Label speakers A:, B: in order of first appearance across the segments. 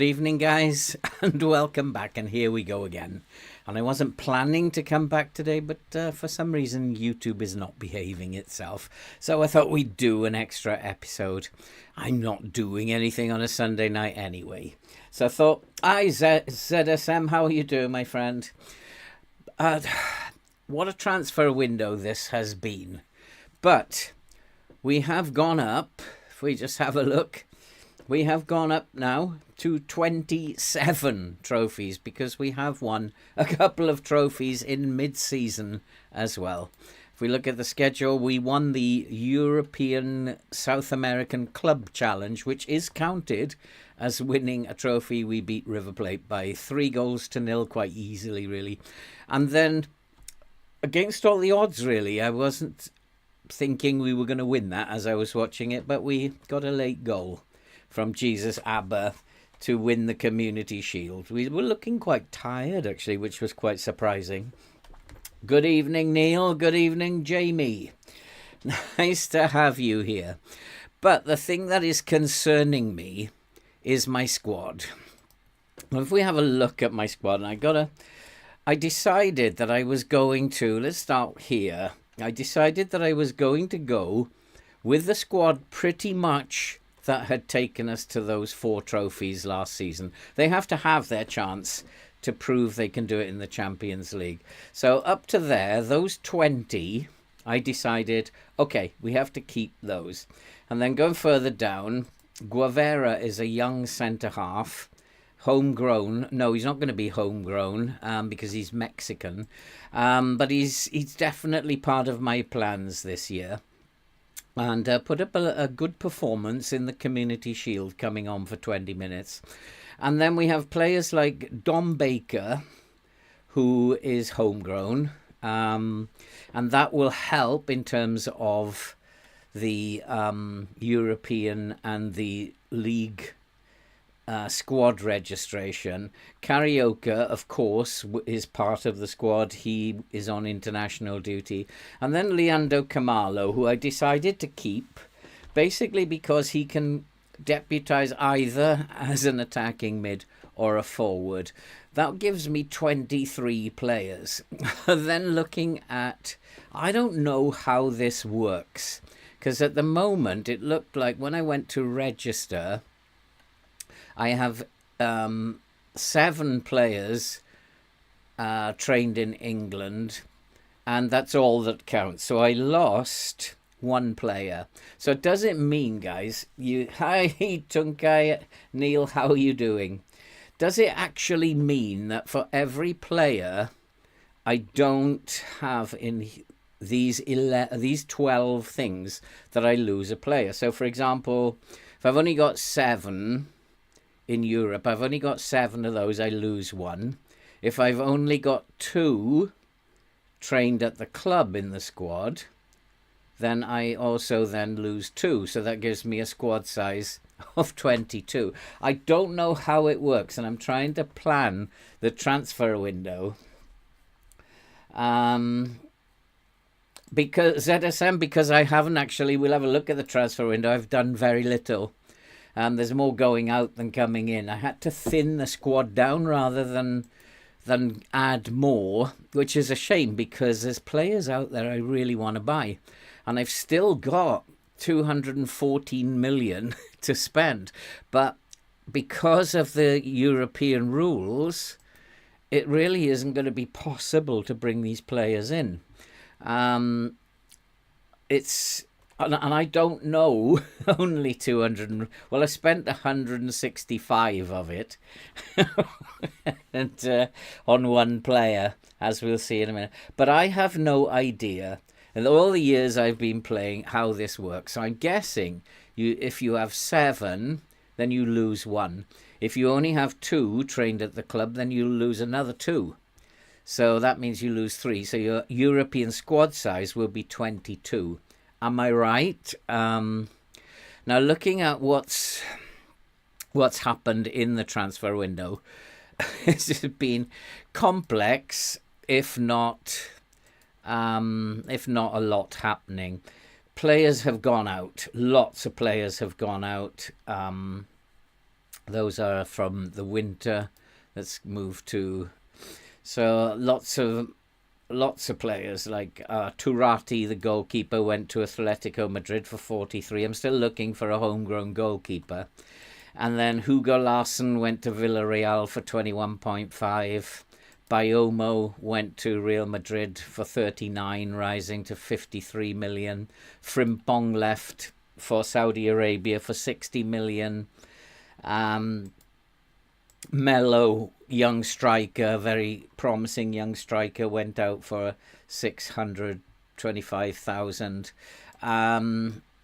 A: evening, guys, and welcome back. And here we go again. And I wasn't planning to come back today, but for some reason YouTube is not behaving itself. So I thought we'd do an extra episode. I'm not doing anything on a Sunday night anyway. So I thought, hi ZSM, how are you doing, my friend? What a transfer window this has been. But we have gone up, if we just have a look, we have gone up now to 27 trophies because we have won a couple of trophies in mid-season as well. If we look at the schedule, we won the European South American Club Challenge, which is counted as winning a trophy. We beat River Plate by 3-0 quite easily, really. And then, against all the odds, really, I wasn't thinking we were going to win that as I was watching it, but we got a late goal from Jesus Abba to win the Community Shield. We were looking quite tired, actually, which was quite surprising. Good evening, Neil. Good evening, Jamie. Nice to have you here. But the thing that is concerning me is my squad. If we have a look at my squad, and I decided that I was going to, let's start here. I decided that I was going to go with the squad pretty much that had taken us to those 4 trophies last season. They have to have their chance to prove they can do it in the Champions League. So up to there, those 20, I decided, okay, we have to keep those. And then going further down, Guevara is a young centre-half, homegrown. No, he's not going to be homegrown because he's Mexican. But he's definitely part of my plans this year. And put up a good performance in the Community Shield coming on for 20 minutes. And then we have players like Dom Baker, who is homegrown. And that will help in terms of the European and the league squad registration. Karaoke, of course, is part of the squad. He is on international duty. And then Leandro Camalo, who I decided to keep, basically because he can deputise either as an attacking mid or a forward. That gives me 23 players. Then looking at, I don't know how this works, because at the moment it looked like when I went to register, I have 7 players trained in England, and that's all that counts. So I lost 1 player. So does it mean, guys, hi Tunkai, Neil, how are you doing? Does it actually mean that for every player I don't have in these 12 things that I lose a player? So for example, if I've only got 7 in Europe, I've only got 7 of those, I lose 1. If I've only got 2 trained at the club in the squad, then I also then lose 2. So that gives me a squad size of 22. I don't know how it works, and I'm trying to plan the transfer window. Because I haven't actually, we'll have a look at the transfer window. I've done very little. There's more going out than coming in. I had to thin the squad down rather than add more, which is a shame because there's players out there I really want to buy. And I've still got 214 million to spend. But because of the European rules, it really isn't going to be possible to bring these players in. And I don't know, only 200, well, I spent 165 of it and on 1 player, as we'll see in a minute. But I have no idea, in all the years I've been playing, how this works. So I'm guessing if you have 7, then you lose 1. If you only have 2 trained at the club, then you lose another 2. So that means you lose 3. So your European squad size will be 22. Am I right? Now, looking at what's happened in the transfer window, it's been complex, if not a lot happening. Players have gone out. Lots of players have gone out. Those are from the winter. Let's move to... So lots of players like Turati, the goalkeeper, went to Atletico Madrid for 43. I'm still looking for a homegrown goalkeeper. And then Hugo Larsson went to Villarreal for 21.5. Bayomo went to Real Madrid for 39, rising to 53 million. Frimpong left for Saudi Arabia for 60 million. Melo, young striker, very promising young striker, went out for 625,000.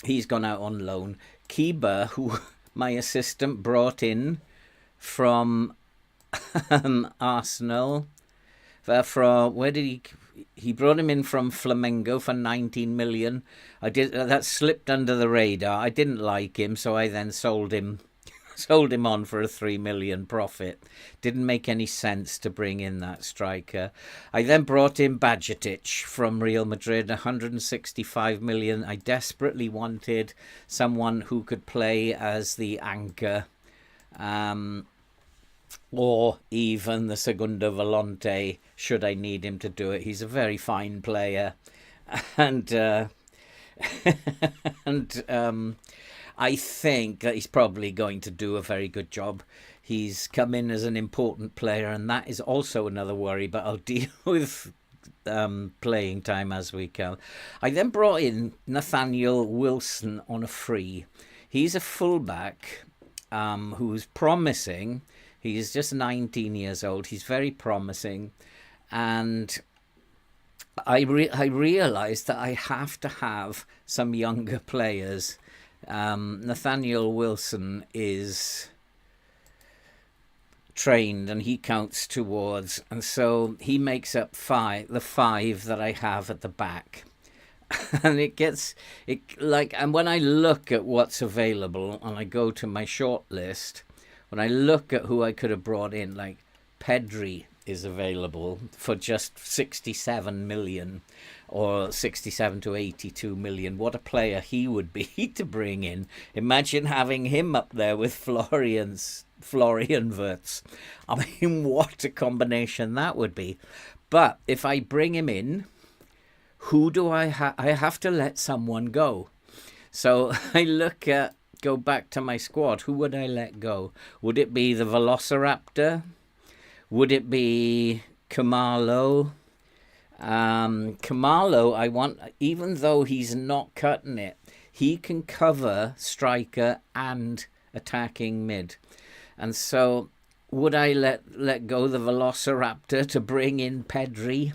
A: He's gone out on loan. Kiba, who my assistant brought in from Arsenal, from where did he brought him in from Flamengo for 19 million. That slipped under the radar. I didn't like him, so I then sold him on for a 3 million profit. Didn't make any sense to bring in that striker. I then brought in Bajcetic from Real Madrid, 165 million. I desperately wanted someone who could play as the anchor, or even the Segundo Volante, should I need him to do it. He's a very fine player. And I think that he's probably going to do a very good job. He's come in as an important player, and that is also another worry, but I'll deal with playing time as we can. I then brought in Nathaniel Wilson on a free. He's a fullback who's promising. He's just 19 years old. He's very promising. And I realised that I have to have some younger players. Nathaniel Wilson is trained and he counts towards, and so he makes up the five that I have at the back. And and when I look at what's available and I go to my short list, when I look at who I could have brought in, like Pedri is available for just 67 million. Or 67 to 82 million. What a player he would be to bring in. Imagine having him up there with Florian Wirtz. I mean, what a combination that would be. But if I bring him in, who do I have? I have to let someone go. So go back to my squad. Who would I let go? Would it be the Velociraptor? Would it be Kamalo? Kamalo, I want, even though he's not cutting it, he can cover striker and attacking mid. And so would I let go the Velociraptor to bring in Pedri?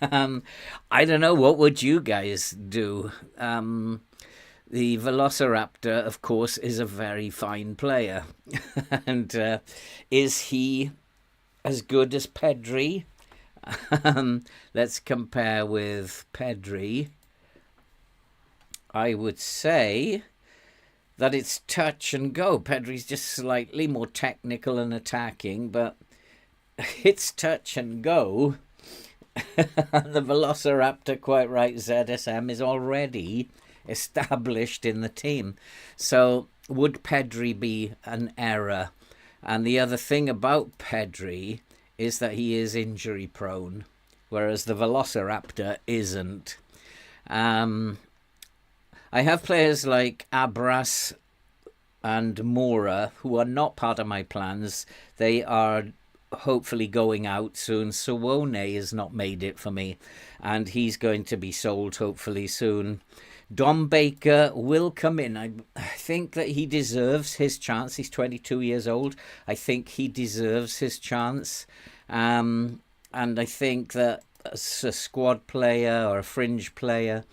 A: I don't know. What would you guys do? The Velociraptor, of course, is a very fine player. And is he as good as Pedri? Let's compare with Pedri. I would say that it's touch and go. Pedri's just slightly more technical and attacking, but it's touch and go. The Velociraptor, quite right, ZSM, is already established in the team. So would Pedri be an error? And the other thing about Pedri is that he is injury prone, whereas the Velociraptor isn't. I have players like Abras and Mora who are not part of my plans. They are hopefully going out soon. Suwone has not made it for me, and he's going to be sold hopefully soon. Dom Baker will come in. I think that he deserves his chance. He's 22 years old. I think he deserves his chance. And I think that as a squad player or a fringe player,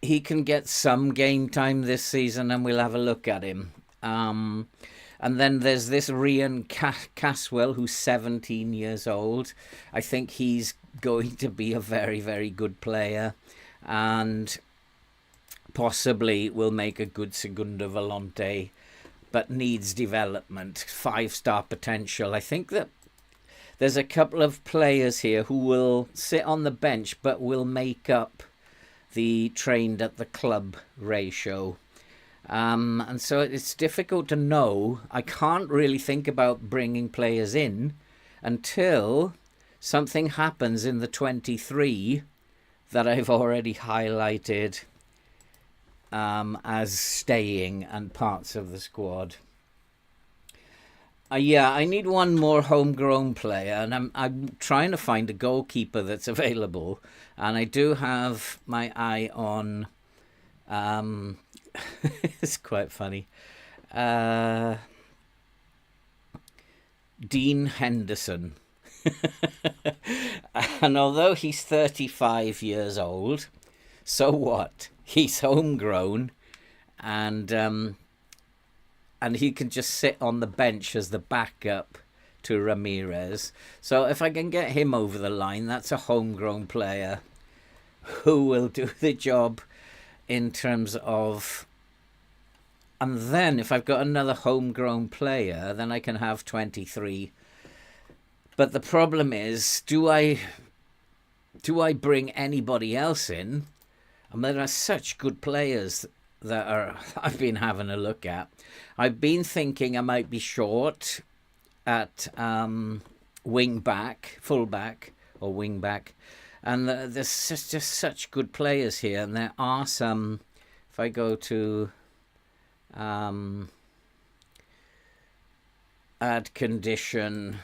A: he can get some game time this season, and we'll have a look at him. And then there's this Ryan Caswell, who's 17 years old. I think he's going to be a very, very good player, and possibly will make a good Segundo Volante, but needs development, 5-star potential. I think that there's a couple of players here who will sit on the bench but will make up the trained at the club ratio. And so it's difficult to know. I can't really think about bringing players in until something happens in the 23 that I've already highlighted as staying and parts of the squad. Yeah, I need one more homegrown player, and I'm trying to find a goalkeeper that's available. And I do have my eye on. It's quite funny. Dean Henderson. And although he's 35 years old, so what? He's homegrown, and he can just sit on the bench as the backup to Ramirez. So if I can get him over the line, that's a homegrown player who will do the job in terms of... And then if I've got another homegrown player, then I can have 23. But the problem is, do I bring anybody else in? And there are such good players that I've been having a look at. I've been thinking I might be short at wing back, full back or wing back. And there's just such good players here. And there are some, if I go to add condition,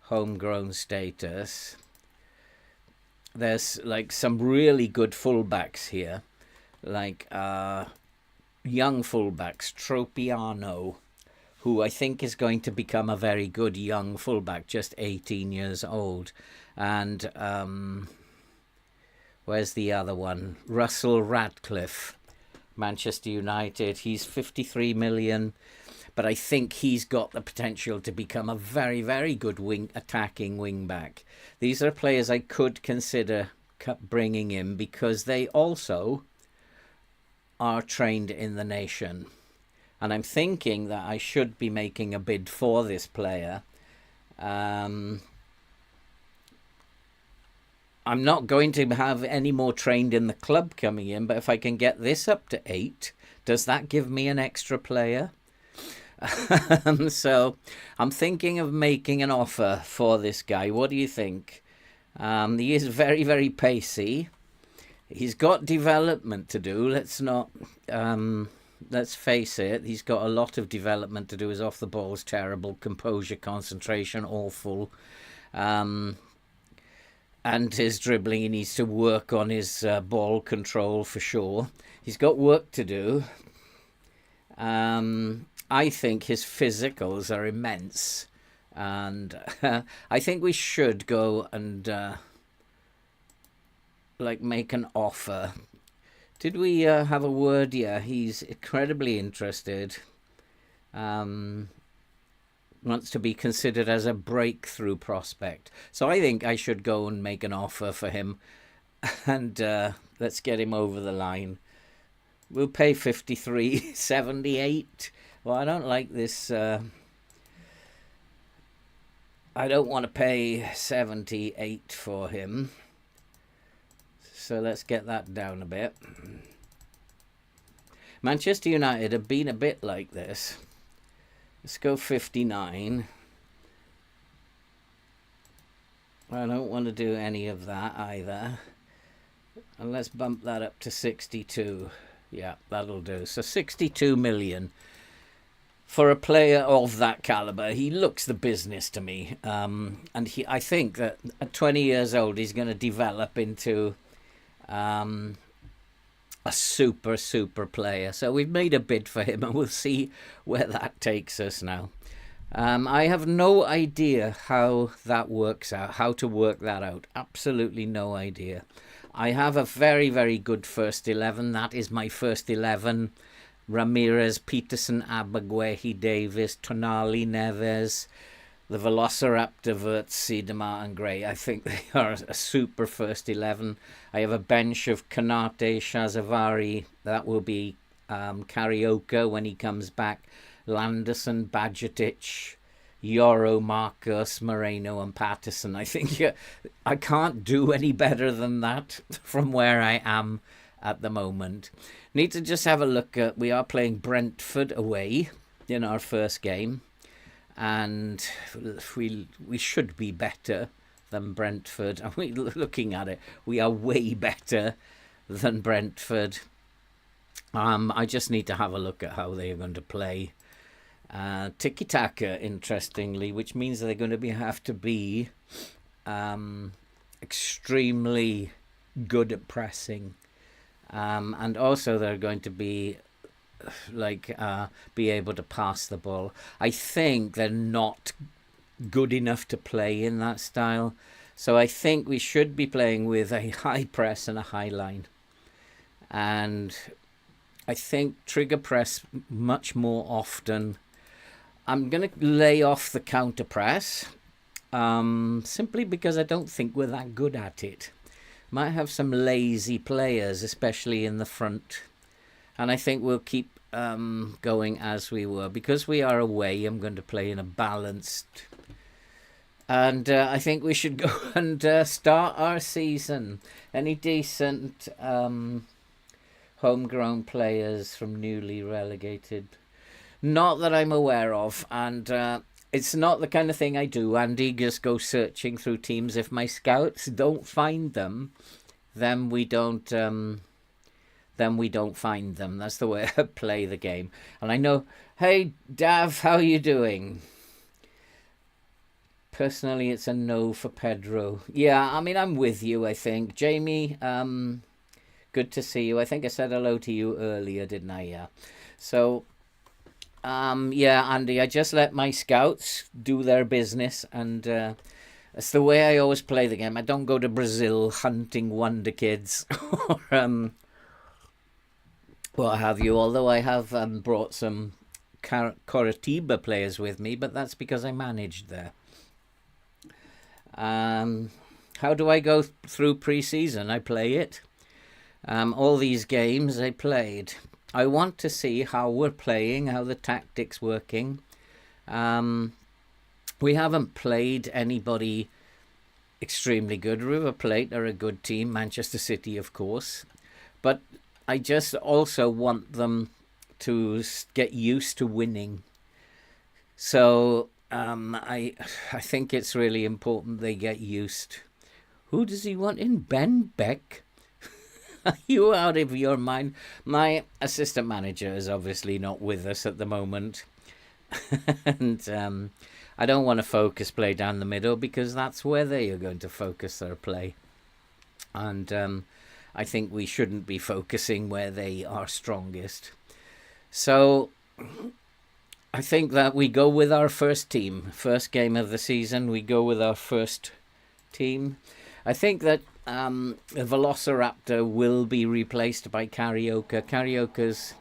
A: homegrown status, there's like some really good fullbacks here, like young fullbacks, Tropiano, who I think is going to become a very good young fullback, just 18 years old. And where's the other one? Russell Radcliffe, Manchester United. He's 53 million, but I think he's got the potential to become a very, very good attacking wing back. These are players I could consider bringing in because they also are trained in the nation. And I'm thinking that I should be making a bid for this player. I'm not going to have any more trained in the club coming in, but if I can get this up to 8, does that give me an extra player? So I'm thinking of making an offer for this guy. What do you think? He is very, very pacey. He's got development to do. Let's face it. He's got a lot of development to do. His off the ball's terrible. Composure, concentration, awful. And his dribbling, he needs to work on his ball control for sure. He's got work to do. I think his physicals are immense. And I think we should go and make an offer. Did we have a word? Yeah, he's incredibly interested. Wants to be considered as a breakthrough prospect. So I think I should go and make an offer for him. And let's get him over the line. We'll pay 53.78. Well, I don't like this. I don't want to pay 78 for him. So let's get that down a bit. Manchester United have been a bit like this. Let's go 59. I don't want to do any of that either. And let's bump that up to 62. Yeah, that'll do. So 62 million. For a player of that caliber, he looks the business to me. And I think that at 20 years old, he's going to develop into a super player. So we've made a bid for him, and we'll see where that takes us now. I have no idea how that works out, how to work that out. Absolutely no idea. I have a very, very good first 11. That is my first 11. Ramirez, Peterson, Abaguehi, Davis, Tonali, Neves, the Velociraptor, Wirtz, Siedemar and Gray. I think they are a super first 11. I have a bench of Kanate, Shazavari. That will be Carioca when he comes back. Landerson, Badgetic, Yoro, Marcus, Moreno and Patterson. I think I can't do any better than that from where I am at the moment. Need to just have a look at, we are playing Brentford away in our first game, and we should be better than Brentford. And we looking at it, we are way better than Brentford. I just need to have a look at how they are going to play. Tiki-taka, interestingly, which means they're going to have to be extremely good at pressing. And also they're going to be be able to pass the ball. I think they're not good enough to play in that style. So I think we should be playing with a high press and a high line. And I think trigger press much more often. I'm going to lay off the counter press simply because I don't think we're that good at it. Might have some lazy players, especially in the front. And I think we'll keep going as we were. Because we are away, I'm going to play in a balanced. And I think we should go and start our season. Any decent homegrown players from newly relegated? Not that I'm aware of. And it's not the kind of thing I do, Andy. Just go searching through teams. If my scouts don't find them, then we don't find them. That's the way I play the game. And I know, hey, Dav, how are you doing? Personally, it's a no for Pedro. Yeah, I mean, I'm with you, I think. Jamie, good to see you. I think I said hello to you earlier, didn't I? Yeah. So, yeah, Andy, I just let my scouts do their business, and that's the way I always play the game. I don't go to Brazil hunting wonder kids or what have you, although I have brought some Coritiba players with me, but that's because I managed there. How do I go through pre-season? I play it. All these games I played. I want to see how we're playing, how the tactics working. We haven't played anybody extremely good. River Plate are a good team, Manchester City, of course. But I just also want them to get used to winning. So I think it's really important they get used. Who does he want in? Ben Beck? Are you out of your mind? My assistant manager is obviously not with us at the moment. And I don't want to focus play down the middle because that's where they are going to focus their play. And I think we shouldn't be focusing where they are strongest. So I think that we go with our first team. First game of the season, we go with our first team. I think that the Velociraptor will be replaced by Carioca. Carioca's...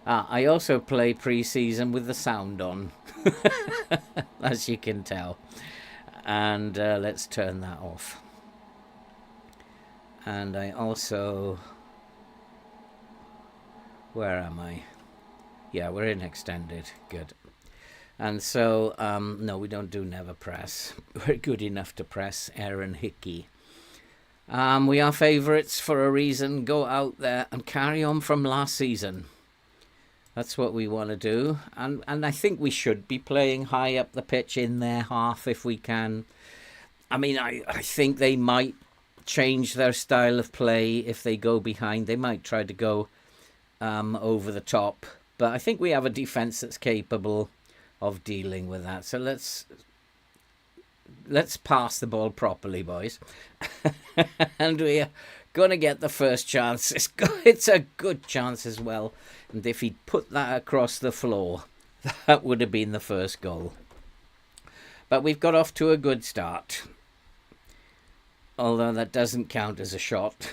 A: I also play pre-season with the sound on, as you can tell. And let's turn that off. And I also... Where am I? Yeah, we're in extended. Good. And so, no, we don't do never press. We're good enough to press Aaron Hickey. We are favourites for a reason. Go out there and carry on from last season. That's what we want to do. And I think we should be playing high up the pitch in their half if we can. I mean, I think they might change their style of play if they go behind. They might try to go over the top. But I think we have a defence that's capable of dealing with that. So let's pass the ball properly, boys. And we are going to get the first chance. It's a good chance as well. And if he'd put that across the floor, that would have been the first goal. But we've got off to a good start. Although that doesn't count as a shot.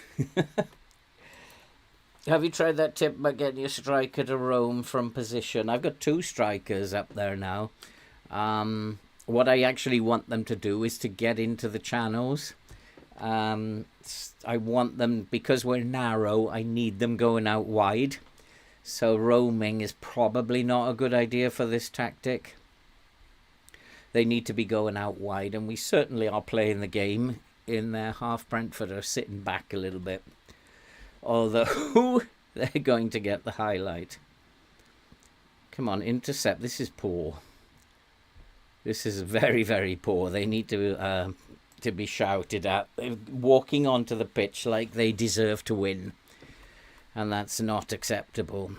A: Have you tried that tip about getting your striker to roam from position? I've got 2 strikers up there now. What I actually want them to do is to get into the channels. I want them, because we're narrow, I need them going out wide. So roaming is probably not a good idea for this tactic. They need to be going out wide, and we certainly are playing the game in their half. Brentford are sitting back a little bit. Although they're going to get the highlight. Come on, intercept. This is poor. This is very, very poor. They need to be shouted at. They're walking onto the pitch like they deserve to win. And that's not acceptable.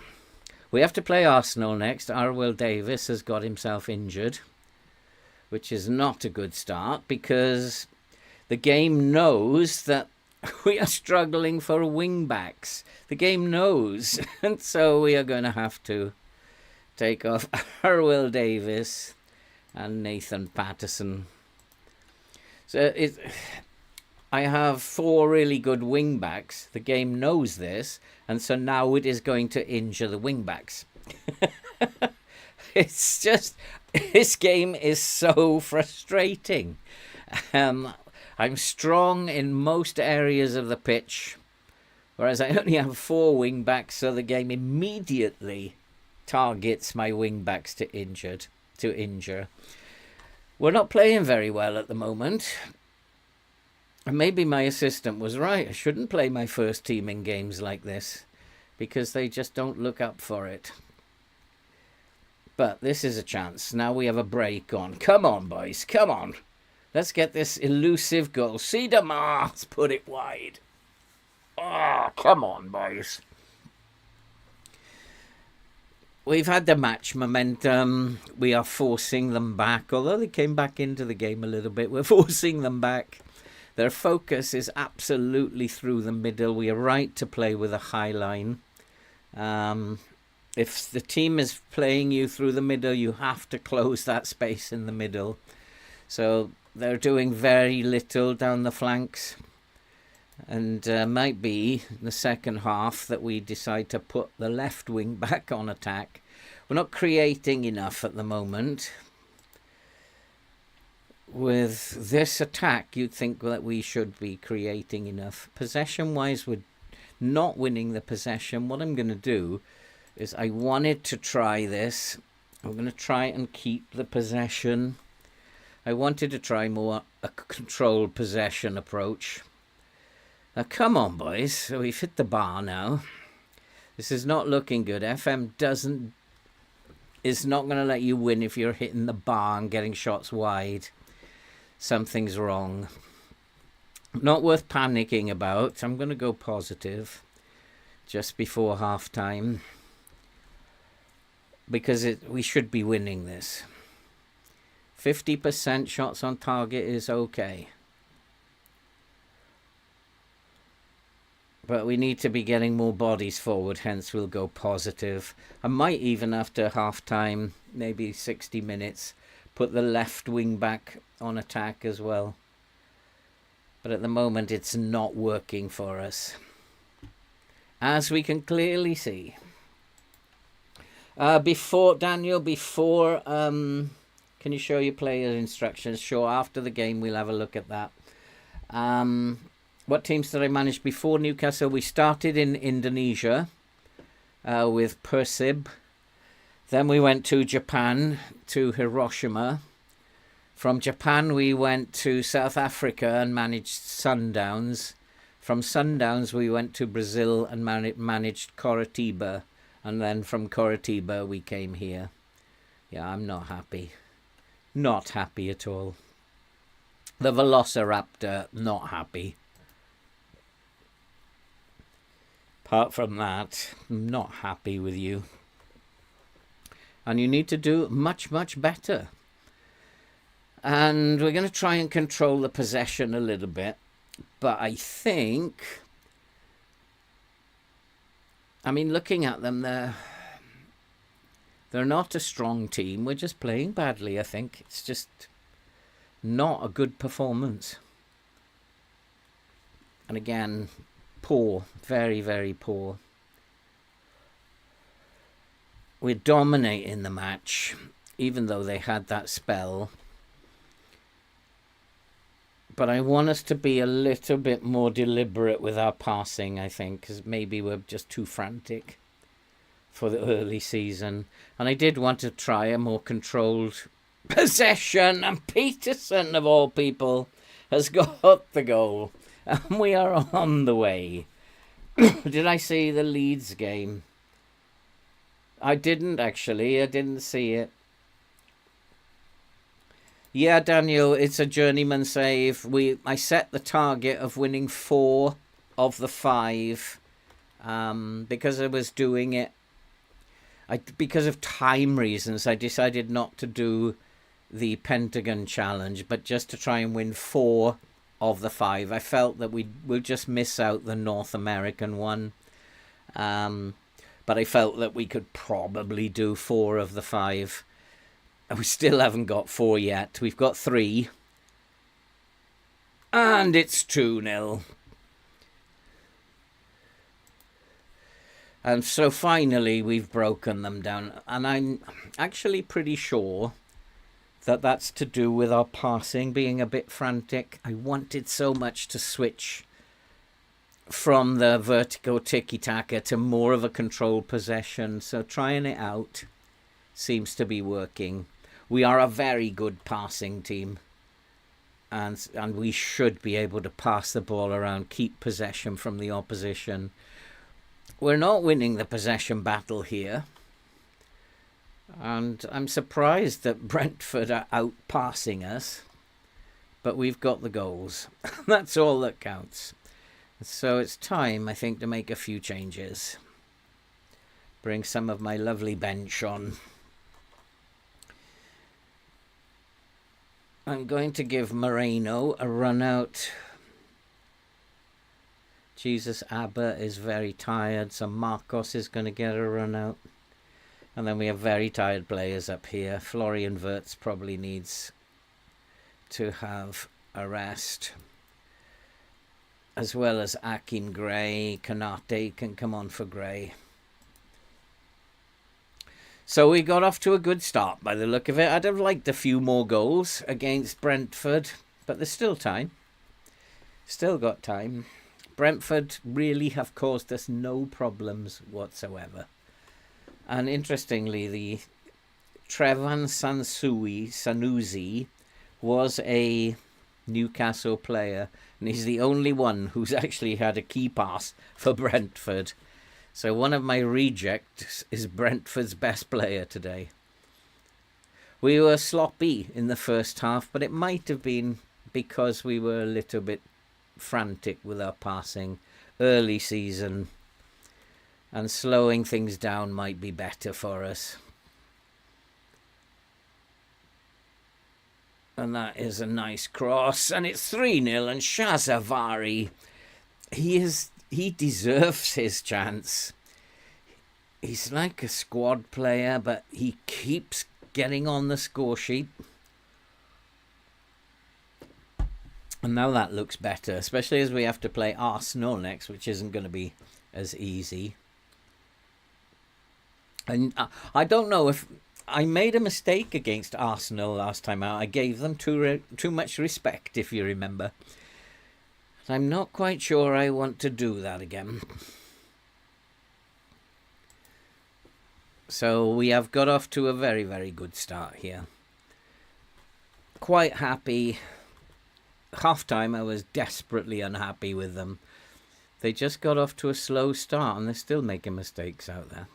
A: We have to play Arsenal next. Arwell Davis has got himself injured, which is not a good start because the game knows that we are struggling for wing backs. The game knows. And so we are going to have to take off Arwell Davis and Nathan Patterson. So I have 4 really good wing backs. The game knows this, and so now it is going to injure the wing backs. It's just, this game is so frustrating. I'm strong in most areas of the pitch, whereas I only have 4 wing backs, so the game immediately targets my wing backs to injure. We're not playing very well at the moment. And maybe my assistant was right. I shouldn't play my first team in games like this because they just don't look up for it. But this is a chance. Now we have a break on. Come on, boys. Come on. Let's get this elusive goal. Cedar-Mars put it wide. Oh, come on, boys. We've had the match momentum. We are forcing them back. Although they came back into the game a little bit, we're forcing them back. Their focus is absolutely through the middle. We are right to play with a high line. If the team is playing you through the middle, you have to close that space in the middle. So they're doing very little down the flanks. And might be in the second half that we decide to put the left wing back on attack. We're not creating enough at the moment. With this attack, you'd think that we should be creating enough. Possession-wise, we're not winning the possession. What I'm going to do is I wanted to try this. I'm going to try and keep the possession. I wanted to try more a controlled possession approach. Now, come on, boys. So we've hit the bar now. This is not looking good. FM is not going to let you win if you're hitting the bar and getting shots wide. Something's wrong. Not worth panicking about. I'm going to go positive just before half time because we should be winning this. 50% shots on target is okay. But we need to be getting more bodies forward, hence we'll go positive. I might even, after half-time, maybe 60 minutes, put the left wing back on attack as well. But at the moment, it's not working for us, as we can clearly see. Before, can you show your player instructions? Sure, after the game, we'll have a look at that. What teams did I manage before Newcastle? We started in Indonesia with Persib. Then we went to Japan, to Hiroshima. From Japan, we went to South Africa and managed Sundowns. From Sundowns, we went to Brazil and managed Coritiba. And then from Coritiba, we came here. Yeah, I'm not happy. Not happy at all. The Velociraptor, not happy. Apart from that, I'm not happy with you. And you need to do much, much better. And we're going to try and control the possession a little bit. But I think, looking at them, they're not a strong team. We're just playing badly, I think. It's just not a good performance. And again, poor, very, very poor. We're dominating the match, even though they had that spell. But I want us to be a little bit more deliberate with our passing, I think, because maybe we're just too frantic for the early season. And I did want to try a more controlled possession, and Peterson, of all people, has got the goal. And we are on the way. Did I see the Leeds game? I didn't actually. I didn't see it. Yeah, Daniel, it's a journeyman save. I set the target of winning 4 of the 5 because I was doing it. Because of time reasons, I decided not to do the Pentagon challenge, but just to try and win 4 of the 5. I felt that we'll just miss out the North American one. But I felt that we could probably do 4 of the 5. We still haven't got 4 yet. We've got 3. And it's 2-0. And so finally we've broken them down. And I'm actually pretty sure that that's to do with our passing being a bit frantic. I wanted so much to switch from the vertical tiki-taka to more of a controlled possession. So trying it out seems to be working. We are a very good passing team, and we should be able to pass the ball around, keep possession from the opposition. We're not winning the possession battle here, and I'm surprised that Brentford are out-passing us, but we've got the goals. That's all that counts. So it's time, I think, to make a few changes. Bring some of my lovely bench on. I'm going to give Moreno a run out. Jesus Abba is very tired, so Marcos is going to get a run out. And then we have very tired players up here. Florian Wirtz probably needs to have a rest. As well as Akin Gray. Kanate can come on for Gray. So we got off to a good start by the look of it. I'd have liked a few more goals against Brentford, but there's still time. Still got time. Brentford really have caused us no problems whatsoever. And interestingly, the Trevan Sanusi was a Newcastle player, and he's the only one who's actually had a key pass for Brentford. So one of my rejects is Brentford's best player today. We were sloppy in the first half, but it might have been because we were a little bit frantic with our passing early season, and slowing things down might be better for us. And that is a nice cross, and it's 3-0, and Shazavari, he deserves his chance. He's like a squad player, but he keeps getting on the score sheet. And now that looks better, especially as we have to play Arsenal next, which isn't going to be as easy. And I don't know if I made a mistake against Arsenal last time out. I gave them too much respect, if you remember. I'm not quite sure I want to do that again. So we have got off to a very, very good start here. Quite happy. Half-time I was desperately unhappy with them. They just got off to a slow start and they're still making mistakes out there.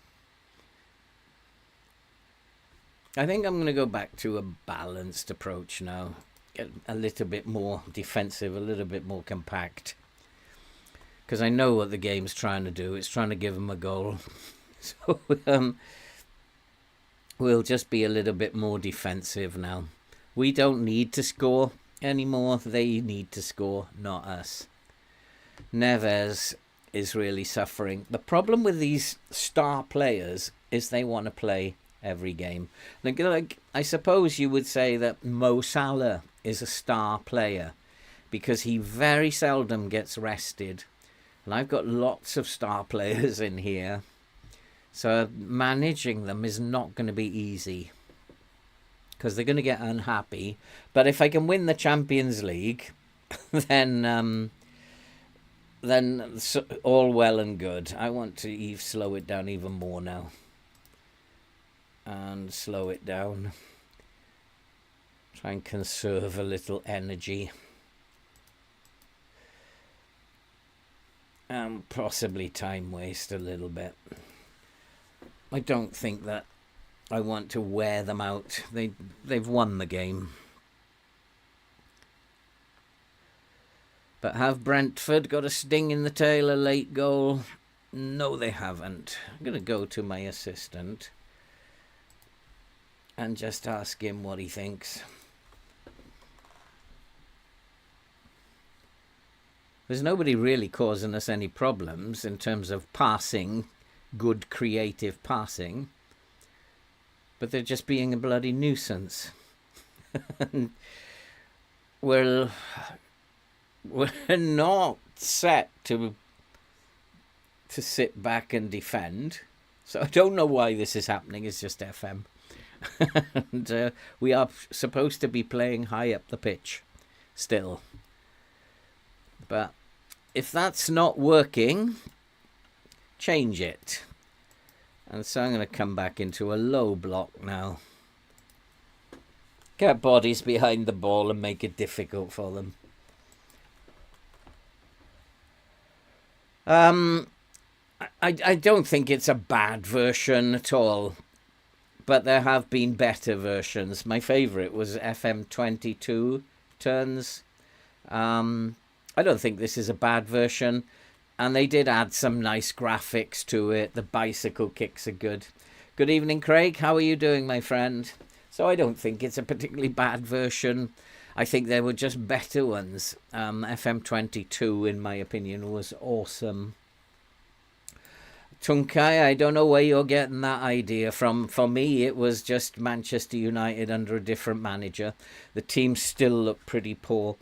A: I think I'm going to go back to a balanced approach now. Get a little bit more defensive, a little bit more compact. Because I know what the game's trying to do. It's trying to give them a goal. So we'll just be a little bit more defensive now. We don't need to score anymore. They need to score, not us. Neves is really suffering. The problem with these star players is they want to play every game. Like I suppose you would say that Mo Salah is a star player because he very seldom gets rested. And I've got lots of star players in here. So managing them is not going to be easy because they're going to get unhappy. But if I can win the Champions League, then all well and good. I want to slow it down even more now. And slow it down. Try and conserve a little energy. Possibly time waste a little bit. I don't think that I want to wear them out. They've won the game. But have Brentford got a sting in the tail, a late goal? No, they haven't. I'm going to go to my assistant and just ask him what he thinks. There's nobody really causing us any problems in terms of passing, good creative passing, but they're just being a bloody nuisance. We're not set to sit back and defend, so I don't know why this is happening. It's just FM. And we are supposed to be playing high up the pitch still, but if that's not working, change it. And so I'm going to come back into a low block now. Get bodies behind the ball and make it difficult for them. I don't think it's a bad version at all, but there have been better versions. My favourite was FM22 turns. I don't think this is a bad version, and they did add some nice graphics to it. The bicycle kicks are good. Good evening, Craig. How are you doing, my friend? So I don't think it's a particularly bad version. I think there were just better ones. FM22, in my opinion, was awesome. Tunkai, I don't know where you're getting that idea from. For me, it was just Manchester United under a different manager. The team still looked pretty poor.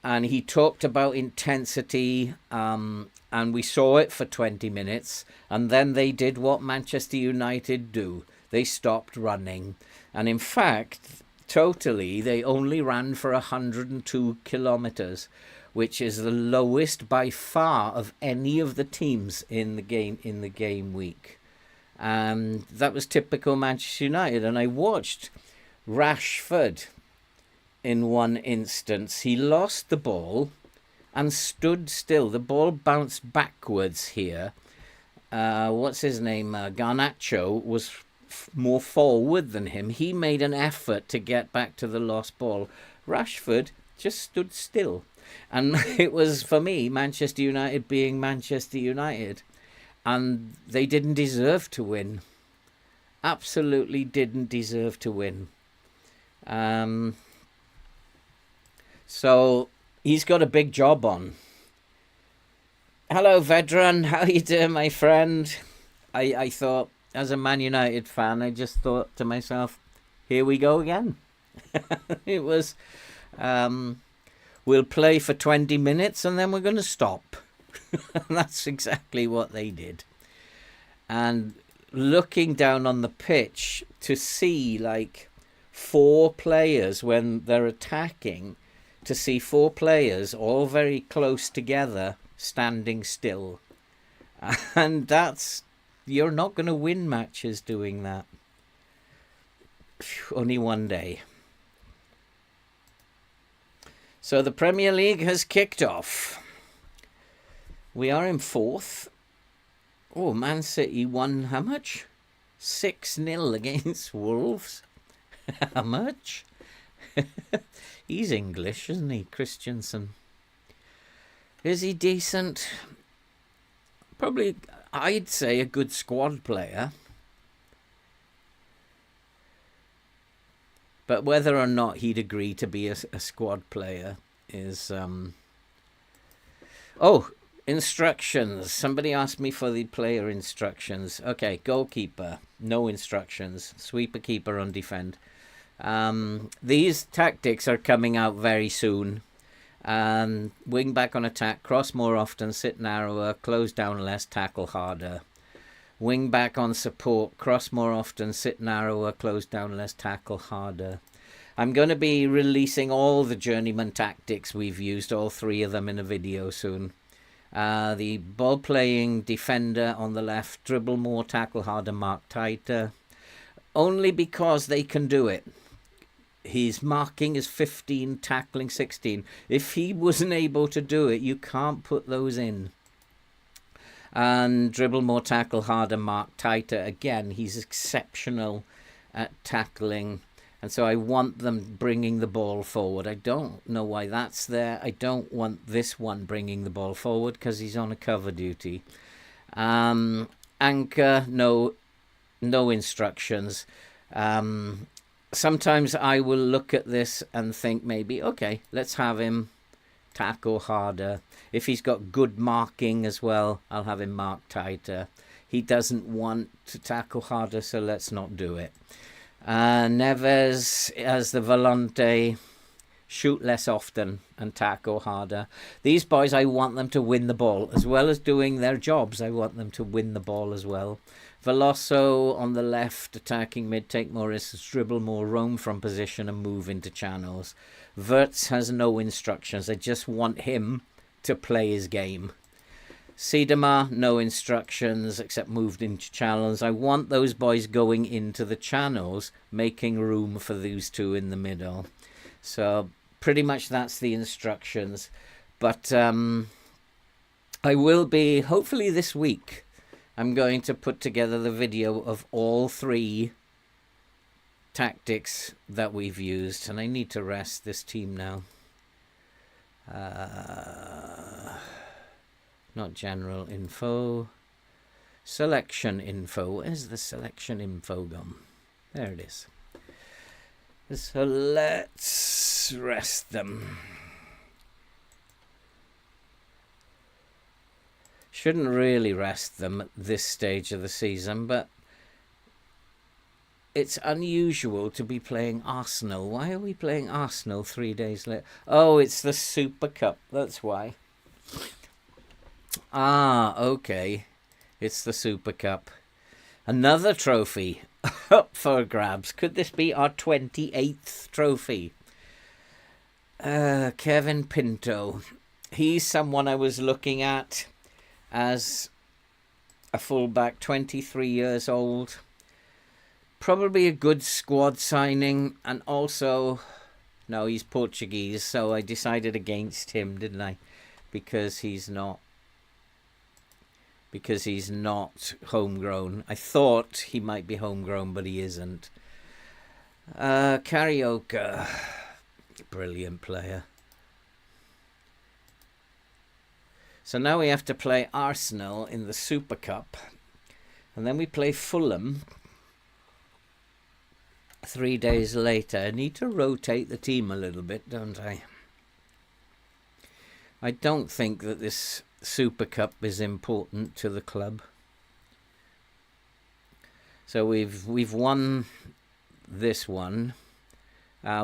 A: And he talked about intensity, and we saw it for 20 minutes. And then they did what Manchester United do. They stopped running. And in fact, totally, they only ran for 102 kilometres, which is the lowest by far of any of the teams in the game week. And that was typical Manchester United. And I watched Rashford in one instance. He lost the ball and stood still. The ball bounced backwards here. What's his name? Garnacho was more forward than him. He made an effort to get back to the lost ball. Rashford just stood still. And it was, for me, Manchester United being Manchester United. And they didn't deserve to win. Absolutely didn't deserve to win. So he's got a big job on. Hello, Vedran. How you doing, my friend? I thought, as a Man United fan, I just thought to myself, here we go again. It was, we'll play for 20 minutes and then we're going to stop. And that's exactly what they did. And looking down on the pitch to see like 4 players when they're attacking, to see 4 players all very close together standing still. And that's, you're not going to win matches doing that. Only one day. So the Premier League has kicked off. We are in 4th. Oh, Man City won how much? 6-0 against Wolves. How much? He's English, isn't he, Christensen? Is he decent? Probably, I'd say a good squad player. But whether or not he'd agree to be a squad player is... Oh, instructions. Somebody asked me for the player instructions. Okay, goalkeeper, no instructions. Sweeper, keeper on defend. These tactics are coming out very soon. Wing back on attack, cross more often, sit narrower, close down less, tackle harder. Wing back on support, cross more often, sit narrower, close down less, tackle harder. I'm going to be releasing all the journeyman tactics we've used, all 3 of them in a video soon. The ball playing defender on the left, dribble more, tackle harder, mark tighter. Only because they can do it. His marking is 15, tackling 16. If he wasn't able to do it, you can't put those in. And dribble more, tackle harder, mark tighter. Again, he's exceptional at tackling. And so I want them bringing the ball forward. I don't know why that's there. I don't want this one bringing the ball forward because he's on a cover duty. Anchor, no instructions. Sometimes I will look at this and think maybe, okay, let's have him tackle harder. If he's got good marking as well, I'll have him mark tighter. He doesn't want to tackle harder, so let's not do it. Neves as the volante, shoot less often and tackle harder. These boys, I want them to win the ball. As well as doing their jobs, I want them to win the ball as well. Veloso on the left, attacking mid, take more risks, dribble more, roam from position and move into channels. Wirtz has no instructions. I just want him to play his game. Siedema, no instructions except moved into channels. I want those boys going into the channels, making room for these two in the middle. So pretty much that's the instructions. But I will be, hopefully this week, I'm going to put together the video of all 3 tactics that we've used. And I need to rest this team now. Not general info. Selection info. Where's the selection info gone? There it is. So let's rest them. Shouldn't really rest them at this stage of the season, but it's unusual to be playing Arsenal. Why are we playing Arsenal 3 days later? Oh, it's the Super Cup. That's why. Ah, okay. It's the Super Cup. Another trophy up for grabs. Could this be our 28th trophy? Kevin Pinto. He's someone I was looking at as a fullback, 23 years old. Probably a good squad signing, and also, no, he's Portuguese, so I decided against him, didn't I? Because he's not homegrown. I thought he might be homegrown, but he isn't. Karaoke, brilliant player. So now we have to play Arsenal in the Super Cup, and then we play Fulham 3 days later. I need to rotate the team a little bit, don't I? I don't think that this Super Cup is important to the club. So we've won this one.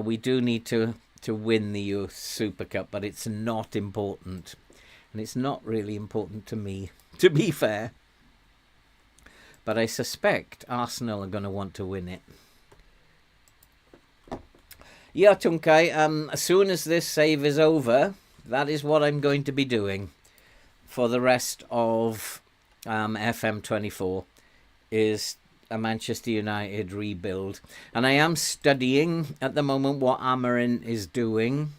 A: We do need to win the Youth Super Cup, but it's not important. And it's not really important to me, to be fair. But I suspect Arsenal are going to want to win it. Yeah, Tunkai, as soon as this save is over, that is what I'm going to be doing for the rest of FM24, is a Manchester United rebuild. And I am studying at the moment what Amarin is doing.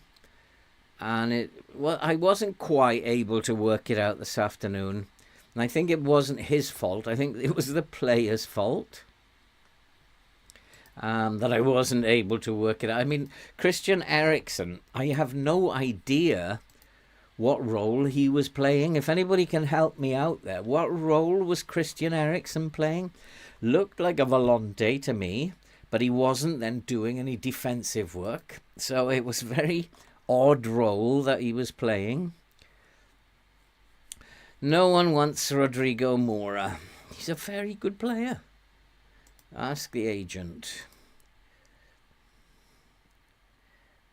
A: And I wasn't quite able to work it out this afternoon. And I think it wasn't his fault. I think it was the player's fault. That I wasn't able to work it out. I mean, Christian Eriksen, I have no idea what role he was playing. If anybody can help me out there, what role was Christian Eriksen playing? Looked like a volante to me, but he wasn't then doing any defensive work. So it was very odd role that he was playing. No one wants Rodrigo Mora. He's a very good player. Ask the agent.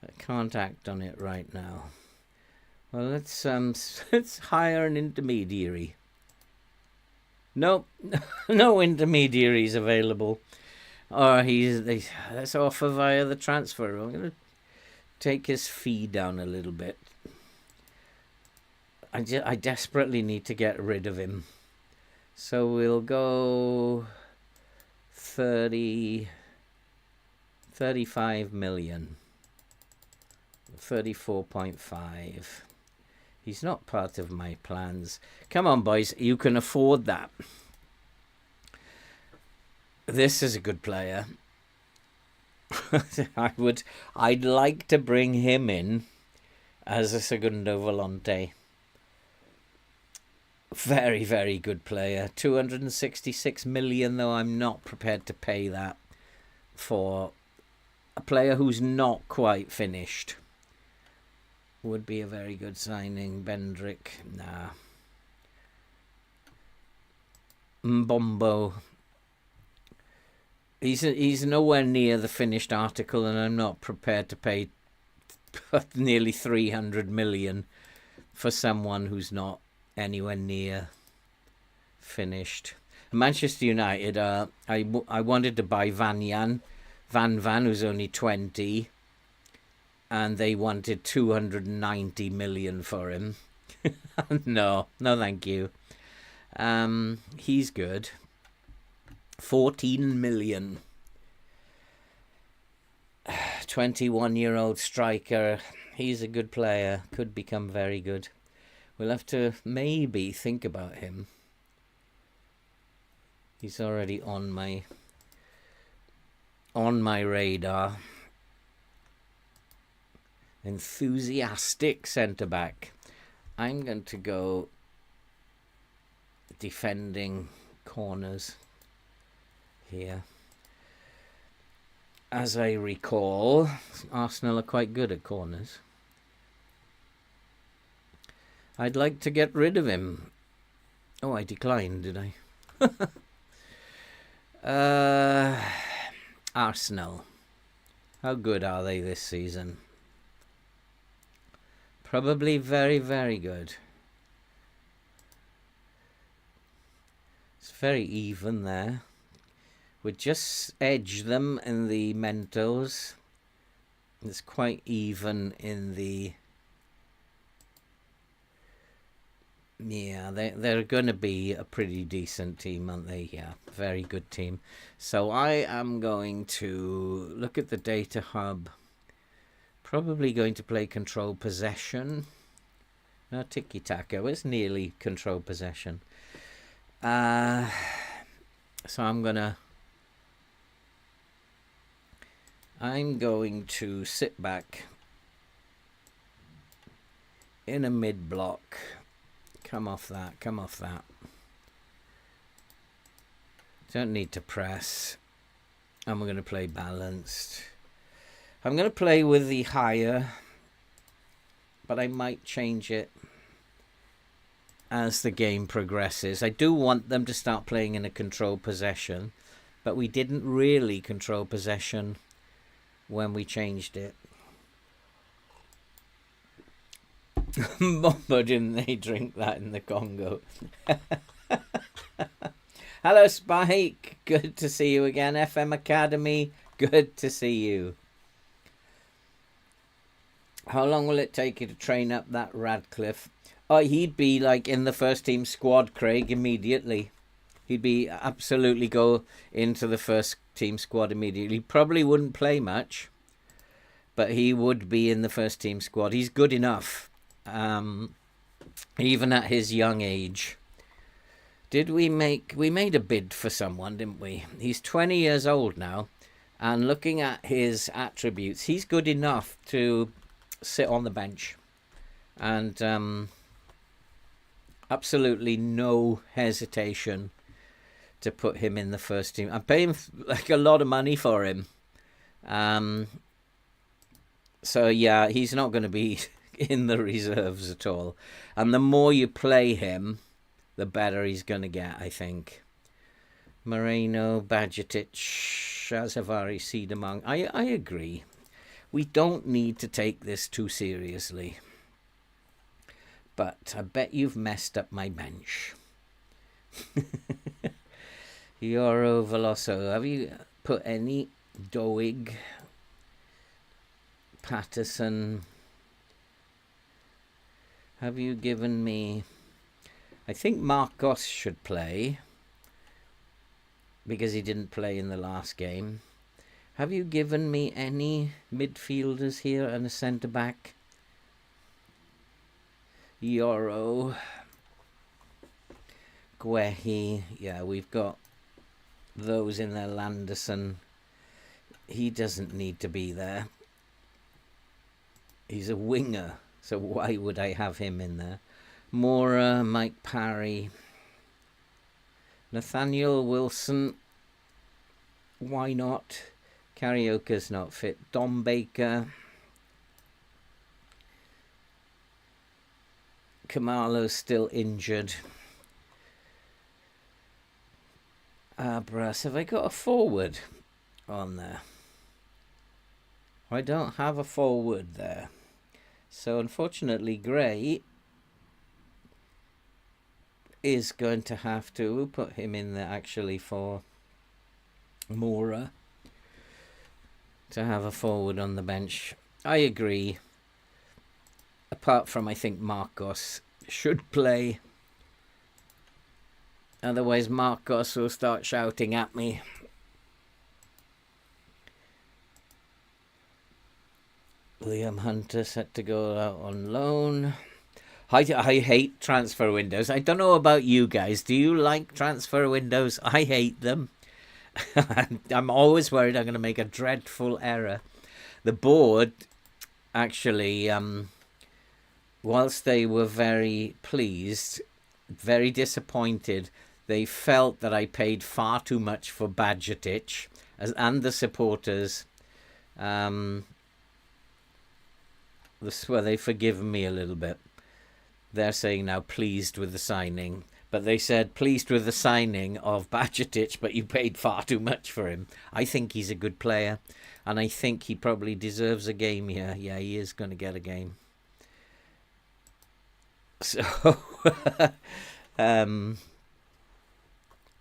A: I can't act on it right now. Well, let's hire an intermediary. Nope, no intermediaries available. Or let's offer via the transfer. I'm going to take his fee down a little bit. I desperately need to get rid of him. So we'll go 35 million. 34.5. He's not part of my plans. Come on, boys. You can afford that. This is a good player. I'd like to bring him in as a segundo volante. Very, very good player. 266 million, though I'm not prepared to pay that for a player who's not quite finished. Would be a very good signing. Bendrick, nah. Mbombo. He's nowhere near the finished article, and I'm not prepared to pay nearly 300 million for someone who's not anywhere near finished. Manchester United, I wanted to buy Van, who's only 20, and they wanted 290 million for him. No, thank you. He's good. 14 million. 21-year-old striker. He's a good player. Could become very good. We'll have to maybe think about him. He's already on my radar. Enthusiastic centre-back. I'm going to go defending corners here. As I recall, Arsenal are quite good at corners. I'd like to get rid of him. Oh, I declined, did I? Arsenal. How good are they this season? Probably very, very good. It's very even there. We just edge them in the Mentos. It's quite even in the... Yeah, they're going to be a pretty decent team, aren't they? Yeah, very good team. So I am going to look at the data hub. Probably going to play control possession. No, tiki-taka. It's nearly control possession. So I'm going to sit back in a mid-block. Come off that. Don't need to press. And we're going to play balanced. I'm going to play with the higher, but I might change it as the game progresses. I do want them to start playing in a control possession, but we didn't really control possession when we changed it. Bombo, didn't they drink that in the Congo? Hello, Spike. Good to see you again. FM Academy. Good to see you. How long will it take you to train up that Radcliffe? Oh, he'd be like in the first team squad, Craig, immediately. He'd be absolutely go into the first team squad immediately. Probably wouldn't play much, but he would be in the first team squad. He's good enough. Even at his young age. We made a bid for someone, didn't we? He's 20 years old now, and looking at his attributes, he's good enough to sit on the bench, and absolutely no hesitation to put him in the first team. I'm paying like a lot of money for him, so yeah, he's not going to be in the reserves at all. And the more you play him, the better he's going to get, I think. Moreno, Badgetic, Shazavari, Seedamang. I agree. We don't need to take this too seriously. But I bet you've messed up my bench. Euro Veloso. Have you put any Doig, Patterson? Have you given me... I think Marcos should play, because he didn't play in the last game. Have you given me any midfielders here and a centre-back? Yoro. Guehi. Yeah, we've got those in there. Landerson. He doesn't need to be there. He's a winger, so why would I have him in there? Mora, Mike Parry, Nathaniel Wilson. Why not? Karaoke's not fit. Dom Baker. Kamalo's still injured. Abras. Have I got a forward on there? I don't have a forward there. So unfortunately Gray is going to have to put him in there actually for Mora to have a forward on the bench. I agree. Apart from I think Marcos should play. Otherwise Marcos will start shouting at me. Liam Hunter set to go out on loan. I hate transfer windows. I don't know about you guys. Do you like transfer windows? I hate them. I'm always worried I'm going to make a dreadful error. The board, actually, whilst they were very pleased, very disappointed, they felt that I paid far too much for Badgetic, and the supporters. Well, they've forgiven me a little bit. They're saying now pleased with the signing. But they said pleased with the signing of Badgetic, but you paid far too much for him. I think he's a good player. And I think he probably deserves a game here. Yeah, he is going to get a game. So,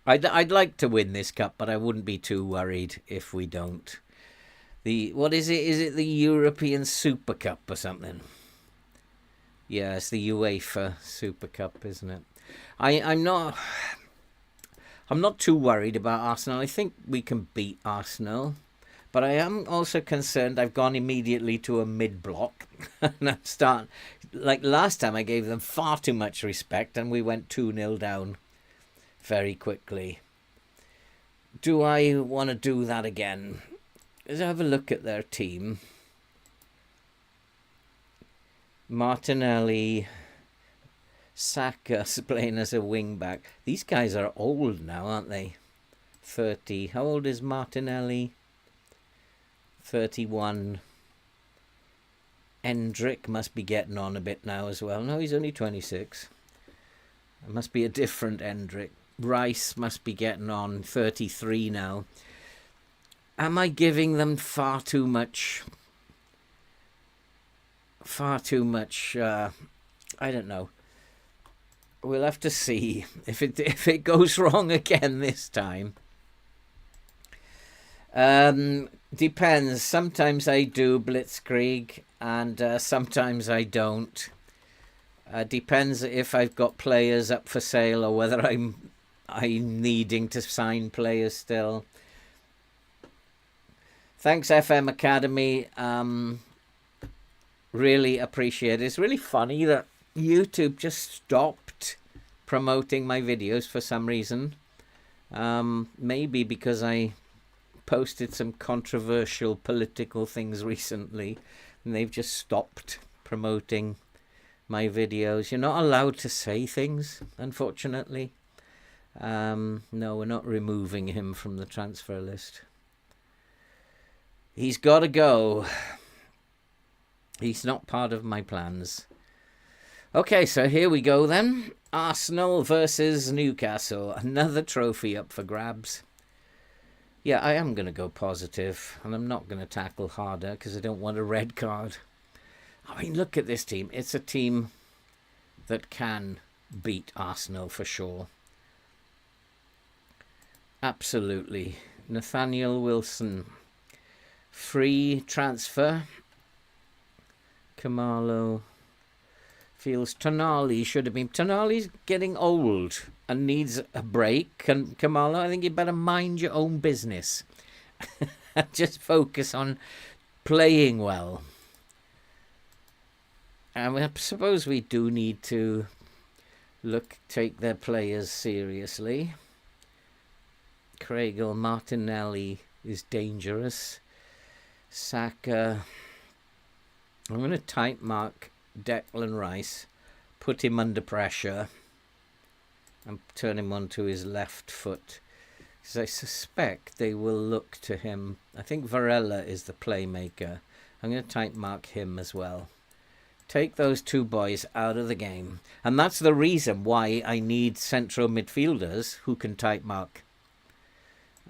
A: I'd like to win this cup, but I wouldn't be too worried if we don't. What is it? Is it the European Super Cup or something? Yeah, it's the UEFA Super Cup, isn't it? I'm not too worried about Arsenal. I think we can beat Arsenal. But I am also concerned I've gone immediately to a mid-block. And like last time I gave them far too much respect and we went 2-0 down very quickly. Do I want to do that again? Let's have a look at their team. Martinelli, Saka playing as a wing-back. These guys are old now, aren't they? 30. How old is Martinelli? 31. Endrick must be getting on a bit now as well. No, he's only 26. It must be a different Endrick. Rice must be getting on, 33 now. Am I giving them far too much? I don't know. We'll have to see if it goes wrong again this time. Depends. Sometimes I do blitzkrieg and sometimes I don't. Depends if I've got players up for sale or whether I'm needing to sign players still. Thanks, FM Academy. Really appreciate it. It's really funny that YouTube just stopped promoting my videos for some reason. Maybe because I posted some controversial political things recently and they've just stopped promoting my videos. You're not allowed to say things, unfortunately. No, we're not removing him from the transfer list. He's got to go. He's not part of my plans. Okay, so here we go then. Arsenal versus Newcastle. Another trophy up for grabs. Yeah, I am going to go positive, and I'm not going to tackle harder because I don't want a red card. I mean, look at this team. It's a team that can beat Arsenal for sure. Absolutely. Nathaniel Wilson. Free transfer. Kamalo. Feels Tonali should have been. Tonali's getting old and needs a break. And Kamalo, I think you better mind your own business. Just focus on playing well. I suppose we do need to take their players seriously. Craigle, Martinelli is dangerous. Saka. I'm going to type mark Declan Rice, put him under pressure, and turn him onto his left foot. Because I suspect they will look to him. I think Varela is the playmaker. I'm going to type mark him as well. Take those two boys out of the game. And that's the reason why I need central midfielders who can type mark.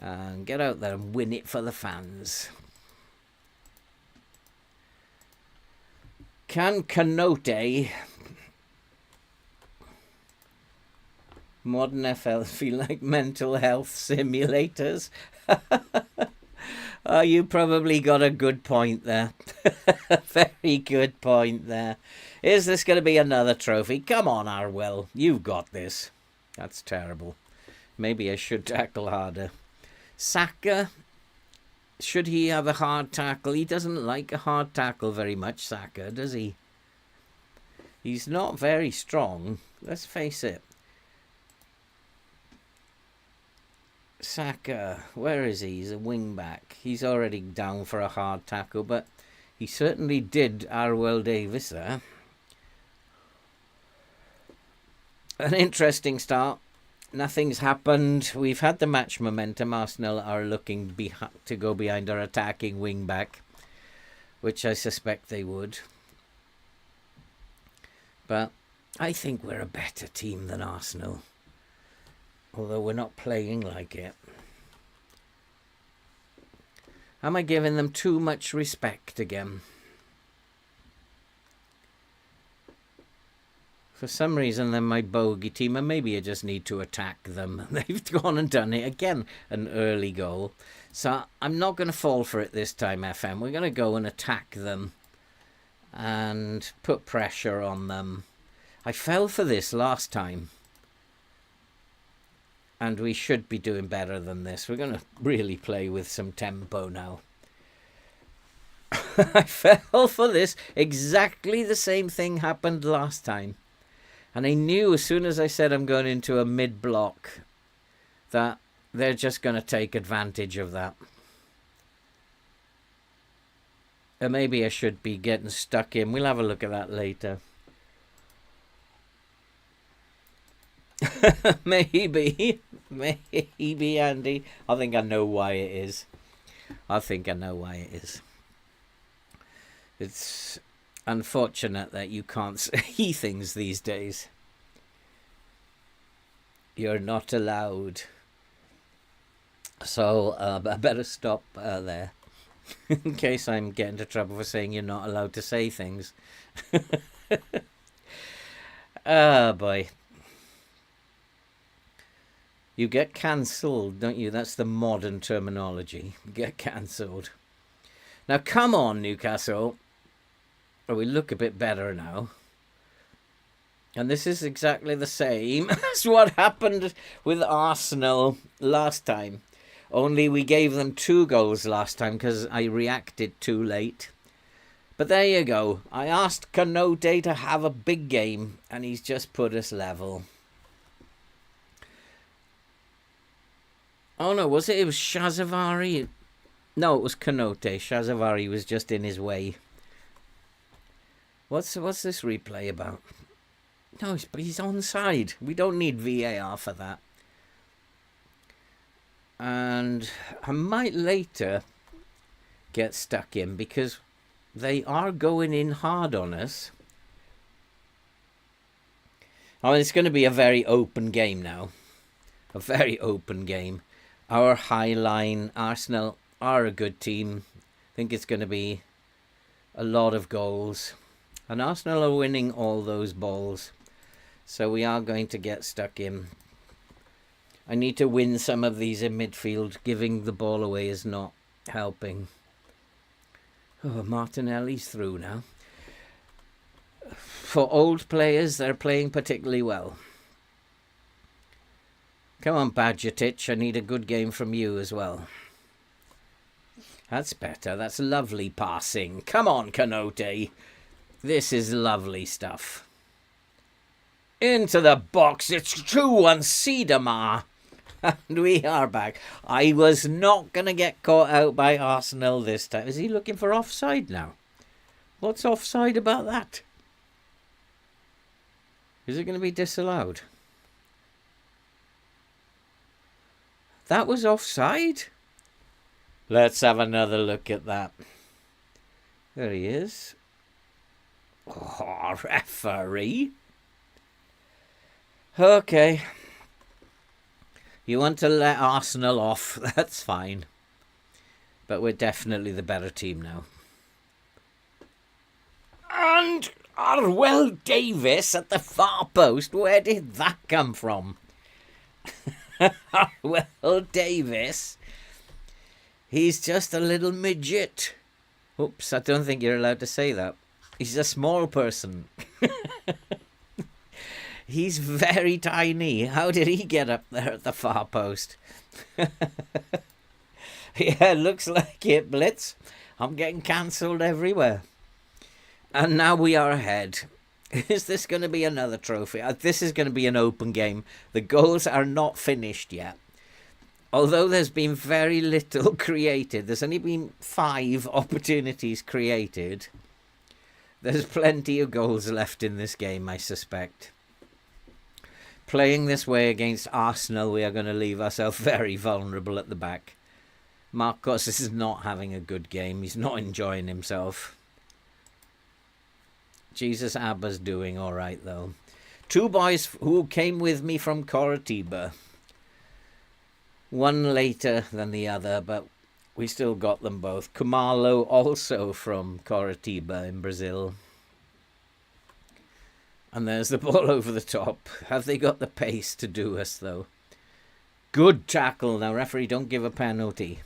A: And get out there and win it for the fans. Can Canote... Modern FL feel like mental health simulators? Oh, you probably got a good point there. Very good point there. Is this going to be another trophy? Come on, Arwell. You've got this. That's terrible. Maybe I should tackle harder. Saka. Should he have a hard tackle? He doesn't like a hard tackle very much, Saka, does he? He's not very strong. Let's face it. Saka, where is he? He's a wing back. He's already down for a hard tackle, but he certainly did Arwell Davis there. An interesting start. Nothing's happened. We've had the match momentum. Arsenal are looking to go behind our attacking wing back, which I suspect they would. But I think we're a better team than Arsenal. Although we're not playing like it. Am I giving them too much respect again? For some reason, they're my bogey team, and maybe I just need to attack them. They've gone and done it again, an early goal. So I'm not going to fall for it this time, FM. We're going to go and attack them and put pressure on them. I fell for this last time. And we should be doing better than this. We're going to really play with some tempo now. I fell for this. Exactly the same thing happened last time. And I knew as soon as I said I'm going into a mid-block that they're just going to take advantage of that. And maybe I should be getting stuck in. We'll have a look at that later. Maybe, Andy. I think I know why it is. It's unfortunate that you can't see things these days. You're not allowed. So I better stop there. In case I'm getting into trouble for saying you're not allowed to say things. Oh boy. You get cancelled, don't you? That's the modern terminology. You get cancelled. Now, come on, Newcastle. Oh, we look a bit better now. And this is exactly the same as what happened with Arsenal last time. Only we gave them 2 goals last time because I reacted too late. But there you go. I asked Canote to have a big game, and he's just put us level. Oh no, was it? It was Shazavari. No, it was Canote. Shazavari was just in his way. What's this replay about? No, he's onside. We don't need VAR for that. And I might later get stuck in because they are going in hard on us. Oh, it's going to be a very open game now. A very open game. Our high line, Arsenal are a good team. I think it's going to be a lot of goals. And Arsenal are winning all those balls. So we are going to get stuck in. I need to win some of these in midfield. Giving the ball away is not helping. Oh, Martinelli's through now. For old players, they're playing particularly well. Come on, Badgertich. I need a good game from you as well. That's better. That's lovely passing. Come on, Canote. This is lovely stuff. Into the box. It's 2-1 Siedemar. And we are back. I was not going to get caught out by Arsenal this time. Is he looking for offside now? What's offside about that? Is it going to be disallowed? That was offside? Let's have another look at that. There he is. Oh, referee. Okay. You want to let Arsenal off, that's fine. But we're definitely the better team now. And Arwell Davis at the far post. Where did that come from? Arwell Davis. He's just a little midget. Oops, I don't think you're allowed to say that. He's a small person. He's very tiny. How did he get up there at the far post? Yeah, looks like it, Blitz. I'm getting cancelled everywhere. And now we are ahead. Is this going to be another trophy? This is going to be an open game. The goals are not finished yet. Although there's been very little created. There's only been 5 opportunities created. There's plenty of goals left in this game, I suspect. Playing this way against Arsenal, we are going to leave ourselves very vulnerable at the back. Marcos is not having a good game. He's not enjoying himself. Jesus Abba's doing all right, though. 2 boys who came with me from Coritiba. One later than the other, but we still got them both. Kumalo also from Coritiba in Brazil. And there's the ball over the top. Have they got the pace to do us, though? Good tackle. Now, referee, don't give a penalty.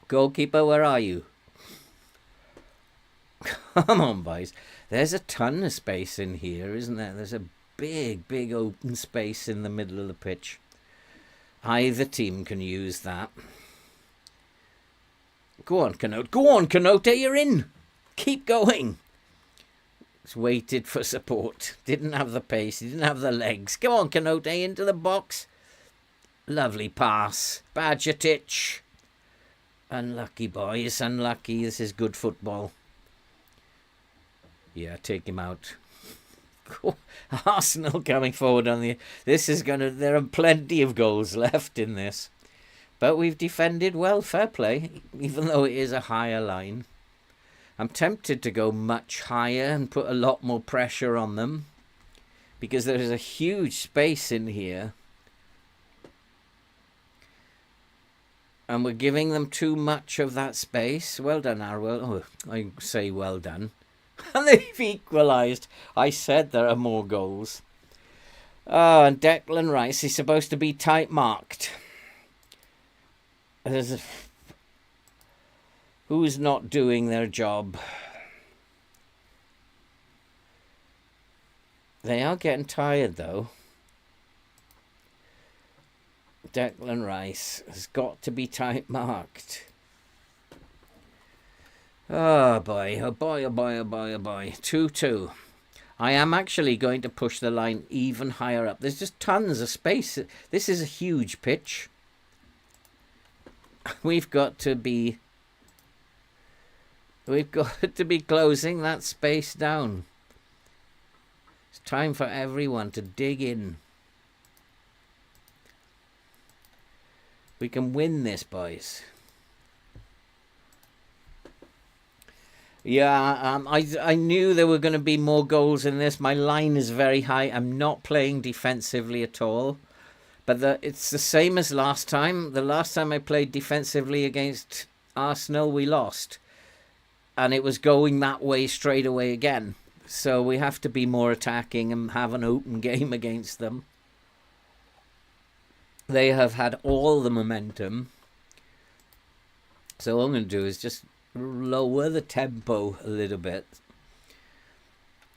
A: Goalkeeper, where are you? Come on, boys. There's a ton of space in here, isn't there? There's a big, big open space in the middle of the pitch. Either team can use that. Go on, Canote. Go on, Canote, you're in. Keep going. Just waited for support. Didn't have the pace. He didn't have the legs. Come on, Canote, into the box. Lovely pass. Badgertich. Unlucky, boys. Unlucky. This is good football. Yeah, take him out. Arsenal coming forward on the... This is going to... There are plenty of goals left in this. But we've defended well. Fair play. Even though it is a higher line. I'm tempted to go much higher and put a lot more pressure on them. Because there is a huge space in here. And we're giving them too much of that space. Well done, Arwell. Oh, I say well done. And they've equalised. I said there are more goals. Oh, and Declan Rice is supposed to be tight marked. Who's not doing their job? They are getting tired, though. Declan Rice has got to be tight marked. Oh boy, oh boy, oh boy, oh boy, oh boy. 2-2. I am actually going to push the line even higher up. There's just tons of space. This is a huge pitch. We've got to be closing that space down. It's time for everyone to dig in. We can win this, boys. Yeah, I knew there were going to be more goals in this. My line is very high. I'm not playing defensively at all. But it's the same as last time. The last time I played defensively against Arsenal, we lost. And it was going that way straight away again. So we have to be more attacking and have an open game against them. They have had all the momentum. So all I'm going to do is just lower the tempo a little bit.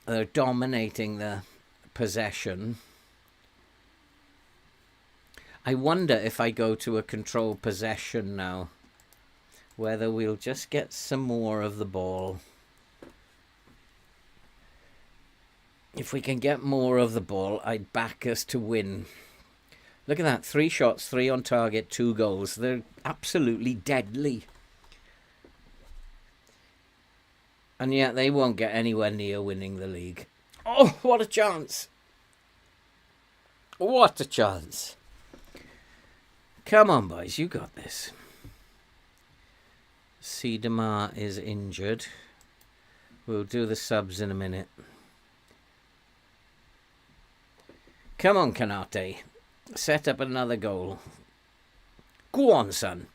A: They're dominating the possession. I wonder if I go to a control possession now. whether we'll just get some more of the ball. If we can get more of the ball, I'd back us to win. Look at that. 3 shots, 3 on target, 2 goals. They're absolutely deadly. And yet they won't get anywhere near winning the league. Oh, what a chance. What a chance. Come on, boys. You got this. Siedemar is injured. We'll do the subs in a minute. Come on, Kanate. Set up another goal. Go on, son.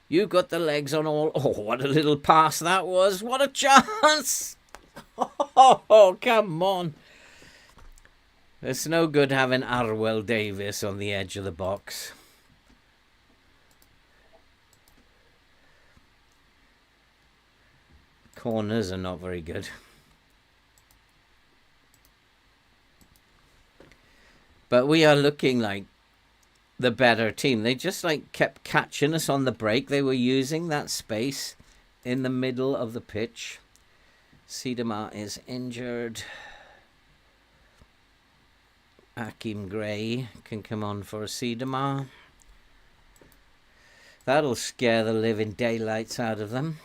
A: You got the legs on all... Oh, what a little pass that was. What a chance. Oh, come on. It's no good having Arwell Davis on the edge of the box. Corners are not very good. But we are looking like the better team. They just kept catching us on the break. They were using that space in the middle of the pitch. Siedemar is injured. Akeem Gray can come on for Siedemar. That'll scare the living daylights out of them.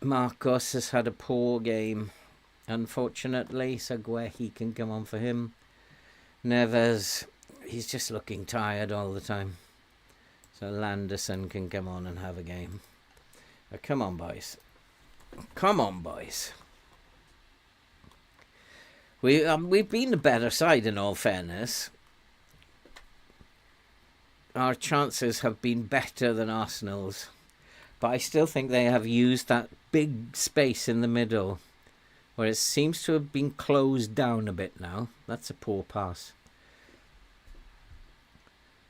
A: Marcos has had a poor game, unfortunately, so he can come on for him. Neves, he's just looking tired all the time. So Landerson can come on and have a game. Come on, boys. Come on, boys. We've been the better side, in all fairness. Our chances have been better than Arsenal's. But I still think they have used that big space in the middle, where it seems to have been closed down a bit now. That's a poor pass.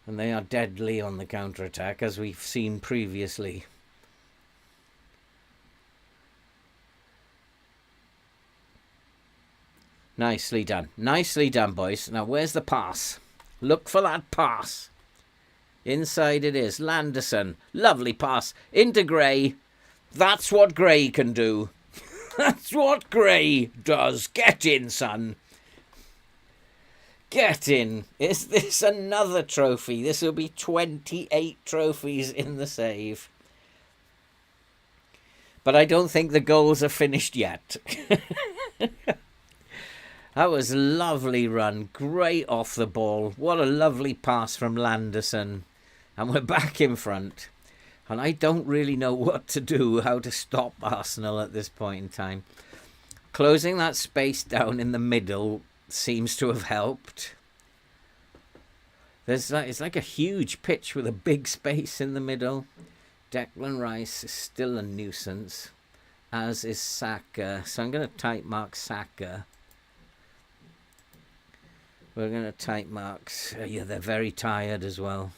A: And they are deadly on the counter-attack, as we've seen previously. Nicely done. Nicely done, boys. Now, where's the pass? Look for that pass. Inside it is. Landerson. Lovely pass. Into Gray. That's what Gray can do. That's what Gray does. Get in, son. Get in. Is this another trophy? This will be 28 trophies in the save. But I don't think the goals are finished yet. That was a lovely run. Great off the ball. What a lovely pass from Landerson. And we're back in front. And I don't really know what to do, how to stop Arsenal at this point in time. Closing that space down in the middle seems to have helped. It's like a huge pitch with a big space in the middle. Declan Rice is still a nuisance, as is Saka. So I'm going to type mark Saka. We're going to type marks. Yeah, they're very tired as well.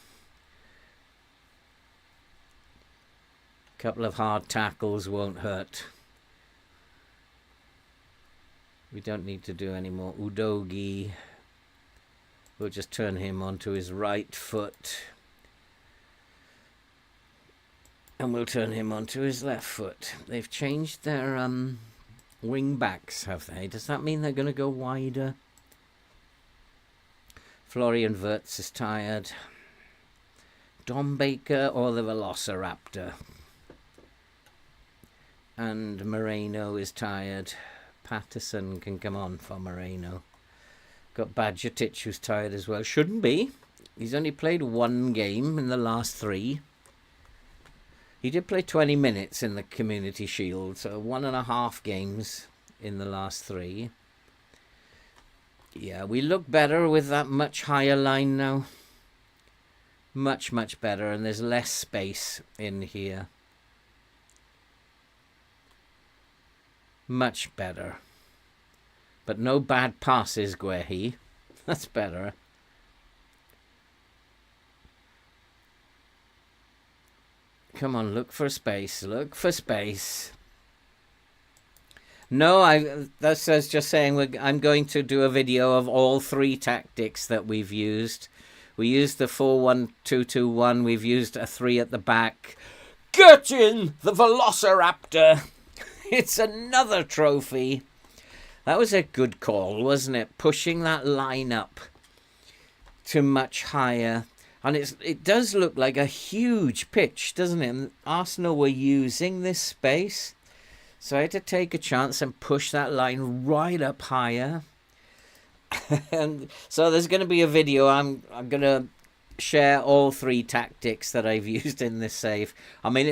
A: Couple of hard tackles won't hurt. We don't need to do any more. Udogi. We'll just turn him onto his right foot. And we'll turn him onto his left foot. They've changed their wing backs, have they? Does that mean they're going to go wider? Florian Wirtz is tired. Dom Baker or the Velociraptor? And Moreno is tired. Patterson can come on for Moreno. Got Badgertich who's tired as well. Shouldn't be. He's only played 1 game in the last 3. He did play 20 minutes in the Community Shield, so 1.5 games in the last 3. Yeah, we look better with that much higher line now. Much, much better, and there's less space in here. Much better. But no bad passes, Guehi. That's better. Come on, look for space. Look for space. No, that's just saying I'm going to do a video of all 3 tactics that we've used. We used the 4-1-2-2-1. We've used a 3 at the back. Get in the Velociraptor. It's another trophy. That was a good call, wasn't it? Pushing that line up to much higher. And it does look like a huge pitch, doesn't it? And Arsenal were using this space. So I had to take a chance and push that line right up higher. And so there's going to be a video. I'm going to share all 3 tactics that I've used in this save. I mean,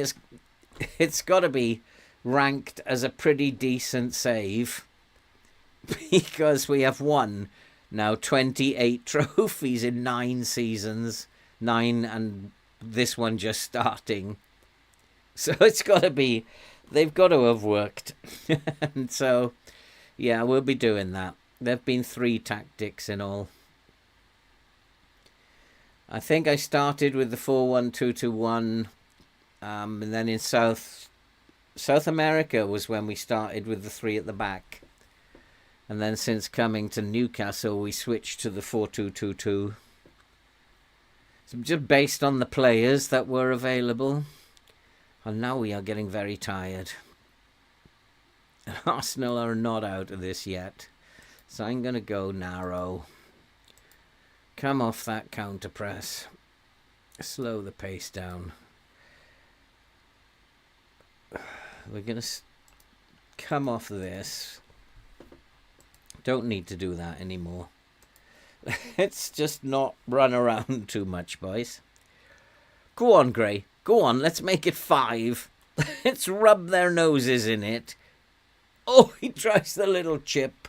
A: it's got to be ranked as a pretty decent save because we have won now 28 trophies in 9 seasons. 9 and this one just starting. So it's got to be, they've got to have worked. And so, yeah, we'll be doing that. There have been 3 tactics in all. I think I started with the 4-1-2-2-1. And then in South America was when we started with the 3 at the back. And then since coming to Newcastle, we switched to the 4-2-2-2. So just based on the players that were available. And now we are getting very tired. Arsenal are not out of this yet. So I'm going to go narrow. Come off that counter press. Slow the pace down. We're going to come off this. Don't need to do that anymore. Let's just not run around too much, boys. Go on, Gray. Go on, let's make it 5. Let's rub their noses in it. Oh, he tries the little chip.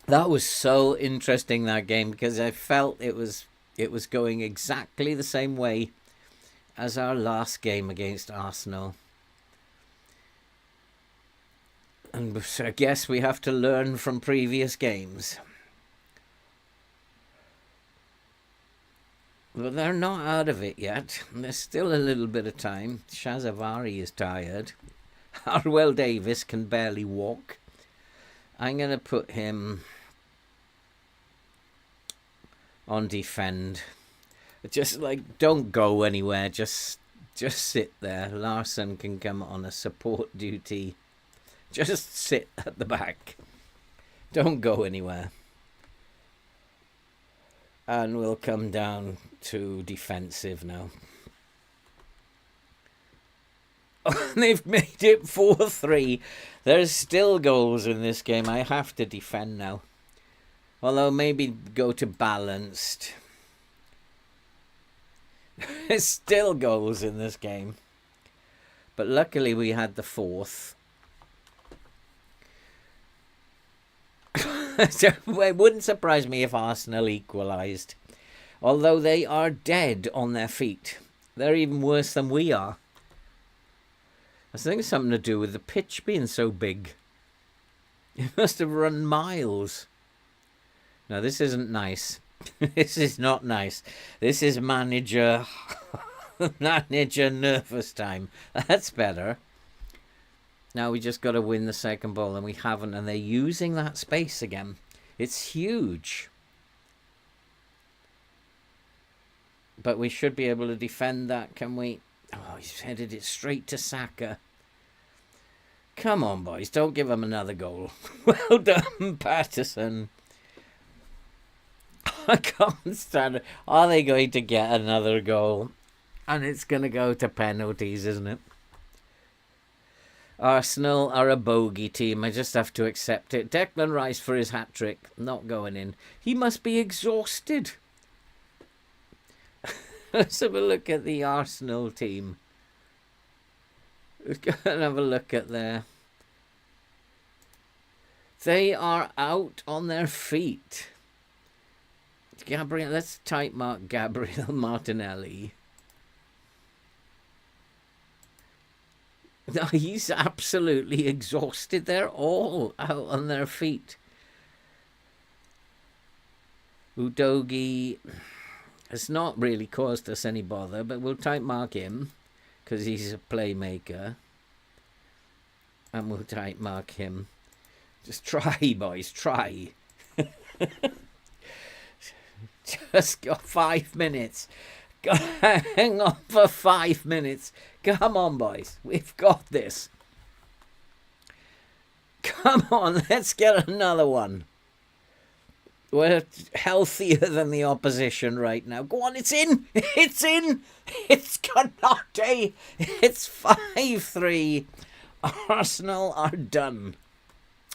A: That was so interesting, that game, because I felt it was going exactly the same way as our last game against Arsenal. And I guess we have to learn from previous games. But they're not out of it yet. There's still a little bit of time. Shazavari is tired. Harwell Davis can barely walk. I'm going to put him on defend. Just like, don't go anywhere. Just sit there. Larson can come on a support duty. Just sit at the back. Don't go anywhere. And we'll come down to defensive now. Oh, they've made it 4-3. There's still goals in this game. I have to defend now. Although maybe go to balanced. There's still goals in this game. But luckily we had the 4th. It wouldn't surprise me if Arsenal equalised. Although they are dead on their feet. They're even worse than we are. I think it's something to do with the pitch being so big. It must have run miles. No, this isn't nice. This is not nice. This is manager nervous time. That's better. Now we just got to win the second ball, and we haven't, and they're using that space again. It's huge. But we should be able to defend that, can we? Oh, he's headed it straight to Saka. Come on, boys, don't give him another goal. Well done, Patterson. I can't stand it. Are they going to get another goal? And it's going to go to penalties, isn't it? Arsenal are a bogey team. I just have to accept it. Declan Rice for his hat-trick. Not going in. He must be exhausted. Let's have a look at the Arsenal team. Let's go and have a look at their... They are out on their feet. Gabriel, let's type mark Gabriel Martinelli. No, he's absolutely exhausted. They're all out on their feet. Udogi has not really caused us any bother, but we'll type mark him because he's a playmaker. And we'll type mark him. Just try, boys, try. Just got 5 minutes. Hang on for 5 minutes. Come on, boys. We've got this. Come on, let's get another one. We're healthier than the opposition right now. Go on, it's in. It's in. It's Canate. It's 5-3. Arsenal are done.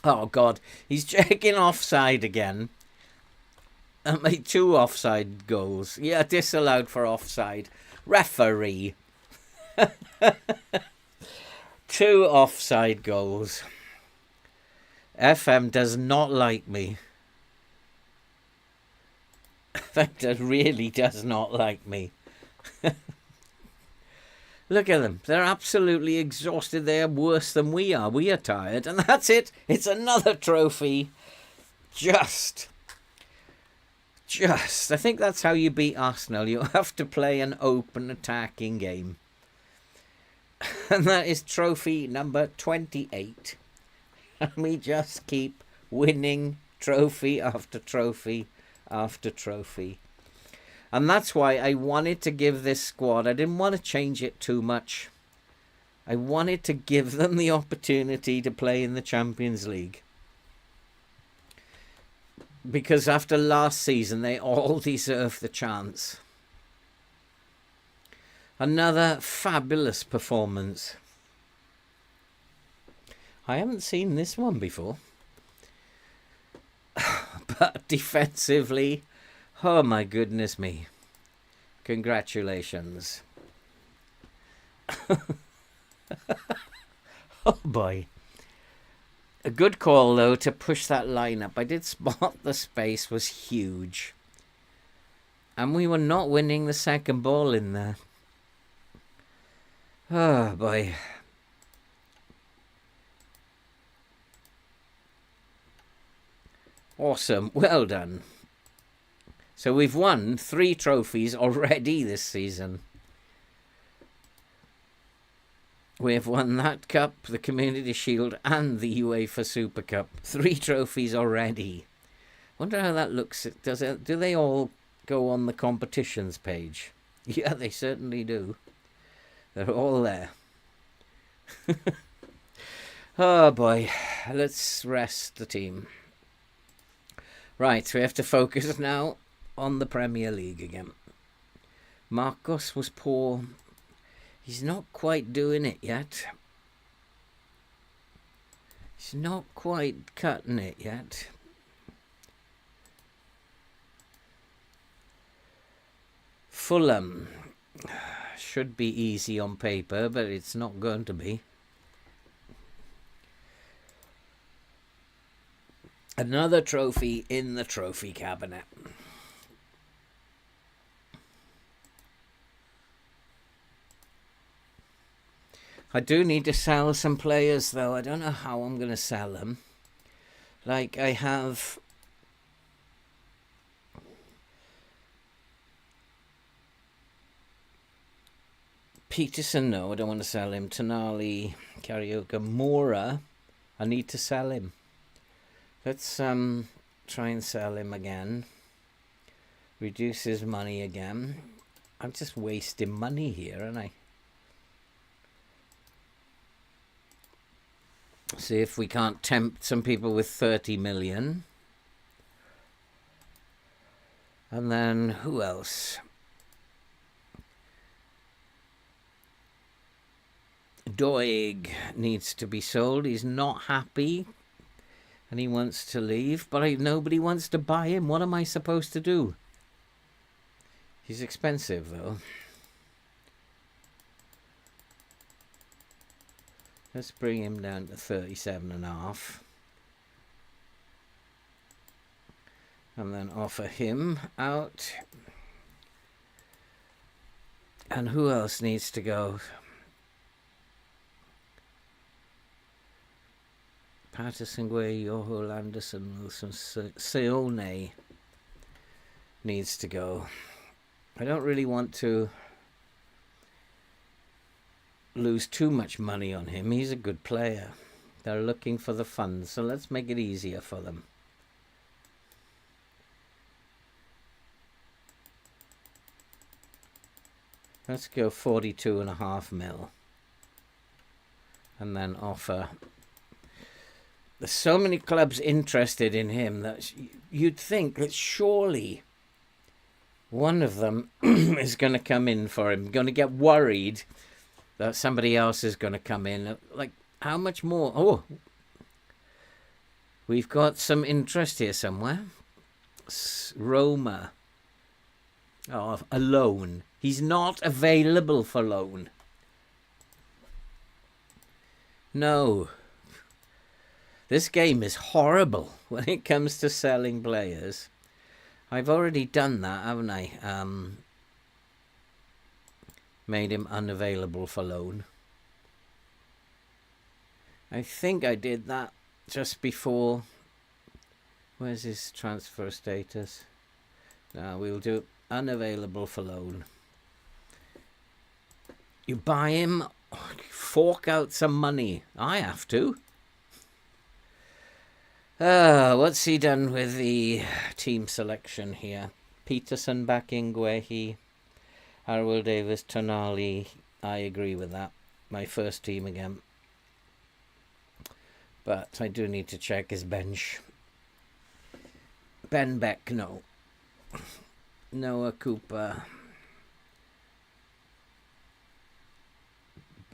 A: Oh, God. He's checking offside again. And made 2 offside goals. Yeah, disallowed for offside. Referee. 2 offside goals. FM does not like me. FM really does not like me. Look at them. They're absolutely exhausted. They're worse than we are. We are tired. And that's it. It's another trophy. Just. I think that's how you beat Arsenal. You have to play an open attacking game. And that is trophy number 28. And we just keep winning trophy after trophy after trophy. And that's why I wanted to give this squad, I didn't want to change it too much. I wanted to give them the opportunity to play in the Champions League. Because after last season, they all deserve the chance. Another fabulous performance. I haven't seen this one before. But defensively, oh my goodness me. Congratulations. Oh boy. A good call, though, to push that line up. I did spot the space was huge. And we were not winning the second ball in there. Oh, boy. Awesome. Well done. So we've won 3 trophies already this season. We have won that cup, the Community Shield, and the UEFA Super Cup. 3 trophies already. Wonder how that looks. Do they all go on the competitions page? Yeah, they certainly do. They're all there. Oh boy, let's rest the team. Right, we have to focus now on the Premier League again. Marcos was poor. He's not quite doing it yet. He's not quite cutting it yet. Fulham should be easy on paper, but it's not going to be. Another trophy in the trophy cabinet. I do need to sell some players, though. I don't know how I'm going to sell them. Like, I have... Peterson, no, I don't want to sell him. Tonali, Karaoke, Mora, I need to sell him. Let's try and sell him again. Reduce his money again. I'm just wasting money here, aren't I? See if we can't tempt some people with 30 million. And then, who else? Doig needs to be sold. He's not happy. And he wants to leave. But nobody wants to buy him. What am I supposed to do? He's expensive, though. Let's bring him down to 37.5. And then offer him out. And who else needs to go? Patterson, Guay, Yoho, Anderson, Wilson, Seone needs to go. I don't really want to lose too much money on him. He's a good player. They're looking for the funds, so let's make it easier for them. Let's go 42.5 mil. And then offer. There's so many clubs interested in him that you'd think that surely one of them is going to come in for him, going to get worried that somebody else is going to come in. Like, how much more? Oh, we've got some interest here somewhere. Roma. Oh, a loan. He's not available for loan. No. This game is horrible when it comes to selling players. I've already done that, haven't I? Made him unavailable for loan. I think I did that just before. Where's his transfer status? Now we'll do unavailable for loan. You buy him, fork out some money. I have to. What's he done with the team selection here? Peterson backing Guehi, Harwell Davis, Tonali. I agree with that. My first team again. But I do need to check his bench. Ben Beck, no. Noah Cooper.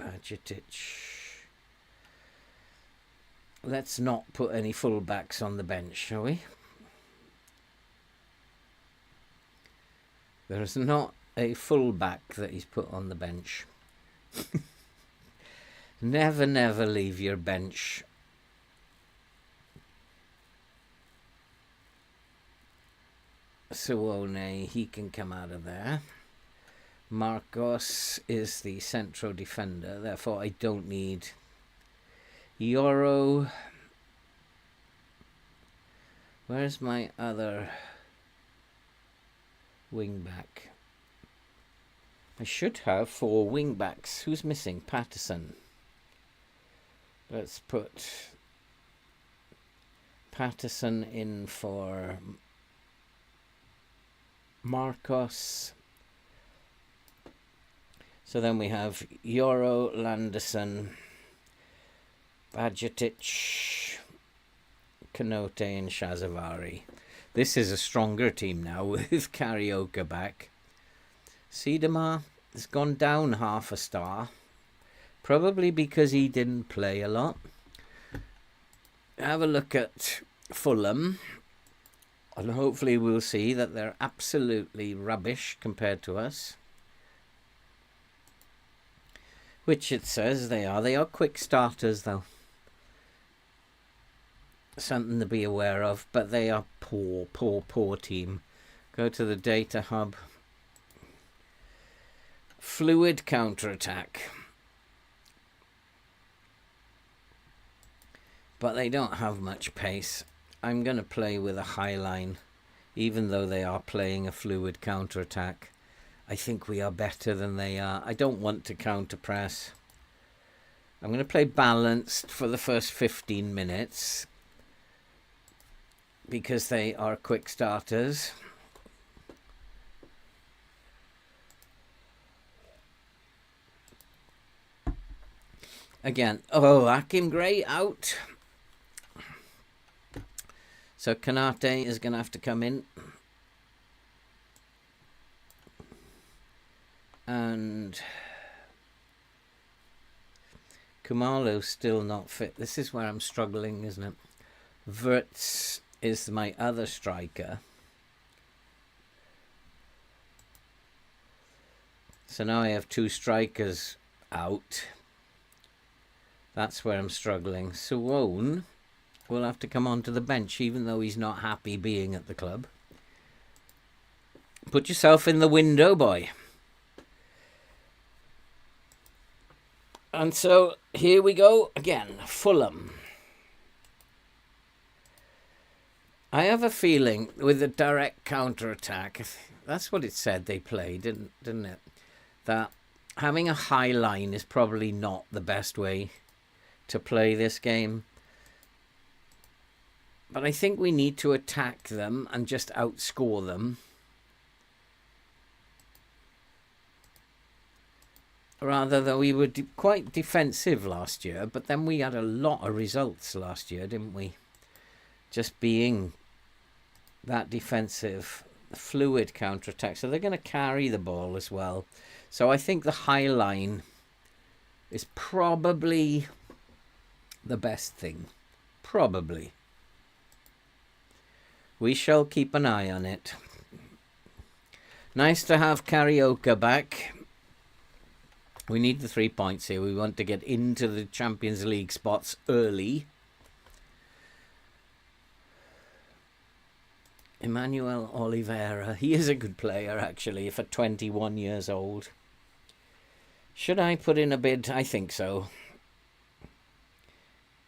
A: Bajetic. Let's not put any fullbacks on the bench, shall we? There's not a fullback that he's put on the bench. Never, never leave your bench. Suone, he can come out of there. Marcos is the central defender, therefore I don't need Euro. Where's my other wing back? I should have 4 wing backs. Who's missing? Patterson. Let's put Patterson in for Marcos. So then we have Euro, Landerson, Bajetic, Kanote and Shazavari. This is a stronger team now with Carioca back. Siedemar has gone down half a star. Probably because he didn't play a lot. Have a look at Fulham. And hopefully we'll see that they're absolutely rubbish compared to us. Which it says they are. They are quick starters, though. Something to be aware of. But they are poor team. Go to the data hub. Fluid counter-attack. But they don't have much pace. I'm going to play with a high line. Even though they are playing a fluid counter-attack. I think we are better than they are. I don't want to counter-press. I'm going to play balanced for the first 15 minutes. Because they are quick starters. Again, Akim Gray out. So Kanate is going to have to come in. And Kumalo's still not fit. This is where I'm struggling, isn't it? Wirtz is my other striker. So now I have 2 strikers out. That's where I'm struggling. Suwon will have to come onto the bench, even though he's not happy being at the club. Put yourself in the window, boy. And so here we go again. Fulham. I have a feeling with the direct counter-attack, that's what it said they played, didn't it? That having a high line is probably not the best way to play this game. But I think we need to attack them and just outscore them, rather than we were quite defensive last year, but then we had a lot of results last year, didn't we? Just being that defensive, fluid counter-attack. So they're going to carry the ball as well. So I think the high line is probably the best thing. Probably. We shall keep an eye on it. Nice to have Karaoke back. We need the 3 points here. We want to get into the Champions League spots early. Emmanuel Oliveira. He is a good player, actually, for 21 years old. Should I put in a bid? I think so.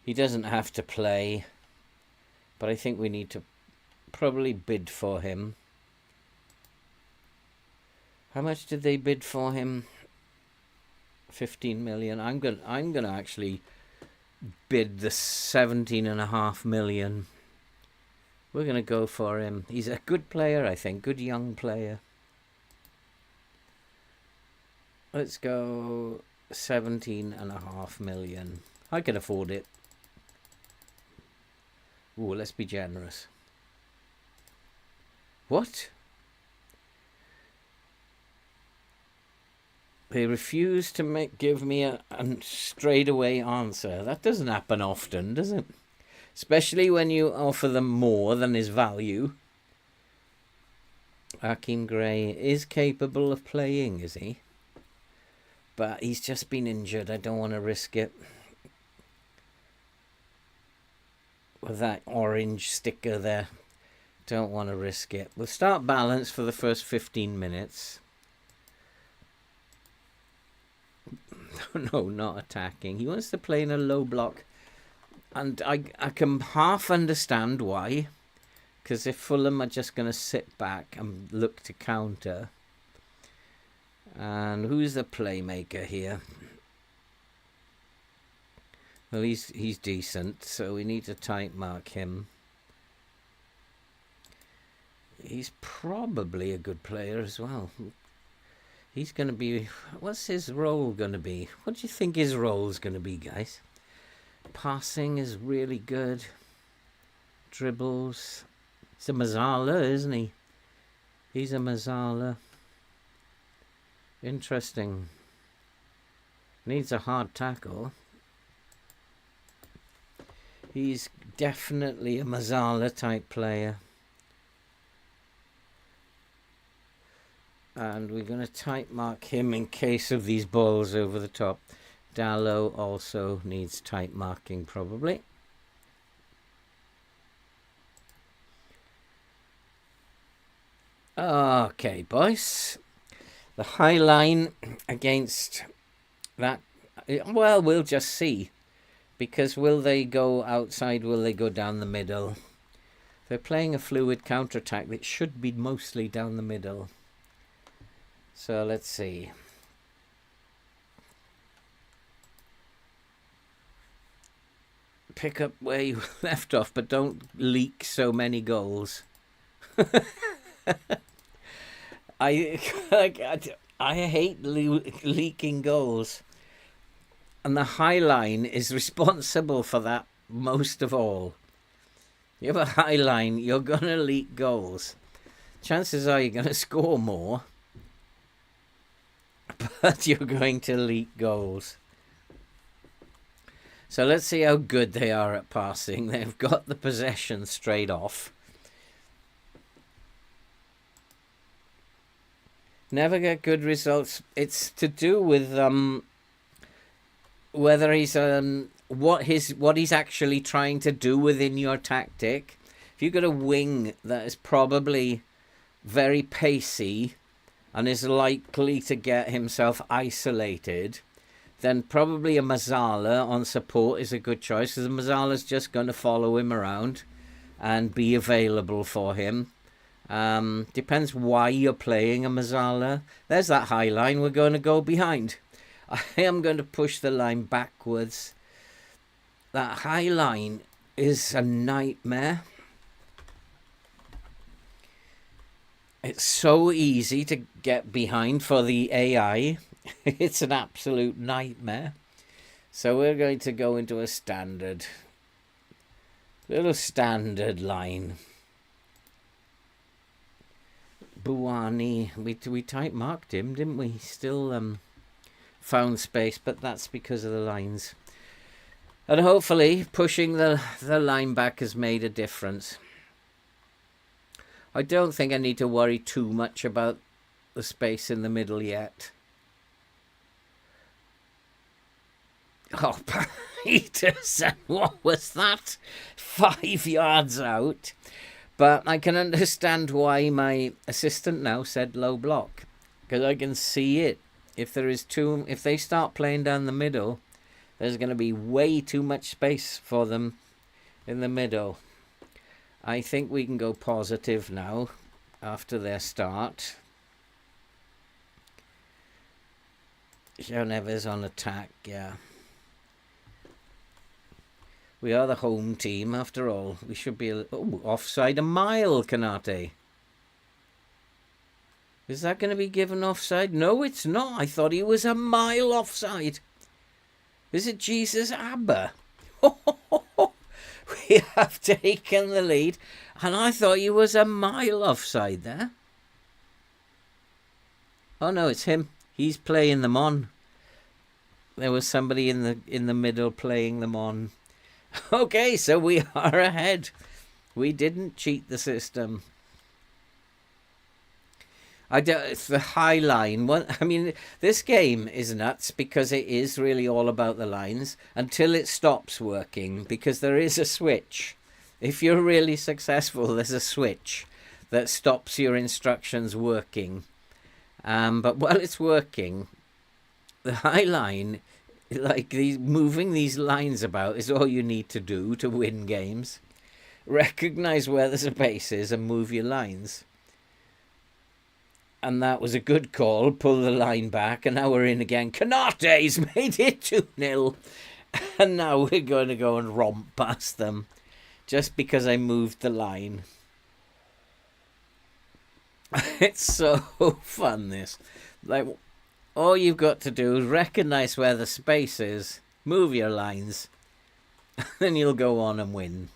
A: He doesn't have to play, but I think we need to probably bid for him. How much did they bid for him? 15 million. I'm gonna actually bid the 17.5 million. We're gonna go for him. He's a good player, I think. Good young player. Let's go 17.5 million. I can afford it. Ooh, let's be generous. What? They refuse to give me a straight away answer. That doesn't happen often, does it? Especially when you offer them more than his value. Akeem Gray is capable of playing, is he? But he's just been injured. I don't want to risk it. With that orange sticker there. Don't want to risk it. We'll start balance for the first 15 minutes. No, not attacking. He wants to play in a low block. And I can half understand why. Because if Fulham are just going to sit back and look to counter. And who's the playmaker here? Well, he's decent, so we need to tight mark him. He's probably a good player as well. He's going to be... What's his role going to be? What do you think his role is going to be, guys? Passing is really good. Dribbles. He's a Mazzala, isn't he? He's a Mazzala. Interesting. Needs a hard tackle. He's definitely a Mazzala type player. And we're going to tight mark him in case of these balls over the top. Dallo also needs tight marking probably. Okay, boys. The high line against that. Well, we'll just see. Because will they go outside? Will they go down the middle? They're playing a fluid counter-attack that should be mostly down the middle. So let's see. Pick up where you left off, but don't leak so many goals. I hate leaking goals. And the high line is responsible for that most of all. You have a high line, you're going to leak goals. Chances are you're going to score more. But you're going to leak goals. So let's see how good they are at passing. They've got the possession straight off. Never get good results. It's to do with whether he's what he's actually trying to do within your tactic. If you've got a wing that is probably very pacey and is likely to get himself isolated, then probably a Mazzala on support is a good choice, because Mazzala's just going to follow him around and be available for him. Depends why you're playing a Mazzala. There's that high line. We're going to go behind. I am going to push the line backwards. That high line is a nightmare. It's so easy to get behind for the AI. It's an absolute nightmare. So we're going to go into a little standard line. Buani, we type marked him, didn't we? Still found space, but that's because of the lines. And hopefully pushing the line back has made a difference. I don't think I need to worry too much about the space in the middle yet. Oh, Peterson, what was that? 5 yards out. But I can understand why my assistant now said low block, because I can see it. If they start playing down the middle, there's going to be way too much space for them in the middle. I think we can go positive now after their start. Never's on attack, yeah. We are the home team, after all. We should be... offside a mile, Kanate. Is that going to be given offside? No, it's not. I thought he was a mile offside. Is it Jesus Abba? We have taken the lead. And I thought he was a mile offside there. Oh, no, it's him. He's playing them on. There was somebody in the middle playing them on. Okay, so we are ahead. We didn't cheat the system. It's the high line. I mean, this game is nuts because it is really all about the lines until it stops working, because there is a switch. If you're really successful, there's a switch that stops your instructions working. But while it's working, the high line... like moving these lines about is all you need to do to win games. Recognize where the space is and move your lines. And that was a good call. Pull the line back, and now we're in again. Canate's made it 2-0. And now we're going to go and romp past them just because I moved the line. It's so fun, this. Like... all you've got to do is recognize where the space is, move your lines, and then you'll go on and win.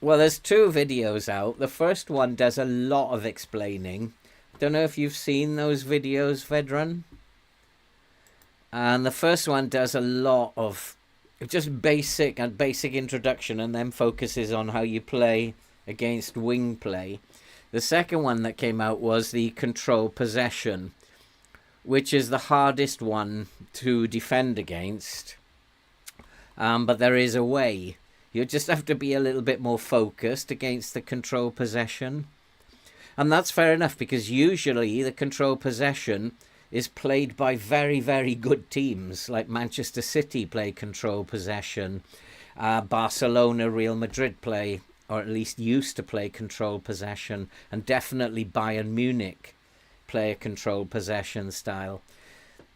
A: Well, there's 2 videos out. The first one does a lot of explaining. Don't know if you've seen those videos, Vedran. And the first one does a lot of just basic introduction, and then focuses on how you play against wing play. The second one that came out was the control possession, which is the hardest one to defend against. But there is a way. You just have to be a little bit more focused against the control possession. And that's fair enough, because usually the control possession is played by very, very good teams, like Manchester City play control possession. Barcelona, Real Madrid play, or at least used to play control possession, and definitely Bayern Munich play a control possession style.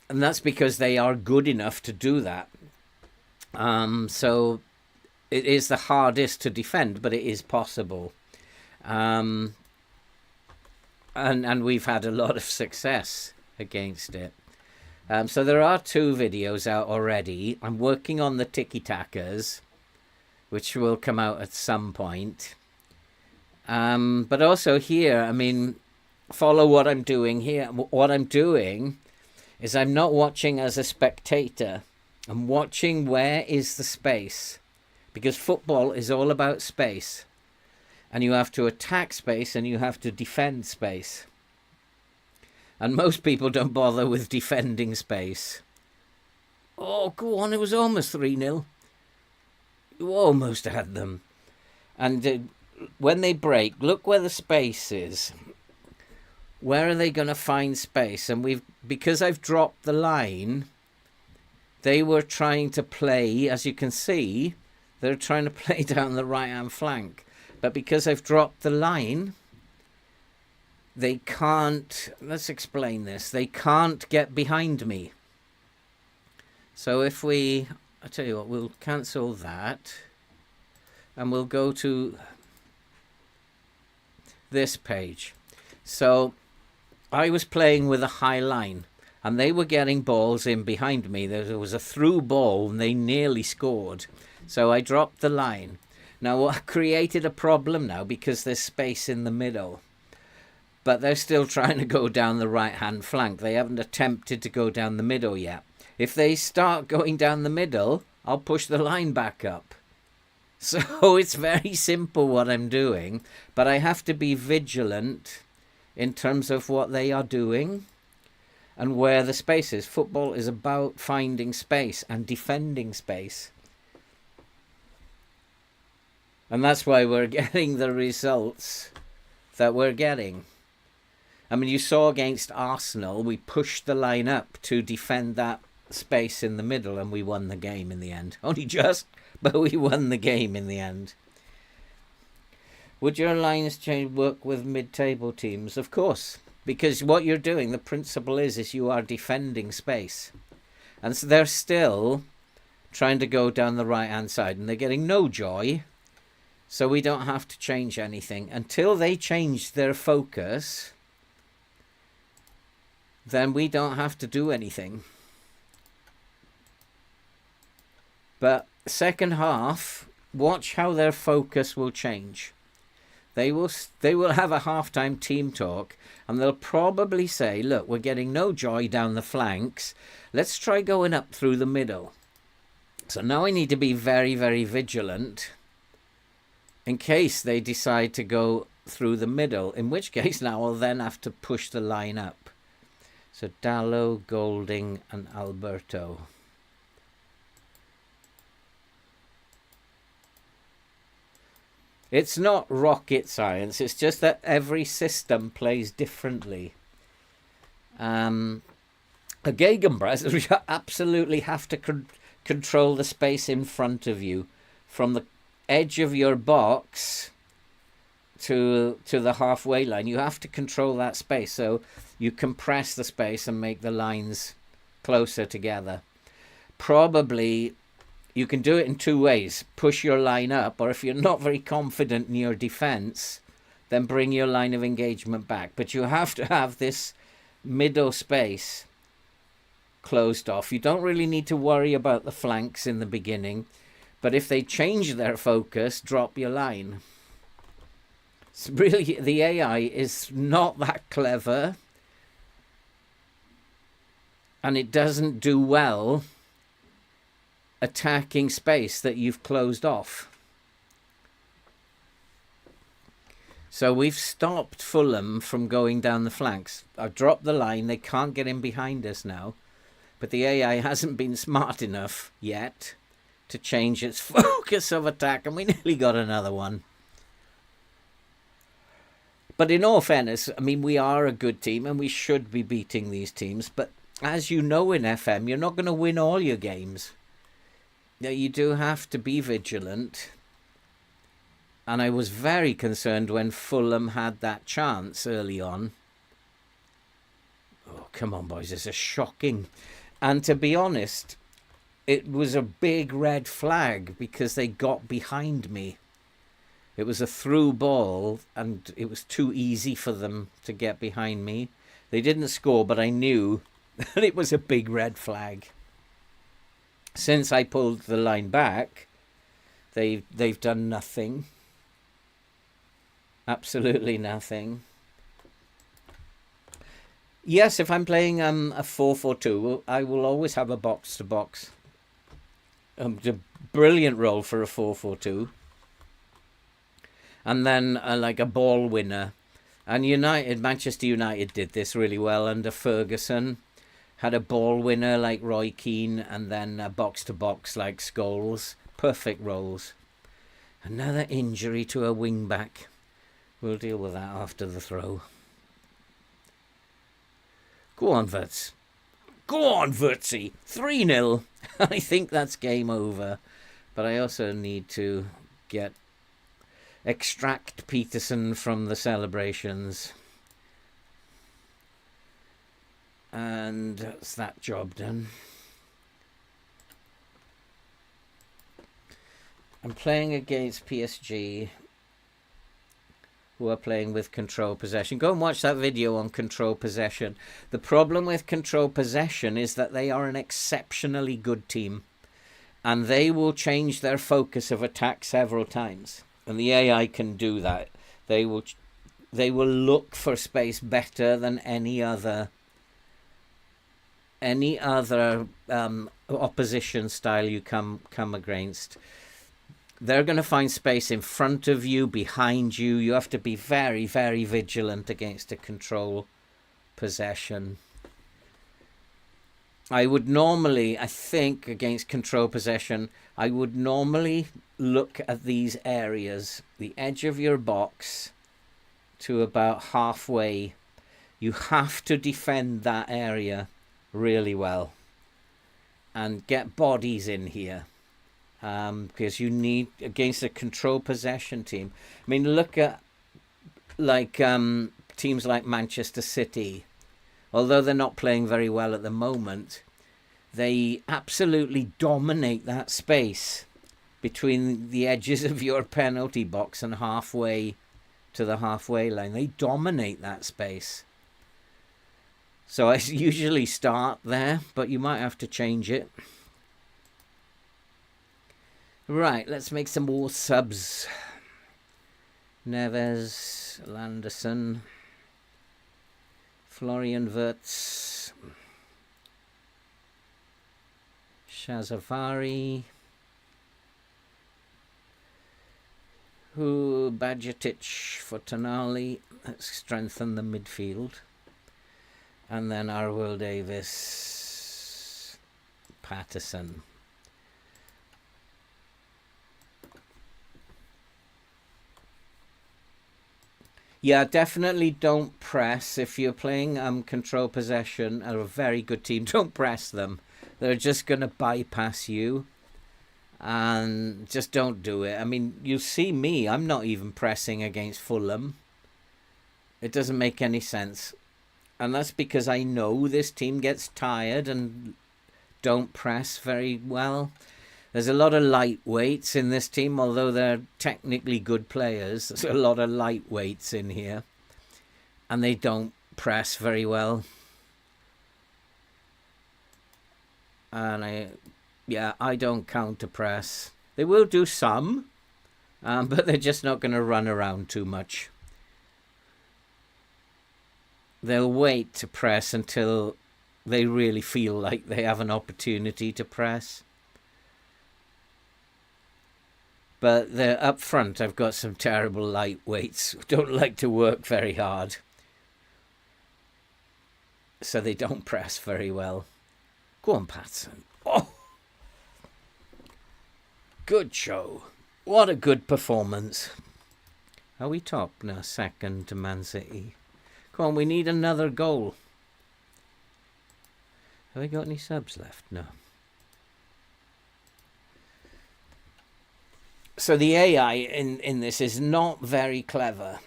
A: And that's because they are good enough to do that. So it is the hardest to defend, but it is possible. And we've had a lot of success against it. So there are 2 videos out already. I'm working on the tiki-takas, which will come out at some point. But also here, I mean, follow what I'm doing here. What I'm doing is I'm not watching as a spectator. I'm watching where is the space. Because football is all about space. And you have to attack space and you have to defend space. And most people don't bother with defending space. Oh, go on, it was almost 3-0. You almost had them. And when they break, look where the space is. Where are they going to find space? And because I've dropped the line, they were trying to play, as you can see, they're trying to play down the right-hand flank. But because I've dropped the line, they can't, let's explain this, they can't get behind me. So if we I tell you what, we'll cancel that. And we'll go to this page. So I was playing with a high line, and they were getting balls in behind me. There was a through ball, and they nearly scored. So I dropped the line. Now, what created a problem now, because there's space in the middle. But they're still trying to go down the right-hand flank. They haven't attempted to go down the middle yet. If they start going down the middle, I'll push the line back up. So it's very simple what I'm doing, but I have to be vigilant in terms of what they are doing and where the space is. Football is about finding space and defending space. And that's why we're getting the results that we're getting. I mean, you saw against Arsenal, we pushed the line up to defend that space in the middle, and we won the game in the end. Only just, but we won the game in the end. Would your lines change work with mid-table teams? Of course, because what you're doing, the principle is you are defending space. And so they're still trying to go down the right-hand side, and they're getting no joy. So we don't have to change anything. Until they change their focus, then we don't have to do anything. But second half, watch how their focus will change. They will have a halftime team talk, and they'll probably say, look, we're getting no joy down the flanks. Let's try going up through the middle. So now I need to be very, very vigilant in case they decide to go through the middle, in which case now I'll then have to push the line up. So Dallo, Golding and Alberto. It's not rocket science, it's just that every system plays differently. A Gegenpress, you absolutely have to control the space in front of you from the edge of your box to the halfway line. You have to control that space, so you compress the space and make the lines closer together. Probably you can do it in two ways. Push your line up, or if you're not very confident in your defense, then bring your line of engagement back. But you have to have this middle space closed off. You don't really need to worry about the flanks in the beginning, but if they change their focus, drop your line. It's really, the AI is not that clever, and it doesn't do well attacking space that you've closed off. So we've stopped Fulham from going down the flanks. I've dropped the line. They can't get in behind us now. But the AI hasn't been smart enough yet to change its focus of attack, and we nearly got another one. But in all fairness, I mean, we are a good team and we should be beating these teams. But as you know, in FM, you're not going to win all your games. You do have to be vigilant. And I was very concerned when Fulham had that chance early on. Oh, come on, boys. This is shocking. And to be honest, it was a big red flag because they got behind me. It was a through ball and it was too easy for them to get behind me. They didn't score, but I knew that it was a big red flag. Since I pulled the line back, they've done nothing. Absolutely nothing. Yes, if I'm playing a 4-4-2, I will always have a box-to-box. A brilliant role for a 4-4-2. And then like a ball winner. And Manchester United did this really well under Ferguson. Had a ball winner like Roy Keane, and then a box-to-box like Scholes. Perfect roles. Another injury to a wing-back. We'll deal with that after the throw. Go on, Verts. Go on, Vertsy. 3-0. I think that's game over. But I also need to extract Peterson from the celebrations. And that's that job done. I'm playing against PSG, who are playing with control possession. Go and watch that video on control possession. The problem with control possession is that they are an exceptionally good team, and they will change their focus of attack several times. And the AI can do that. They will look for space better than any other opposition style you come against. They're going to find space in front of you, behind you. You have to be very, very vigilant against a control possession. I think against control possession, I would normally look at these areas, the edge of your box to about halfway. You have to defend that area really well and get bodies in here. Because you need, against a control possession team. I mean, look at teams like Manchester City. Although they're not playing very well at the moment, they absolutely dominate that space between the edges of your penalty box and halfway to the halfway line. They dominate that space. So I usually start there, but you might have to change it. Right, let's make some more subs. Neves, Landerson, Florian Wirtz, Shazavari, Bajcetic for Tonali. Let's strengthen the midfield. And then Arwell Davis, Patterson. Yeah, definitely don't press. If you're playing control possession and a very good team, don't press them. They're just going to bypass you. And just don't do it. I mean, you see me. I'm not even pressing against Fulham. It doesn't make any sense. And that's because I know this team gets tired and don't press very well. There's a lot of lightweights in this team, although they're technically good players. There's a lot of lightweights in here. And they don't press very well. And I don't counter press. They will do some, but they're just not going to run around too much. They'll wait to press until they really feel like they have an opportunity to press. But they're up front. I've got some terrible lightweights who don't like to work very hard. So they don't press very well. Go on, Patson. Oh! Good show. What a good performance. Are we top now? Second to Man City. Come on, we need another goal. Have we got any subs left? No. So the AI in this is not very clever.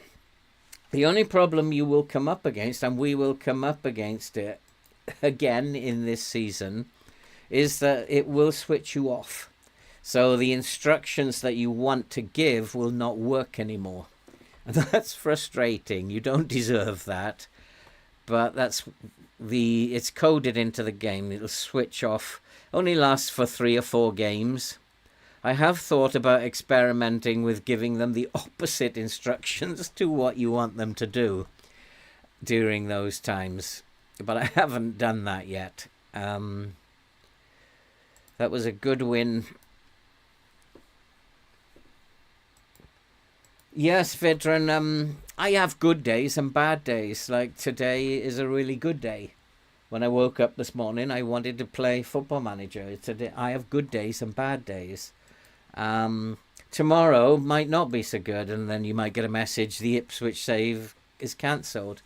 A: The only problem you will come up against, and we will come up against it again in this season, is that it will switch you off. So the instructions that you want to give will not work anymore. And that's frustrating. You don't deserve that. But it's coded into the game. It'll switch off. Only lasts for 3 or 4 games. I have thought about experimenting with giving them the opposite instructions to what you want them to do during those times. But I haven't done that yet. That was a good win. Yes, Vidran, I have good days and bad days. Like today is a really good day. When I woke up this morning, I wanted to play Football Manager. Today, I have good days and bad days. Tomorrow might not be so good, and then you might get a message, the Ipswich save is cancelled.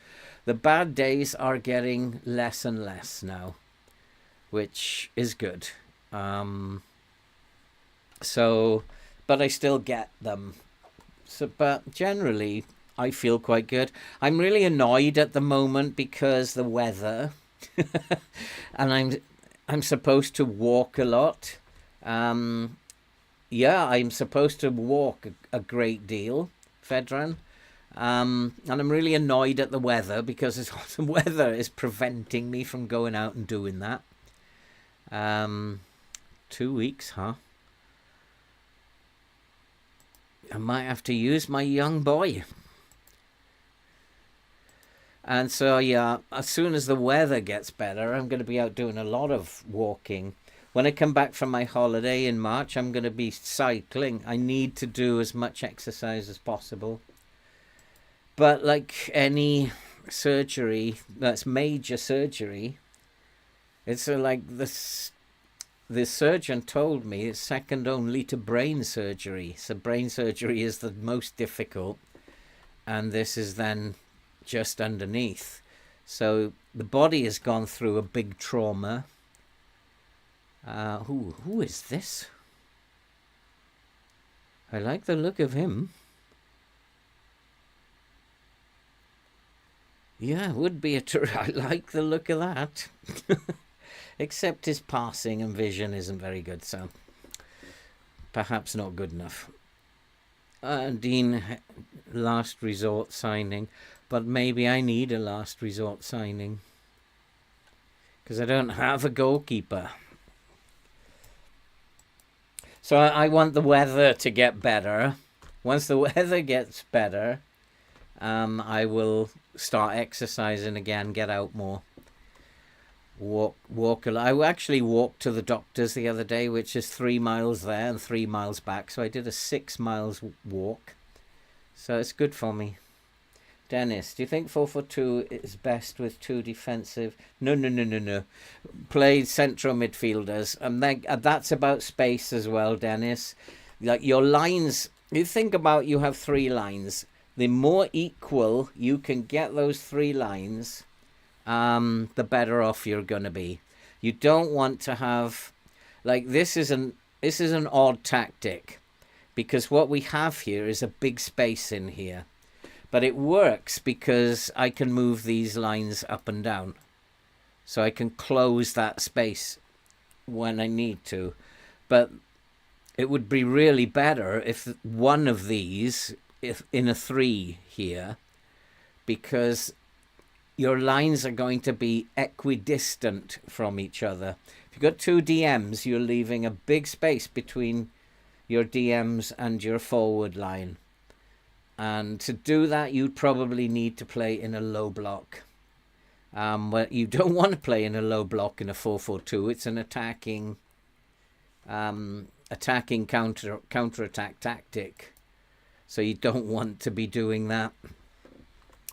A: The bad days are getting less and less now, which is good. But I still get them. But generally, I feel quite good. I'm really annoyed at the moment because the weather, and I'm supposed to walk a lot. yeah, I'm supposed to walk a great deal, Fedran. And I'm really annoyed at the weather because the weather is preventing me from going out and doing that. 2 weeks, huh? I might have to use my young boy. And so, yeah, as soon as the weather gets better, I'm going to be out doing a lot of walking. When I come back from my holiday in March, I'm going to be cycling. I need to do as much exercise as possible. But like any surgery, that's major surgery, it's like this. The surgeon told me it's second only to brain surgery. So brain surgery is the most difficult, and this is then just underneath. So the body has gone through a big trauma. Who is this? I like the look of him. Yeah, would be I like the look of that. Except his passing and vision isn't very good, so perhaps not good enough. Dean, last resort signing, but maybe I need a last resort signing because I don't have a goalkeeper. So I want the weather to get better. Once the weather gets better, I will start exercising again, get out more. Walk. I actually walked to the doctor's the other day, which is 3 miles there and 3 miles back. So I did a 6 miles walk. So it's good for me. Dennis, do you think 4-4-2 is best with two defensive? No. Play central midfielders, and that's about space as well, Dennis. Like your lines, you think about you have 3 lines. The more equal you can get those 3 lines, the better off you're going to be. You don't want to have, like, this is an odd tactic because what we have here is a big space in here, but it works because I can move these lines up and down, so I can close that space when I need to. But it would be really better if one of these, if in a 3 here, because your lines are going to be equidistant from each other. If you've got 2 DMs, you're leaving a big space between your DMs and your forward line. And to do that, you'd probably need to play in a low block. Well, you don't want to play in a low block in a 4-4-2. It's an attacking counter-attack tactic. So you don't want to be doing that.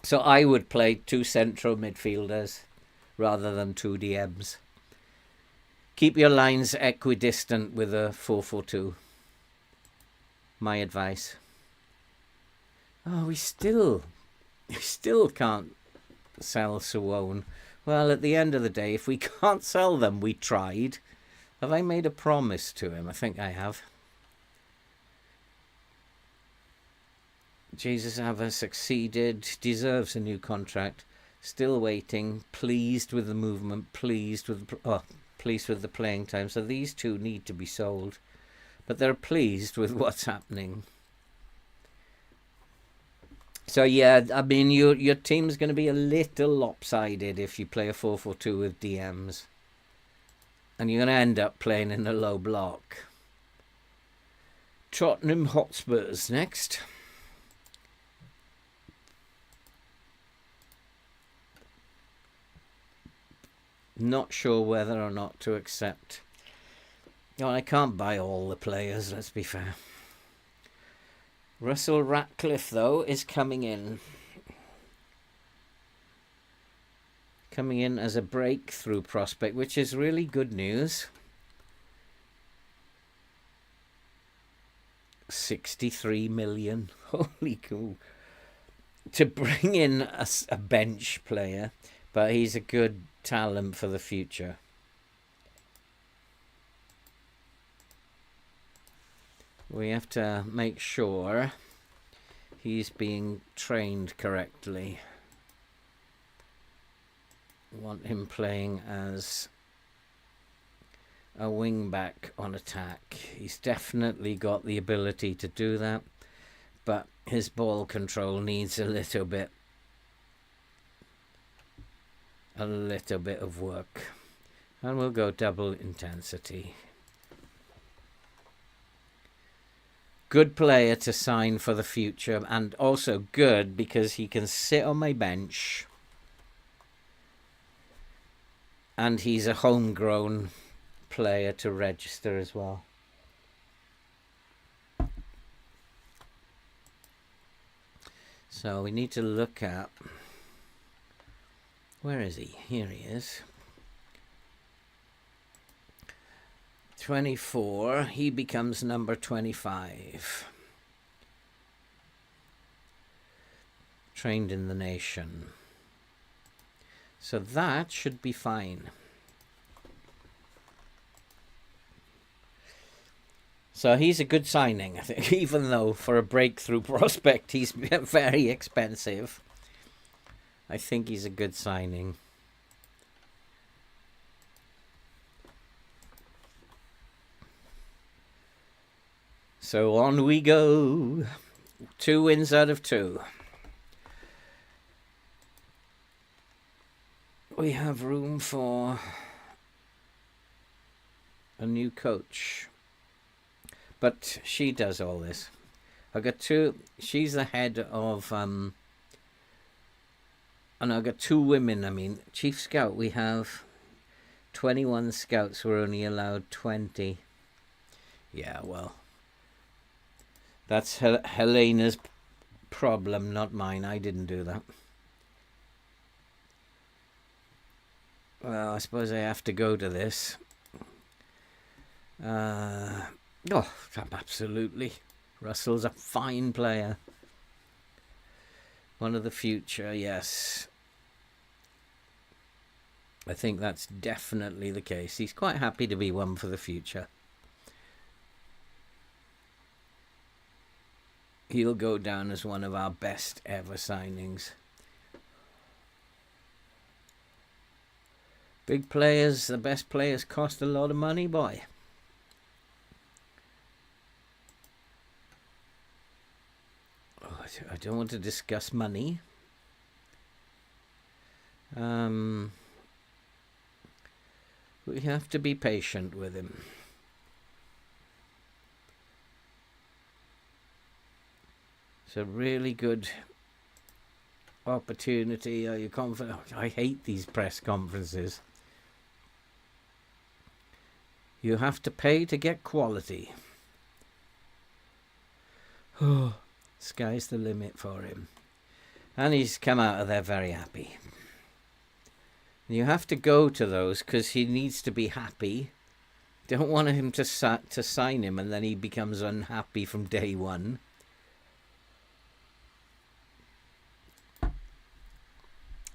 A: So I would play 2 central midfielders rather than 2 DMs. Keep your lines equidistant with a 4-4-2. My advice. Oh, we still can't sell Suwon. Well, at the end of the day, if we can't sell them, we tried. Have I made a promise to him? I think I have. Jesus Ava succeeded, deserves a new contract. Still waiting, pleased with the movement, pleased with the playing time. So these 2 need to be sold, but they're pleased with what's happening. So yeah, I mean your team's going to be a little lopsided if you play a 4-4-2 with DMs, and you're going to end up playing in a low block. Tottenham Hotspurs next. Not sure whether or not to accept. Oh, I can't buy all the players, let's be fair. Russell Ratcliffe, though, is coming in. Coming in as a breakthrough prospect, which is really good news. 63 million. Holy cool. To bring in a bench player, but he's a good talent for the future. We have to make sure he's being trained correctly. Want him playing as a wing back on attack. He's definitely got the ability to do that, but his ball control needs a little bit of work. And we'll go double intensity. Good player to sign for the future, and also good because he can sit on my bench and he's a homegrown player to register as well. So we need to look at, where is he? Here he is. 24, he becomes number 25. Trained in the nation. So that should be fine. So he's a good signing, I think, even though for a breakthrough prospect he's very expensive. I think he's a good signing. So on we go. 2 wins out of 2. We have room for a new coach. But she does all this. I've got 2. She's the head of... and I've got 2 women. I mean, Chief Scout, we have 21 scouts. We're only allowed 20. Yeah, well... That's Helena's problem, not mine. I didn't do that. Well, I suppose I have to go to this. Oh, absolutely. Russell's a fine player. One of the future, yes. I think that's definitely the case. He's quite happy to be one for the future. He'll go down as one of our best ever signings. Big players, the best players cost a lot of money, boy. Oh, I don't want to discuss money. We have to be patient with him. It's a really good opportunity. Are you confident? I hate these press conferences. You have to pay to get quality. Oh, sky's the limit for him. And he's come out of there very happy. You have to go to those because he needs to be happy. Don't want him to sign him and then he becomes unhappy from day one.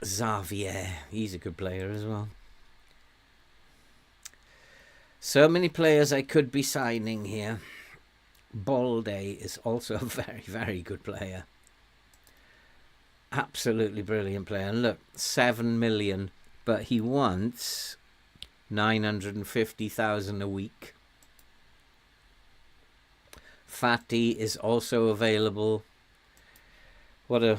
A: Xavier, he's a good player as well. So many players I could be signing here. Balde is also a very, very good player. Absolutely brilliant player. And look, 7 million, but he wants 950,000 a week. Fatty is also available. What a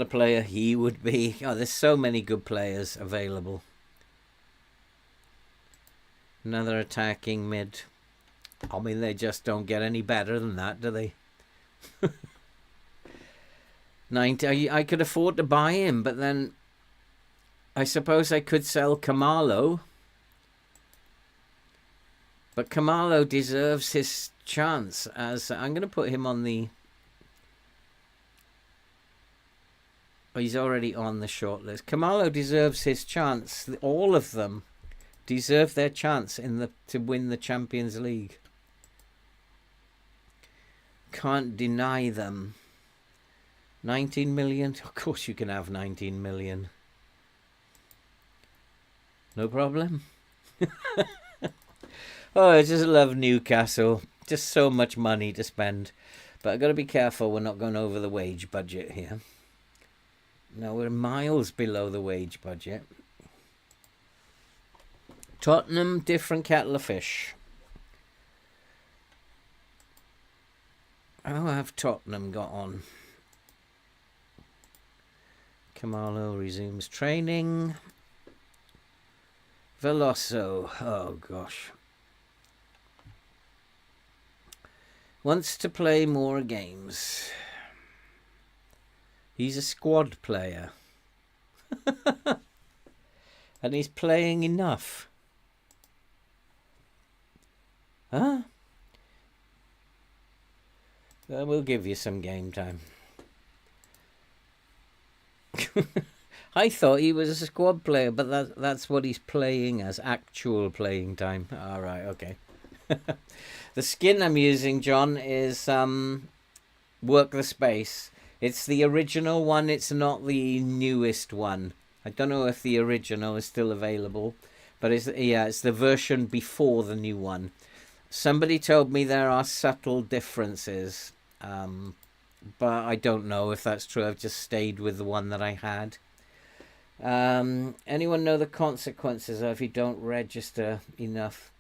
A: player he would be. Oh, there's so many good players available. Another attacking mid. I mean, they just don't get any better than that, do they? 90. I could afford to buy him, but then I suppose I could sell Kamalo. But Kamalo deserves his chance. As I'm going to put him on the... Oh, he's already on the shortlist. Kamalo deserves his chance. All of them deserve their chance to win the Champions League. Can't deny them. 19 million? Of course you can have 19 million. No problem. Oh, I just love Newcastle. Just so much money to spend. But I've got to be careful we're not going over the wage budget here. No, we're miles below the wage budget. Tottenham, different kettle of fish. How have Tottenham got on? Kamalo resumes training. Veloso, oh gosh. Wants to play more games. He's a squad player. And he's playing enough. Huh? We'll give you some game time. I thought he was a squad player, but that's what he's playing as, actual playing time. All right, okay. The skin I'm using, John, is Work the Space. It's the original one. It's not the newest one. I don't know if the original is still available, but it's the version before the new one. Somebody told me there are subtle differences, but I don't know if that's true. I've just stayed with the one that I had. Anyone know the consequences if you don't register enough?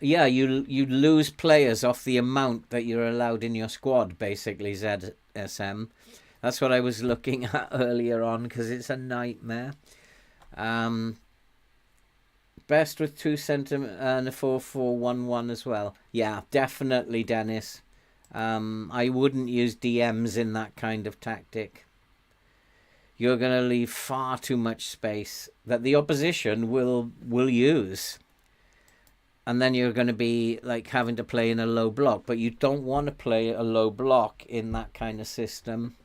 A: Yeah, you lose players off the amount that you're allowed in your squad, basically, ZSM. That's what I was looking at earlier on, because it's a nightmare. Best with 2 centimeters and a 4-4-1-1 as well. Yeah, definitely, Dennis. I wouldn't use DMs in that kind of tactic. You're going to leave far too much space that the opposition will use. And then you're going to be like having to play in a low block. But you don't want to play a low block in that kind of system.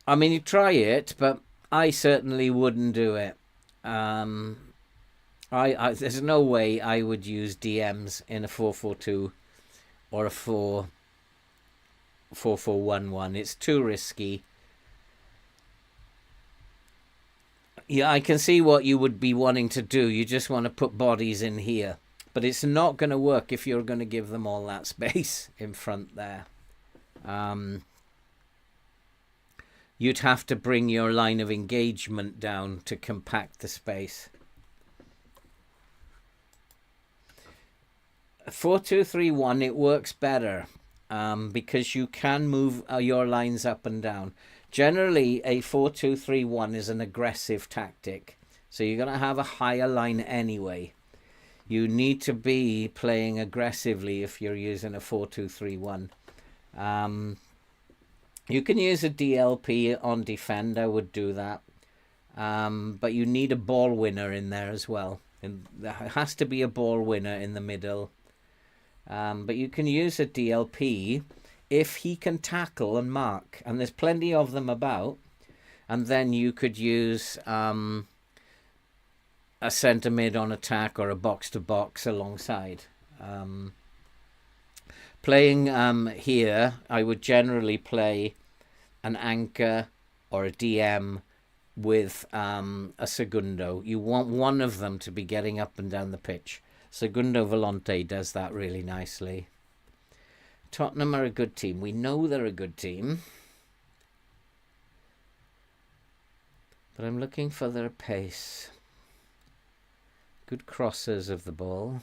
A: I mean, you try it, but I certainly wouldn't do it. There's no way I would use DMs in a 4-4-2 or a 4-4-1-1. It's too risky. Yeah, I can see what you would be wanting to do. You just want to put bodies in here. But it's not going to work if you're going to give them all that space in front there. You'd have to bring your line of engagement down to compact the space. 4-2-3-1, it works better because you can move your lines up and down. Generally, a 4-2-3-1 is an aggressive tactic. So you're going to have a higher line anyway. You need to be playing aggressively if you're using a 4-2-3-1. You can use a DLP on defend. I would do that. But you need a ball winner in there as well. And there has to be a ball winner in the middle. But you can use a DLP if he can tackle and mark. And there's plenty of them about. And then you could use a centre mid on attack or a box-to-box alongside. Playing here, I would generally play an anchor or a DM with a segundo. You want one of them to be getting up and down the pitch. Segundo Volante does that really nicely. Tottenham are a good team. We know they're a good team. But I'm looking for their pace. Good crossers of the ball.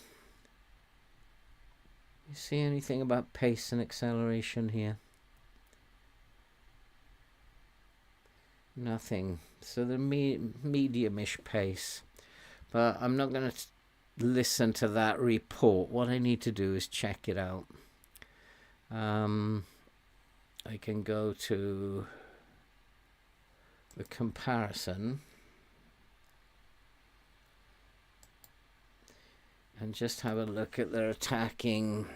A: You see anything about pace and acceleration here? Nothing. So they're medium-ish pace. But I'm not going to listen to that report. What I need to do is check it out. I can go to the comparison and just have a look at their attacking.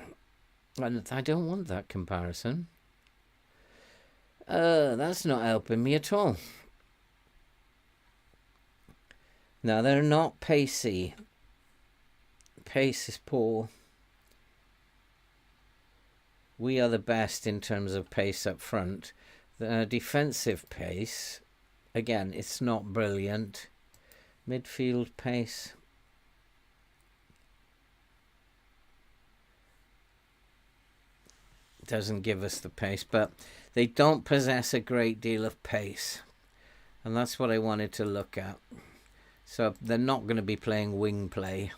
A: And I don't want that comparison. That's not helping me at all. Now, they're not pacey. Pace is poor. We are the best in terms of pace up front. The defensive pace, again, it's not brilliant. Midfield pace. Doesn't give us the pace, but they don't possess a great deal of pace. And that's what I wanted to look at. So they're not going to be playing wing play.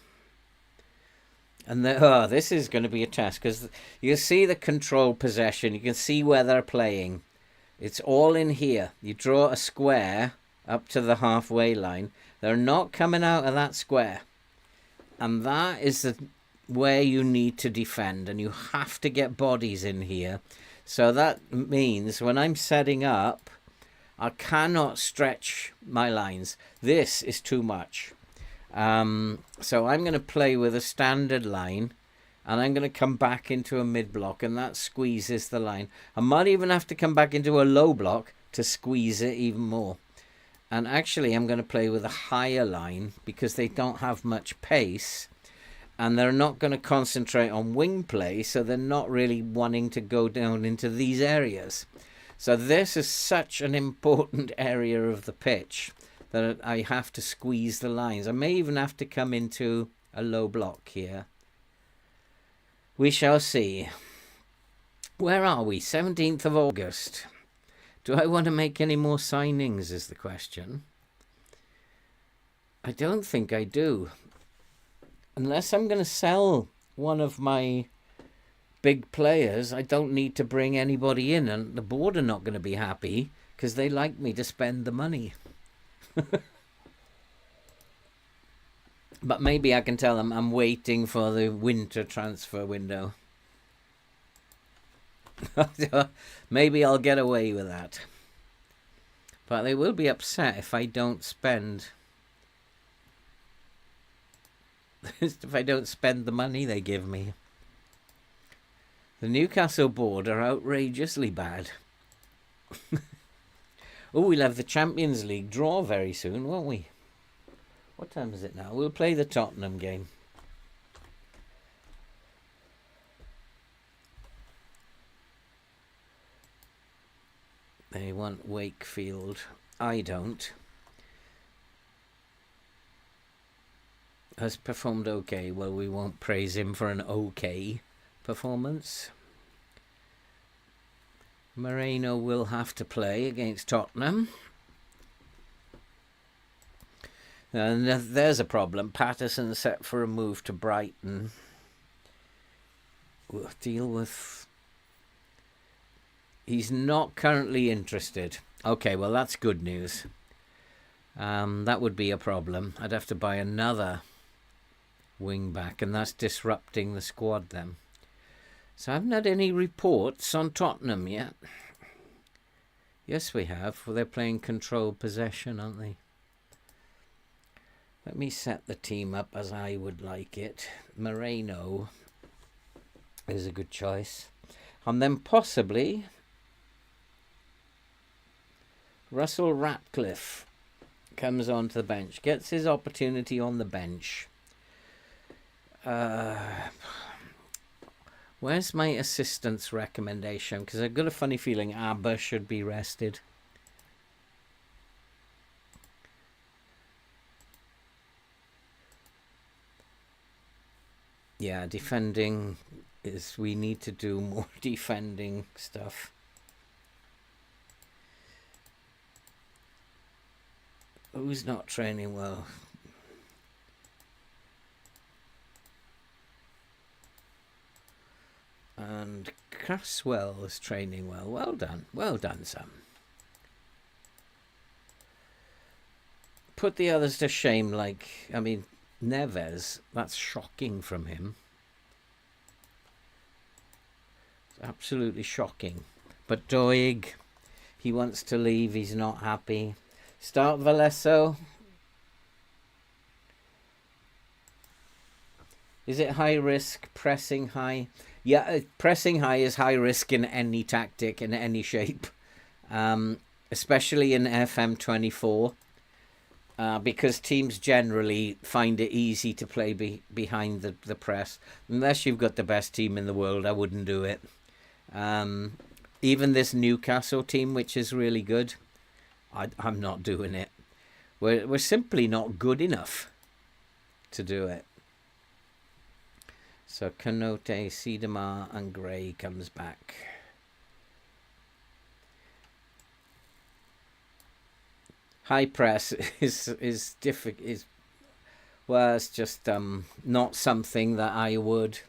A: And this is going to be a test, because you can see the control possession. You can see where they're playing. It's all in here. You draw a square up to the halfway line. They're not coming out of that square. And that is the where you need to defend. And you have to get bodies in here. So that means when I'm setting up, I cannot stretch my lines. This is too much. So I'm going to play with a standard line, and I'm going to come back into a mid block, and that squeezes the line. I might even have to come back into a low block to squeeze it even more. And actually I'm going to play with a higher line because they don't have much pace, and they're not going to concentrate on wing play, so they're not really wanting to go down into these areas. So this is such an important area of the pitch that I have to squeeze the lines. I may even have to come into a low block here. We shall see. Where are we? 17th of August. Do I want to make any more signings is the question. I don't think I do. Unless I'm going to sell one of my big players, I don't need to bring anybody in, and the board are not going to be happy because they like me to spend the money. But maybe I can tell them I'm waiting for the winter transfer window. Maybe I'll get away with that. But they will be upset if I don't spend if I don't spend the money they give me. The Newcastle board are outrageously bad. Oh, we'll have the Champions League draw very soon, won't we? What time is it now? We'll play the Tottenham game. They want Wakefield. I don't. Has performed okay. Well, we won't praise him for an okay performance. Moreno will have to play against Tottenham. And there's a problem. Patterson set for a move to Brighton. We'll deal with... He's not currently interested. Okay, well, that's good news. That would be a problem. I'd have to buy another wing back, and that's disrupting the squad then. So I haven't had any reports on Tottenham yet. Yes, we have. Well, they're playing controlled possession, aren't they? Let me set the team up as I would like it. Moreno is a good choice. And then possibly Russell Ratcliffe comes onto the bench. Gets his opportunity on the bench. Where's my assistant's recommendation? Because I've got a funny feeling Abba should be rested. Yeah, defending is... We need to do more defending stuff. Who's not training well? And Cresswell is training well. Well done. Well done, Sam. Put the others to shame, like... I mean, Neves. That's shocking from him. It's absolutely shocking. But Doig, he wants to leave. He's not happy. Start Valesso. Is it high risk, pressing high? Yeah, pressing high is high risk in any tactic, in any shape. Especially in FM24. Because teams generally find it easy to play behind the press. Unless you've got the best team in the world, I wouldn't do it. Even this Newcastle team, which is really good, I'm not doing it. We're simply not good enough to do it. So Canote, Siedemar and Gray comes back. high press is difficult. Well, it's just not something that I would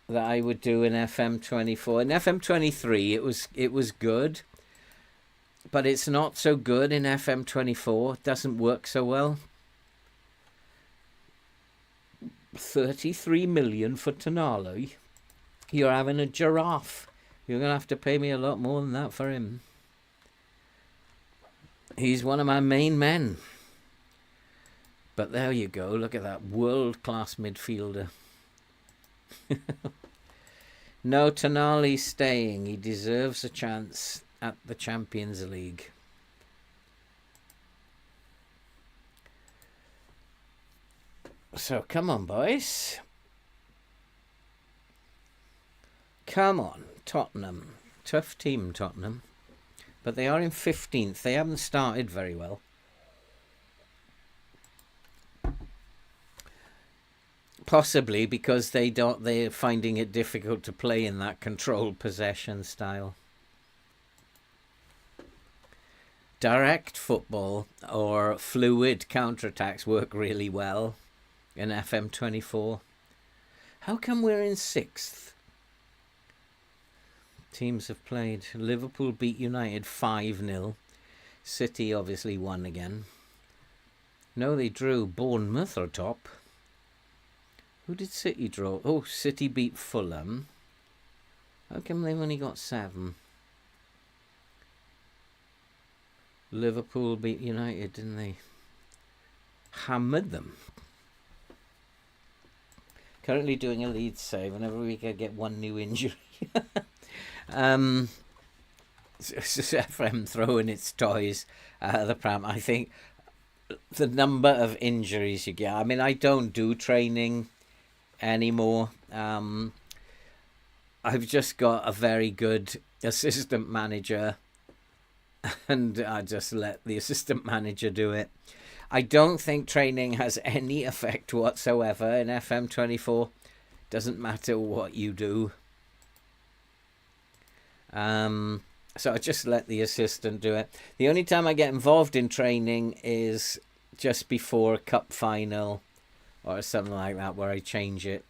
A: do in FM24. In FM23, it was good, but it's not so good in FM24. It doesn't work so well. 33 million for Tonali. You're having a giraffe. You're going to have to pay me a lot more than that for him. He's one of my main men. But there you go. Look at that world-class midfielder. No, Tonali staying. He deserves a chance at the Champions League. So, come on, boys. Come on, Tottenham. Tough team, Tottenham. But they are in 15th. They haven't started very well. Possibly because they're finding it difficult to play in that controlled possession style. Direct football or fluid counterattacks work really well in FM24. How come we're in 6th? Teams have played. Liverpool beat United 5-0. City obviously won again. No, they drew. Bournemouth are top. Who did City draw? Oh, City beat Fulham. How come they've only got 7? Liverpool beat United, didn't they? Hammered them. Currently doing a lead save. Whenever we could get one new injury. FM throwing its toys at the pram. I think the number of injuries you get. I mean, I don't do training anymore. I've just got a very good assistant manager, and I just let the assistant manager do it. I don't think training has any effect whatsoever in FM24. Doesn't matter what you do. So I just let the assistant do it. The only time I get involved in training is just before a cup final or something like that, where I change it.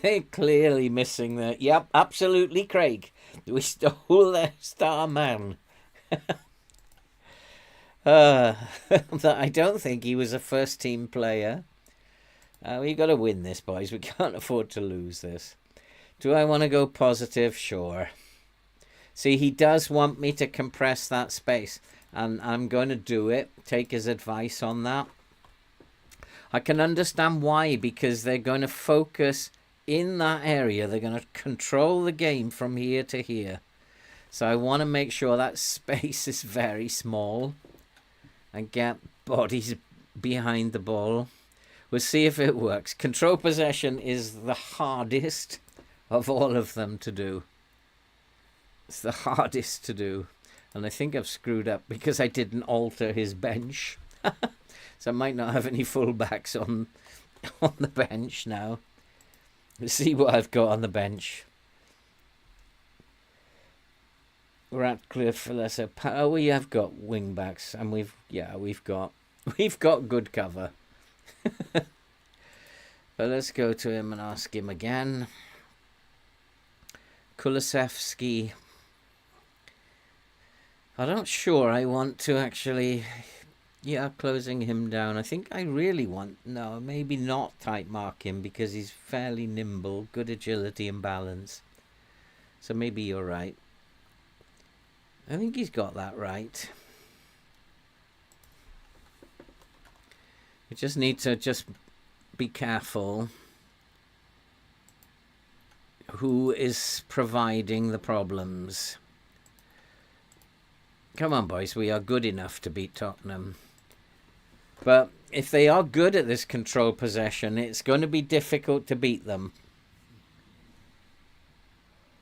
A: They're clearly missing the... Yep, absolutely, Craig. We stole their star man. I don't think he was a first-team player. We've got to win this, boys. We can't afford to lose this. Do I want to go positive? Sure. See, he does want me to compress that space, and I'm going to do it. Take his advice on that. I can understand why, because they're going to focus in that area. They're going to control the game from here to here. So I want to make sure that space is very small and get bodies behind the ball. We'll see if it works. Control possession is the hardest of all of them to do. It's the hardest to do. And I think I've screwed up because I didn't alter his bench. So I might not have any fullbacks on the bench now. Let's see what I've got on the bench. Ratcliffe, Lesser. Oh, we have got wing backs, and we've got good cover. But let's go to him and ask him again. Kulusevski. I'm not sure I want to actually... Yeah, closing him down. I think I really want... No, maybe not tight mark him because he's fairly nimble, good agility and balance. So maybe you're right. I think he's got that right. We just need to just be careful who is providing the problems. Come on, boys. We are good enough to beat Tottenham. But if they are good at this control possession, it's going to be difficult to beat them.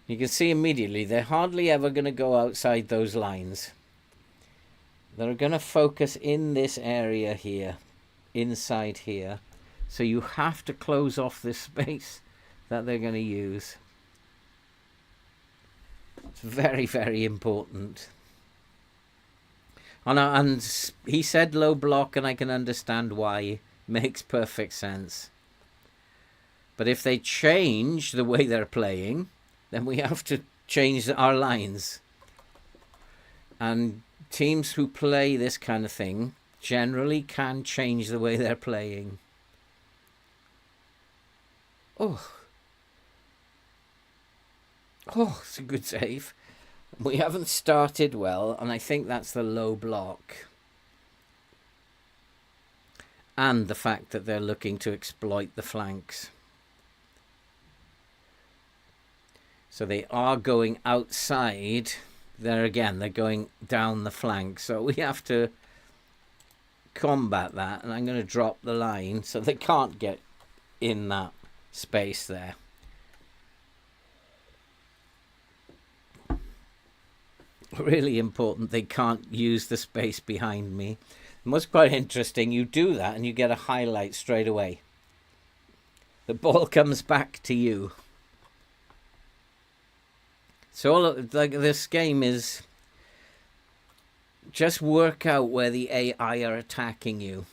A: You can see immediately they're hardly ever going to go outside those lines. They're going to focus in this area here, inside here. So you have to close off this space that they're going to use. It's very, very important. And he said low block, and I can understand why. Makes perfect sense. But if they change the way they're playing, then we have to change our lines. And teams who play this kind of thing generally can change the way they're playing. Oh, it's a good save. We haven't started well, and I think that's the low block. And the fact that they're looking to exploit the flanks. So they are going outside. They're going down the flank. So we have to combat that. And I'm going to drop the line so they can't get in that space there. Really important. They can't use the space behind me. It was quite interesting. You do that and you get a highlight straight away. The ball comes back to you. So all of, like, this game is just work out where the AI are attacking you.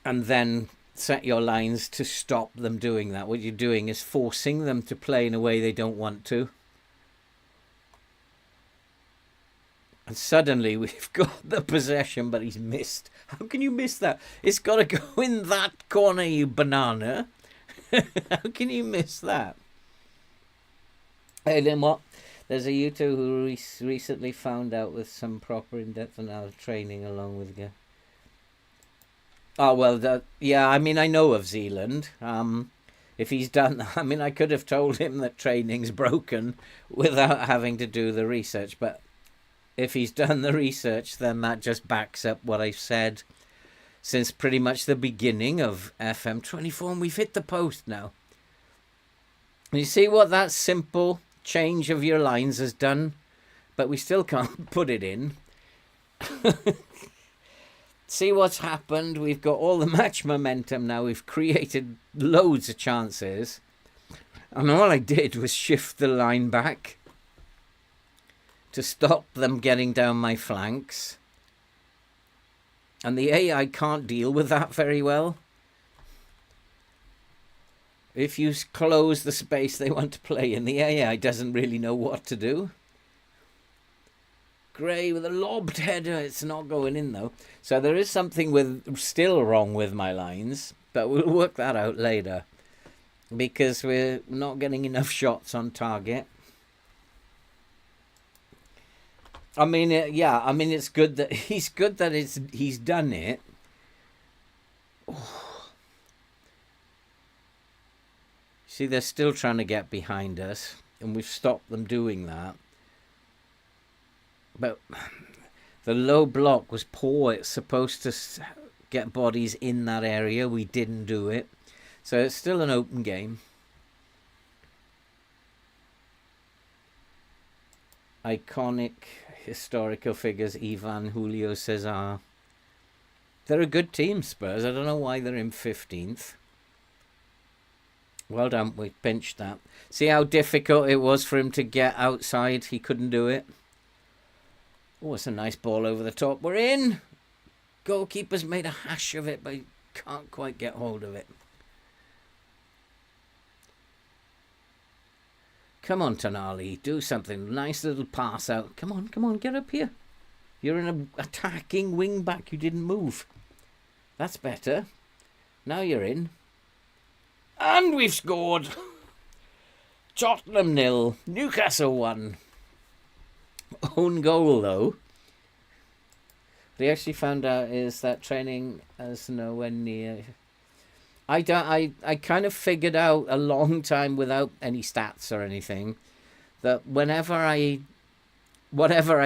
A: And then set your lines to stop them doing that. What you're doing is forcing them to play in a way they don't want to. And suddenly we've got the possession, but he's missed. How can you miss that? It's got to go in that corner, you banana. How can you miss that? Hey, then what? There's a YouTuber who recently found out with some proper in-depth analysis training along with... Oh, well, yeah, I mean, I know of Zealand. If he's done... I mean, I could have told him that training's broken without having to do the research, but if he's done the research, then that just backs up what I've said since pretty much the beginning of FM24, and we've hit the post now. And you see what that simple change of your lines has done? But we still can't put it in. See what's happened? We've got all the match momentum now. We've created loads of chances. And all I did was shift the line back to stop them getting down my flanks. And the AI can't deal with that very well. If you close the space they want to play in, the AI doesn't really know what to do. Gray with a lobbed header. It's not going in, though. So there is something still wrong with my lines, but we'll work that out later. Because we're not getting enough shots on target. I mean, yeah, I mean, it's good that he's done it. Oh. See, they're still trying to get behind us, and we've stopped them doing that. But the low block was poor. It's supposed to get bodies in that area. We didn't do it. So it's still an open game. Iconic historical figures, Ivan, Julio Cesar. They're a good team, Spurs. I don't know why they're in 15th. Well done, we pinched that. See how difficult it was for him to get outside? He couldn't do it. Oh, it's a nice ball over the top. We're in! Goalkeeper's made a hash of it, but he can't quite get hold of it. Come on, Tonali, do something. Nice little pass out. Come on, get up here. You're an attacking wing back. You didn't move. That's better. Now you're in. And we've scored. Tottenham 0, Newcastle 1. Own goal, though. What he actually found out is that training is nowhere near... I kind of figured out a long time without any stats or anything that whatever I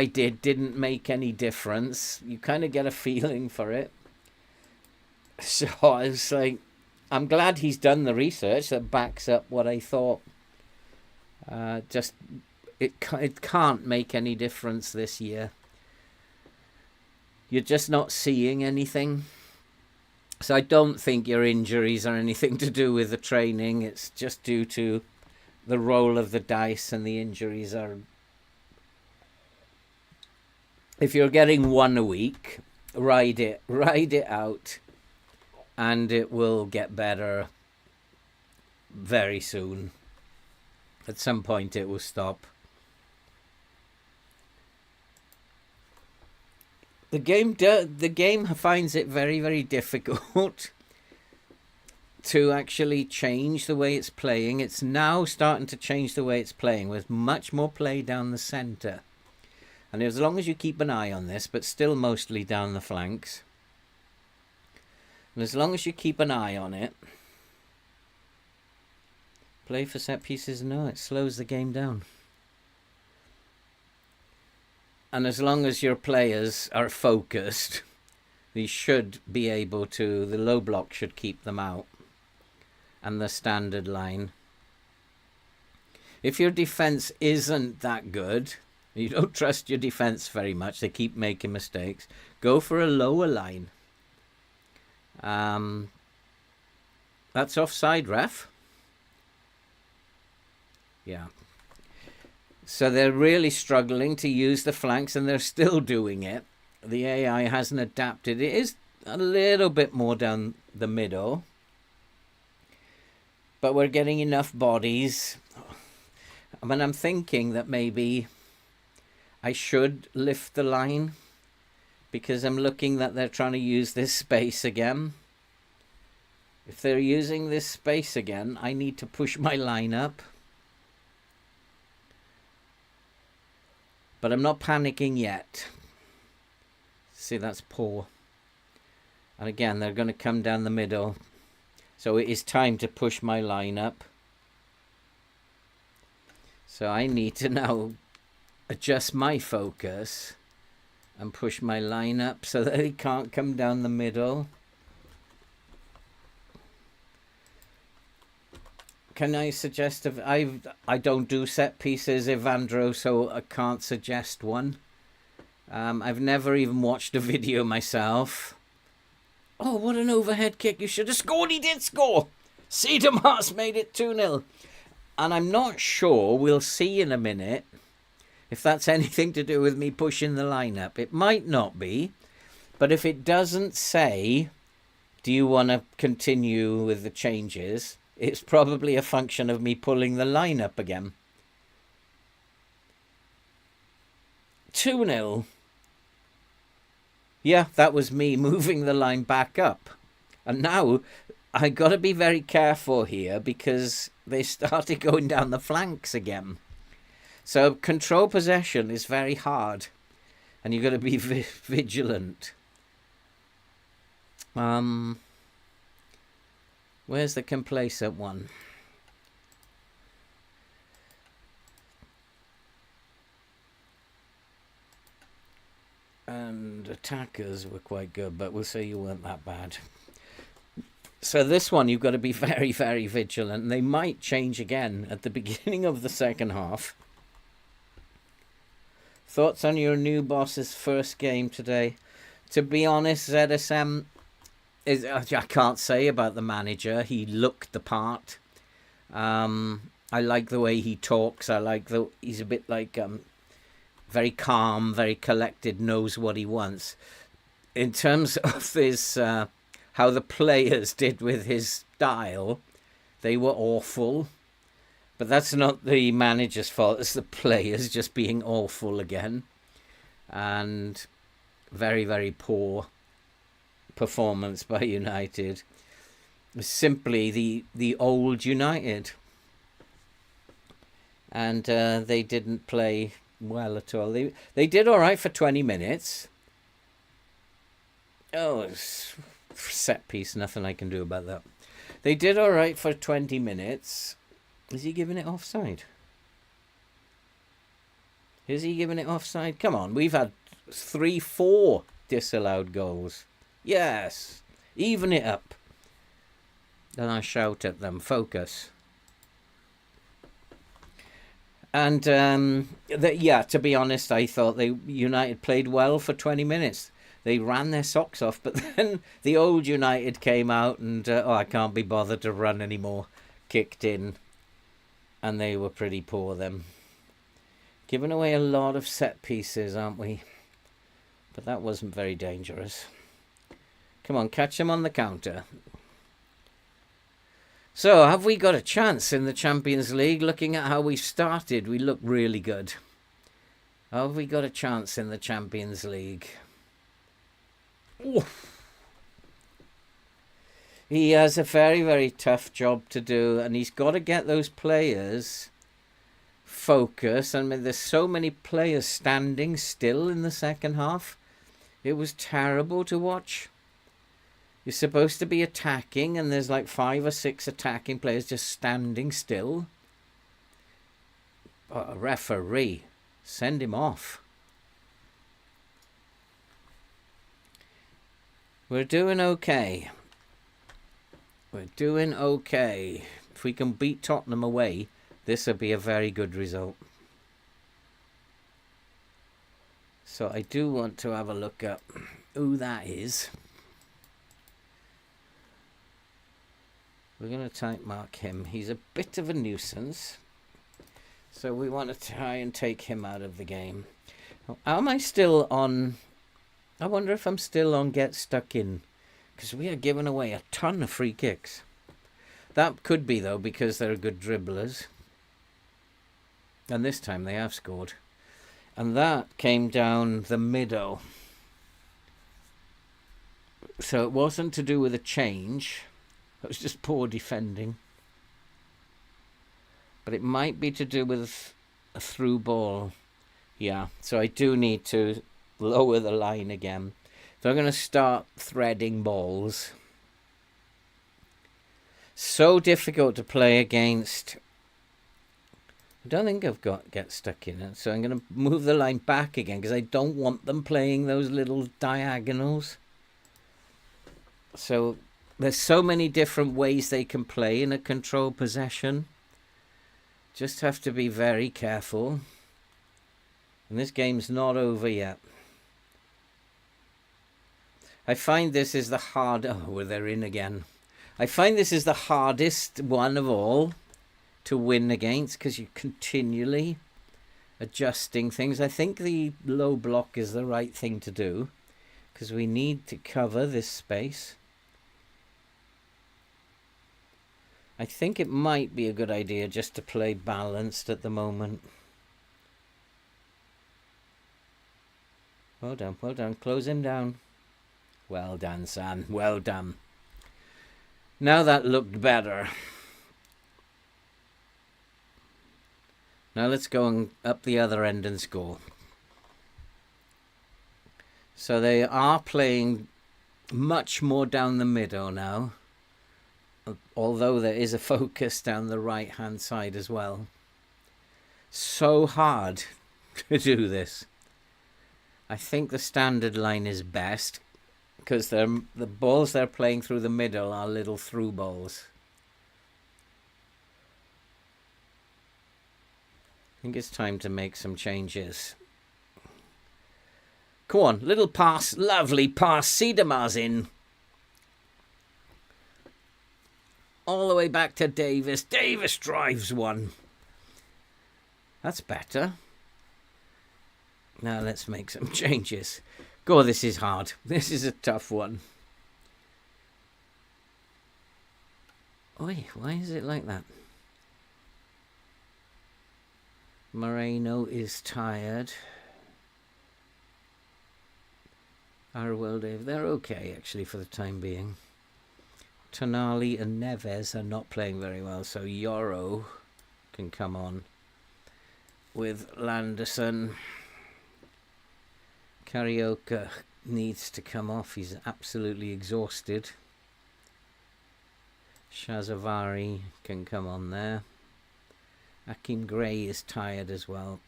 A: did didn't make any difference. You kind of get a feeling for it. So I was like, I'm glad he's done the research that backs up what I thought. It can't make any difference this year. You're just not seeing anything. So I don't think your injuries are anything to do with the training. It's just due to the roll of the dice and the injuries are... If you're getting one a week, ride it out, and it will get better very soon. At some point it will stop. The game finds it very, very difficult to actually change the way it's playing. It's now starting to change the way it's playing with much more play down the centre. And as long as you keep an eye on this, but still mostly down the flanks, and as long as you keep an eye on it, play for set pieces, no, it slows the game down. And as long as your players are focused, they should be able to, the low block should keep them out, and the standard line. If your defence isn't that good, you don't trust your defence very much, they keep making mistakes, go for a lower line. That's offside, ref. Yeah. So they're really struggling to use the flanks, and they're still doing it. The AI hasn't adapted. It is a little bit more down the middle, but we're getting enough bodies. I mean, I'm thinking that maybe I should lift the line, because I'm looking that they're trying to use this space again. If they're using this space again, I need to push my line up. But I'm not panicking yet. See, that's poor. And again, they're going to come down the middle. So it is time to push my line up. So I need to now adjust my focus and push my line up so that they can't come down the middle. Can I suggest I don't do set pieces, Evandro, so I can't suggest one. I've never even watched a video myself. Oh, what an overhead kick. You should have scored. He did score. Cedar made it 2-0. And I'm not sure, we'll see in a minute, if that's anything to do with me pushing the line up. It might not be. But if it doesn't say, do you want to continue with the changes, it's probably a function of me pulling the line up again. 2-0. Yeah, that was me moving the line back up. And now I got to be very careful here, because they started going down the flanks again. So control possession is very hard, and you've got to be vigilant. Where's the complacent one? And attackers were quite good, but we'll say you weren't that bad. So this one, you've got to be very, very vigilant. They might change again at the beginning of the second half. Thoughts on your new boss's first game today? To be honest, ZSM... I can't say about the manager. He looked the part. I like the way he talks. He's a bit like very calm, very collected, knows what he wants. In terms of this, how the players did with his style, they were awful. But that's not the manager's fault. It's the players just being awful again. And very, very poor performance by United. Simply the old United, and they didn't play well at all. They did all right for 20 minutes. Oh, it's set piece, nothing I can do about that. They did all right for 20 minutes. Is he giving it offside? Is he giving it offside? Come on, we've had 3-4 disallowed goals. Yes, even it up. Then I shout at them, focus. And yeah, to be honest, I thought United played well for 20 minutes. They ran their socks off, but then the old United came out and I can't be bothered to run anymore. Kicked in. And they were pretty poor then. Giving away a lot of set pieces, aren't we? But that wasn't very dangerous. Come on, catch him on the counter. So, have we got a chance in the Champions League? Looking at how we started, we look really good. Have we got a chance in the Champions League? Oof. He has a very, very tough job to do, and he's got to get those players focused. I mean, there's so many players standing still in the second half. It was terrible to watch. You're supposed to be attacking, and there's like 5 or 6 attacking players just standing still. But a referee, send him off. We're doing okay. We're doing okay. If we can beat Tottenham away, this will be a very good result. So I do want to have a look at who that is. We're going to type mark him. He's a bit of a nuisance. So we want to try and take him out of the game. Am I still on... I wonder if I'm still on get stuck in. Because we are giving away a ton of free kicks. That could be, though, because they're good dribblers. And this time they have scored. And that came down the middle. So it wasn't to do with a change. It was just poor defending. But it might be to do with a through ball. Yeah, so I do need to lower the line again. So I'm going to start threading balls. So difficult to play against. I don't think I've got get stuck in it. So I'm going to move the line back again because I don't want them playing those little diagonals. So there's so many different ways they can play in a control possession. Just have to be very careful. And this game's not over yet. I find this is the hard... Oh, well, they're in again. I find this is the hardest one of all to win against because you're continually adjusting things. I think the low block is the right thing to do because we need to cover this space. I think it might be a good idea just to play balanced at the moment. Well done, well done. Close him down. Well done, son. Well done. Now that looked better. Now let's go up the other end and score. So they are playing much more down the middle now. Although there is a focus down the right hand side as well. So hard to do this. I think the standard line is best because the balls they're playing through the middle are little through balls. I think it's time to make some changes. Come on, little pass, lovely pass. Siedemar's in. All the way back to Davis. Davis drives one. That's better. Now let's make some changes. Go, this is hard. This is a tough one. Oi, why is it like that? Moreno is tired. Arwell, Dave, they're okay actually for the time being. Tonali and Neves are not playing very well, so Yoro can come on with Landerson. Carioca needs to come off. He's absolutely exhausted. Shazavari can come on there. Akim Gray is tired as well.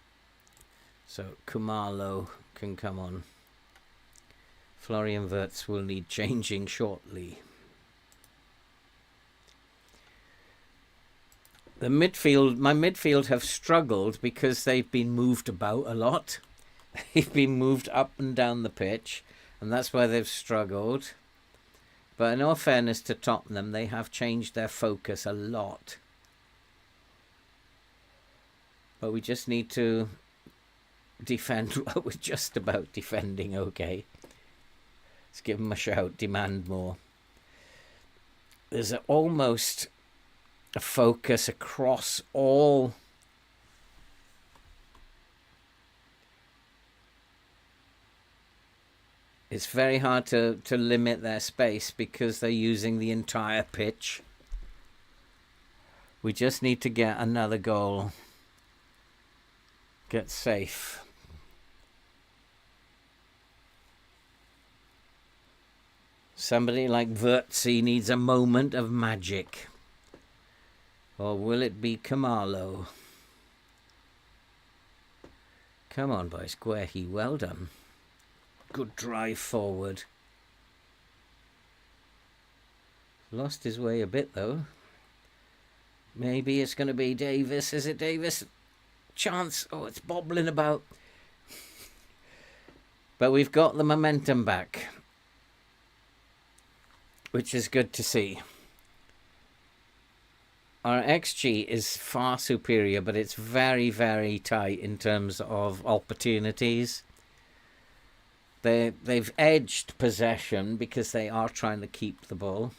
A: So Kumalo can come on. Florian Wirtz will need changing shortly. The midfield, my midfield have struggled because they've been moved about a lot. They've been moved up and down the pitch, and that's why they've struggled. But in all fairness to Tottenham, they have changed their focus a lot. But we just need to defend. Well, we're just about defending okay. Let's give them a shout, demand more. There's almost a focus across all. It's very hard to limit their space because they're using the entire pitch. We just need to get another goal. Get safe. Somebody like Vertzi needs a moment of magic. Or will it be Kamalo? Come on, boys. Guehi, well done. Good drive forward. Lost his way a bit, though. Maybe it's going to be Davis. Is it Davis? Chance. Oh, it's bobbling about. But we've got the momentum back, which is good to see. Our XG is far superior, but it's very, very tight in terms of opportunities. They've edged possession because they are trying to keep the ball.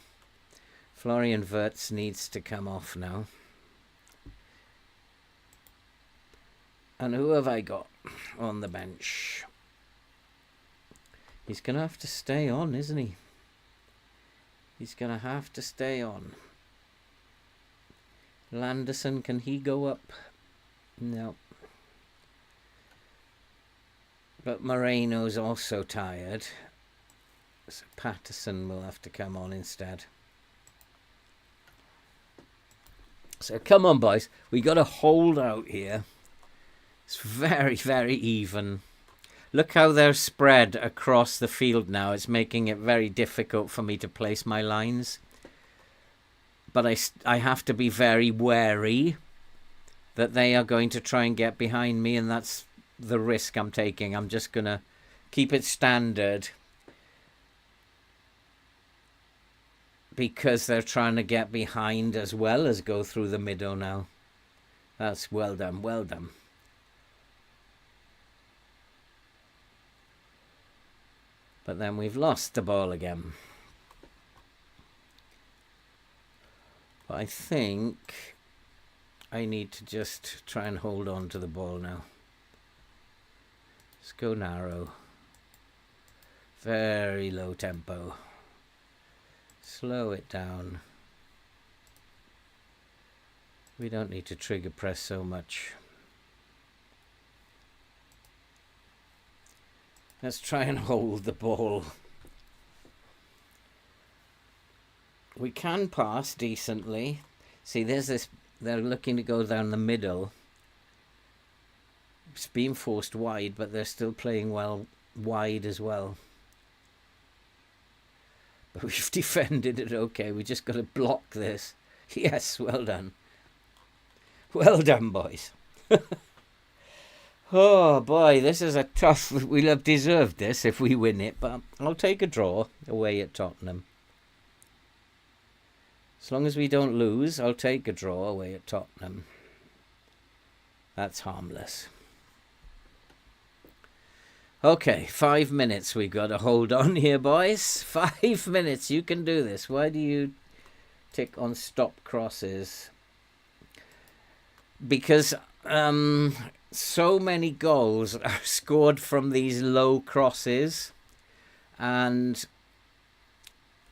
A: Florian Wirtz needs to come off now. And who have I got on the bench? He's going to have to stay on, isn't he? He's going to have to stay on. Landerson, can he go up? No. But Moreno's also tired. So Patterson will have to come on instead. So come on, boys. We got to hold out here. It's very, very even. Look how they're spread across the field now. It's making it very difficult for me to place my lines. But I have to be very wary that they are going to try and get behind me, and that's the risk I'm taking. I'm just going to keep it standard because they're trying to get behind as well as go through the middle now. That's well done, well done. But then we've lost the ball again. But I think I need to just try and hold on to the ball now. Let's go narrow. Very low tempo. Slow it down. We don't need to trigger press so much. Let's try and hold the ball. We can pass decently. See, there's this. They're looking to go down the middle. It's being forced wide, but they're still playing well wide as well. But we've defended it okay. We just got to block this. Yes, well done. Well done, boys. Oh, boy, this is a tough... We'll have deserved this if we win it, but I'll take a draw away at Tottenham. As long as we don't lose, I'll take a draw away at Tottenham. That's harmless. Okay, 5 minutes we got to hold on here, boys. 5 minutes, you can do this. Why do you tick on stop crosses? Because so many goals are scored from these low crosses. And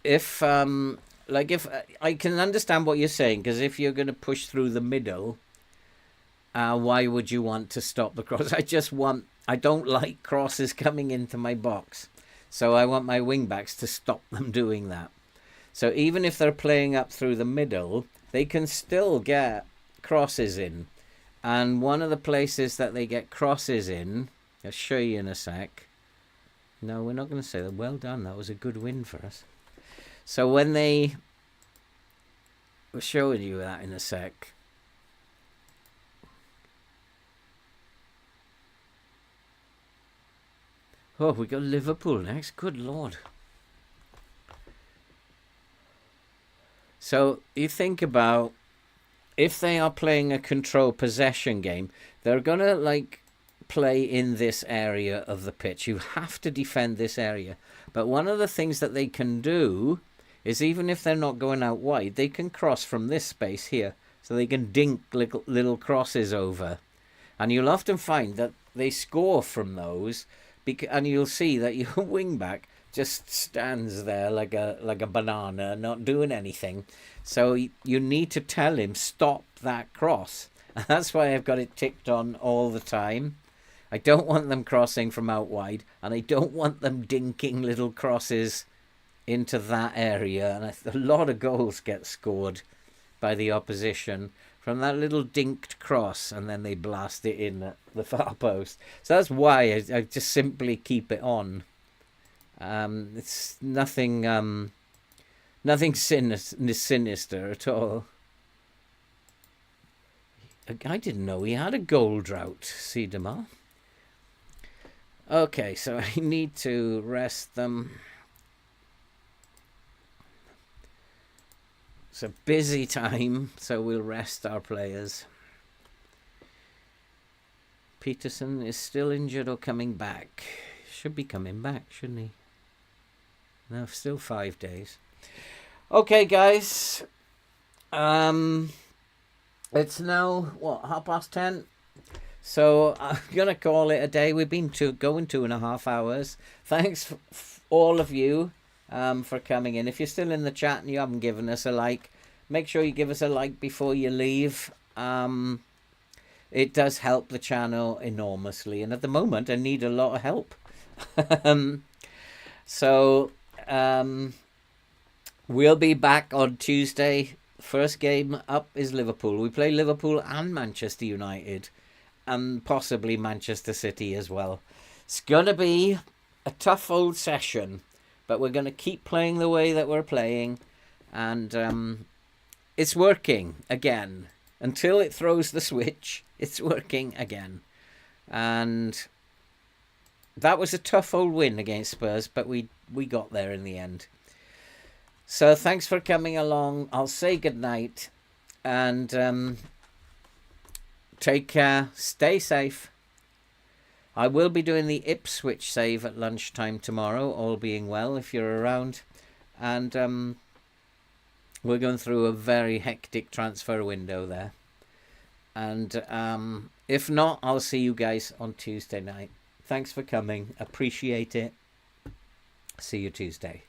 A: if I can understand what you're saying, because if you're going to push through the middle, why would you want to stop the cross? I don't like crosses coming into my box, so I want my wing backs to stop them doing that. So even if they're playing up through the middle, they can still get crosses in. And one of the places that they get crosses in, I'll show you in a sec. No, we're not going to say that. Well done, that was a good win for us. So when they... We'll show you that in a sec. Oh, we got Liverpool next. Good Lord. So you think about if they are playing a control possession game, they're going to like play in this area of the pitch. You have to defend this area. But one of the things that they can do is, even if they're not going out wide, they can cross from this space here. So they can dink little crosses over. And you'll often find that they score from those, and you'll see that your wing back just stands there like a banana, not doing anything. So you need to tell him, stop that cross. And that's why I've got it ticked on all the time. I don't want them crossing from out wide, and I don't want them dinking little crosses into that area. And a lot of goals get scored by the opposition from that little dinked cross, and then they blast it in at the far post. So that's why I just simply keep it on. It's nothing sinister at all. I didn't know he had a goal drought, Siedemar. Okay, so I need to rest them. It's a busy time, so we'll rest our players. Peterson is still injured or coming back. Should be coming back, shouldn't he? No, still 5 days. Okay, guys. It's now, what, 10:30? So I'm going to call it a day. We've been going 2.5 hours. Thanks all of you for coming in. If you're still in the chat and you haven't given us a like, make sure you give us a like before you leave. It does help the channel enormously. And at the moment, I need a lot of help. We'll be back on Tuesday. First game up is Liverpool. We play Liverpool and Manchester United, and possibly Manchester City as well. It's going to be a tough old session, but we're going to keep playing the way that we're playing, and it's working again. Until it throws the switch, it's working again. And that was a tough old win against Spurs, but we got there in the end. So thanks for coming along. I'll say goodnight, and take care. Stay safe. I will be doing the Ipswich save at lunchtime tomorrow, all being well, if you're around. And we're going through a very hectic transfer window there. And if not, I'll see you guys on Tuesday night. Thanks for coming. Appreciate it. See you Tuesday.